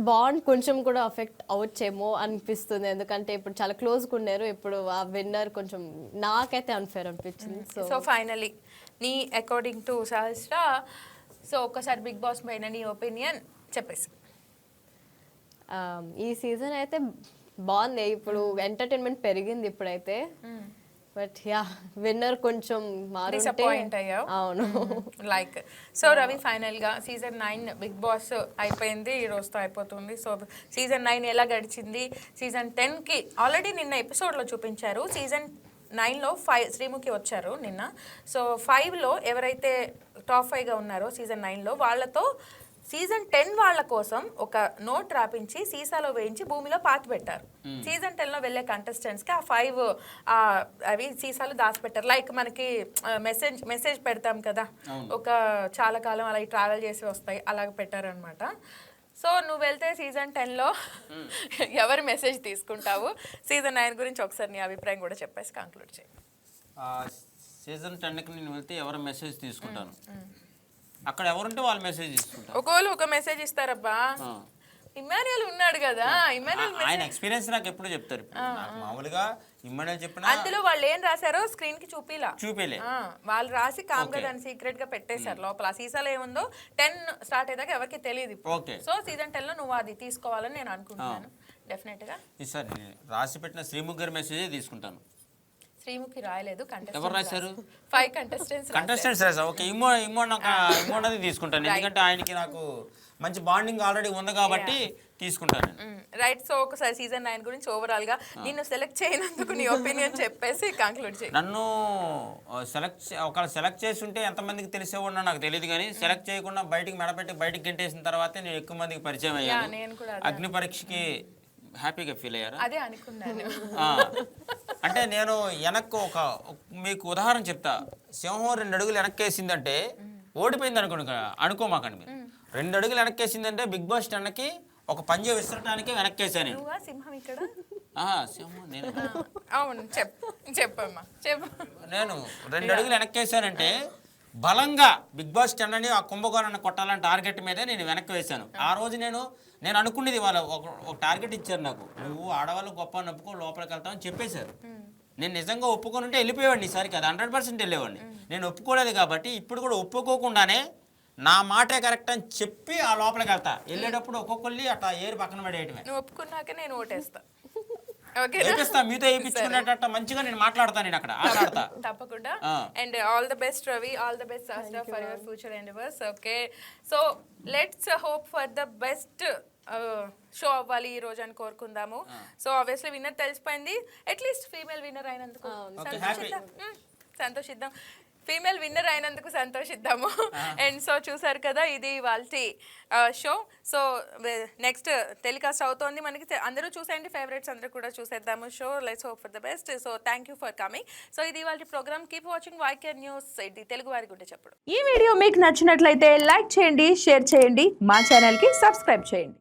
బాండ్ కొంచెం కూడా అఫెక్ట్ అవచ్చేమో అనిపిస్తుంది, ఎందుకంటే ఇప్పుడు చాలా క్లోజ్గా ఉన్నారు. ఇప్పుడు ఆ విన్నర్ కొంచెం నాకైతే అన్ఫేర్ అనిపించింది. సో ఫైనలీ నీ అకార్డింగ్ టు సహస్ర, సో ఒక్కసారి బిగ్ బాస్ పైన నీ ఒపీనియన్ చెప్పేసి. ఈ సీజన్ అయితే బాగుంది, ఇప్పుడు ఎంటర్టైన్మెంట్ పెరిగింది ఇప్పుడైతే. బట్ యా విన్నర్ కొంచెం డిసప్పాయింట్ అయ్యావు. అవును. లైక్ సో రవి, ఫైనల్ గా సీజన్ 9 బిగ్ బాస్ అయిపోయింది, ఈ రోజుతో అయిపోతుంది. సో సీజన్ 9 ఎలా గడిచింది? సీజన్ 10 కి ఆల్రెడీ నిన్న ఎపిసోడ్ లో చూపించారు. సీజన్ 9లో 5 శ్రీముఖి వచ్చారు నిన్న. సో 5లో ఎవరైతే టాప్ 5గా ఉన్నారో సీజన్ 9లో వాళ్ళతో సీజన్ 10 వాళ్ళ కోసం ఒక నోట్ రాపించి సీసాలో వేయించి భూమిలో పాతి పెట్టారు. సీజన్ 10లో వెళ్ళే కంటెస్టెంట్స్కి ఆ 5 అవి సీసాలు దాచిపెట్టారు. లైక్ మనకి మెసేజ్ పెడతాం కదా, ఒక చాలా కాలం అలా ట్రావెల్ చేసి వస్తాయి, అలాగ పెట్టారనమాట. సో నువ్వు వెళ్తే సీజన్ 10లో ఎవరి మెసేజ్ తీసుకుంటావు? సీజన్ 9 గురించి ఒకసారి నీ అభిప్రాయం కూడా చెప్పేసి కంక్లూడ్ చేయి. సీజన్ 10కి నేను వెళ్తే ఎవరి మెసేజ్ తీసుకుంటాను, అక్కడ ఎవరుంటే వాళ్ళ మెసేజ్ తీసుకుంటాను. ఒకవేళ ఒక మెసేజ్ ఇస్తారబ్బా, ఇమ్మాన్యుయల్ ఉన్నాడు కదా, ఆయన ఎక్స్పీరియన్స్ నాకు ఎప్పుడు చెప్తారు. మామూలుగా ఇమ్మాన్యుయల్ చెప్పిన అందులో వాళ్ళు ఏం రాశారో స్క్రీన్ కి చూపిలే, వాళ్ళు రాసి కామ్గా దాన్ని సీక్రెట్ గా పెట్టేశారు లోపల. ఆ సీసాలో ఏముందో 10 స్టార్ట్ అయ్యాక ఎవరికి తెలియదు. సో సీజన్ 10లో నువ్వు అది తీసుకోవాలని నేను అనుకుంటున్నాను డెఫినెట్ గా. ఈసారి రాసి పెట్టిన శ్రీముఖి గారి మెసేజ్ తీసుకుంటాను. శ్రీముఖి రాయలేదు, ఎవరు రాశారు? 5 కంటెస్టెంట్స్ రాశారు. ఓకే, ఇమ్మోన్నది తీసుకుంటాను, ఎందుకంటే ఆయనకి నాకు మంచి బాండింగ్ ఆల్రెడీ ఉంది కాబట్టి తీసుకుంటాను. రైట్. సో ఒకసారి సీజన్ 9 గురించి ఓవరాల్ గా నిన్ను సెలెక్ట్ చేయనందుకు నీ ఒపీనియన్ చెప్పేసి కంక్లూడ్ చేయి. నన్ను ఒకవేళ సెలెక్ట్ చేసి ఉంటే ఎంతమందికి తెలిసేవాడినా నాకు తెలియదు, కానీ సెలెక్ట్ చేయకుండా బయటికి మెడపెట్టి బయటికి గెంటేసిన తర్వాతే నేను ఎక్కువ మందికి పరిచయం అయ్యాను. అగ్ని పరీక్షకి హ్యాపీగా ఫీల్ అయ్యారా? అదే అనుకున్నాను. అంటే నేను వెనక్కు మీకు ఉదాహరణ చెప్తా. సింహం 2 అడుగులు వెనక్కేసిందంటే ఓడిపోయింది అనుకోమాకండి మీరు. 2 అడుగులు వెనక్కేసిందంటే బిగ్ బాస్ 10కి ఒక పంజే విసరటానికి వెనక్కేసాను నేను. నువ్వా సింహం ఇక్కడ? సింహం నేను. అవును, చెప్పమ్మా చెప్పు. నేను 2 అడుగులు వెనక్కేసానంటే బలంగా బిగ్ బాస్ 10 అని ఆ కుంభకోణాన్ని కొట్టాలని టార్గెట్ మీదే నేను వెనక్కి వేశాను. ఆ రోజు నేను అనుకునేది, వాళ్ళు ఒక టార్గెట్ ఇచ్చారు నాకు, నువ్వు ఆడవాళ్ళు గొప్ప నొప్పుకో లోపలికి వెళ్తామని చెప్పేశారు. నేను నిజంగా ఒప్పుకొని ఉంటే వెళ్ళిపోయేవాడిని, ఈసారికి అది 100% వెళ్ళేవాడిని. నేను ఒప్పుకోలేదు కాబట్టి ఇప్పుడు కూడా ఒప్పుకోకుండానే నా మాటే కరెక్ట్ అని చెప్పి ఆ లోపలికి వెళ్తా. వెళ్ళేటప్పుడు ఒక్కొక్కరిని అట్లా ఏరు పక్కన పడేయటమే. నువ్వు ఒప్పుకున్నాక నేను ఓటేస్తా. వేపిస్తా, మీతో వేయించుకునేటట్ట మంచిగా నేను మాట్లాడతాను, నేను అక్కడ ఆడతా తప్పకుండా. And all the best Ravi, all the best Shastra for your future endeavours. Okay, so let's hope for the best show అవ్వాలి ఈ రోజు అని కోరుకుందాము. సో ఆబ్వియస్లీ విన్నర్ తెలిసిపోయింది, అట్లీస్ట్ ఫీమేల్ విన్నర్ అయినందుకు సంతోషిద్దాం. ఫీమేల్ విన్నర్ అయినందుకు సంతోషిద్దాము. అండ్ సో చూసారు కదా, ఇది వాళ్ళ షో. సో నెక్స్ట్ టెలికాస్ట్ అవుతోంది మనకి, అందరూ చూసేయండి, ఫేవరెట్స్ అందరూ కూడా చూసేద్దాము show. Let's hope for the best. So thank you for coming. So ఇది వాళ్ళ programme. Keep watching YK news, ఇది తెలుగు వారి గుండె చప్పుడు. ఈ వీడియో మీకు నచ్చినట్లయితే లైక్ చేయండి, షేర్ చేయండి, మా ఛానల్కి సబ్స్క్రైబ్ చేయండి.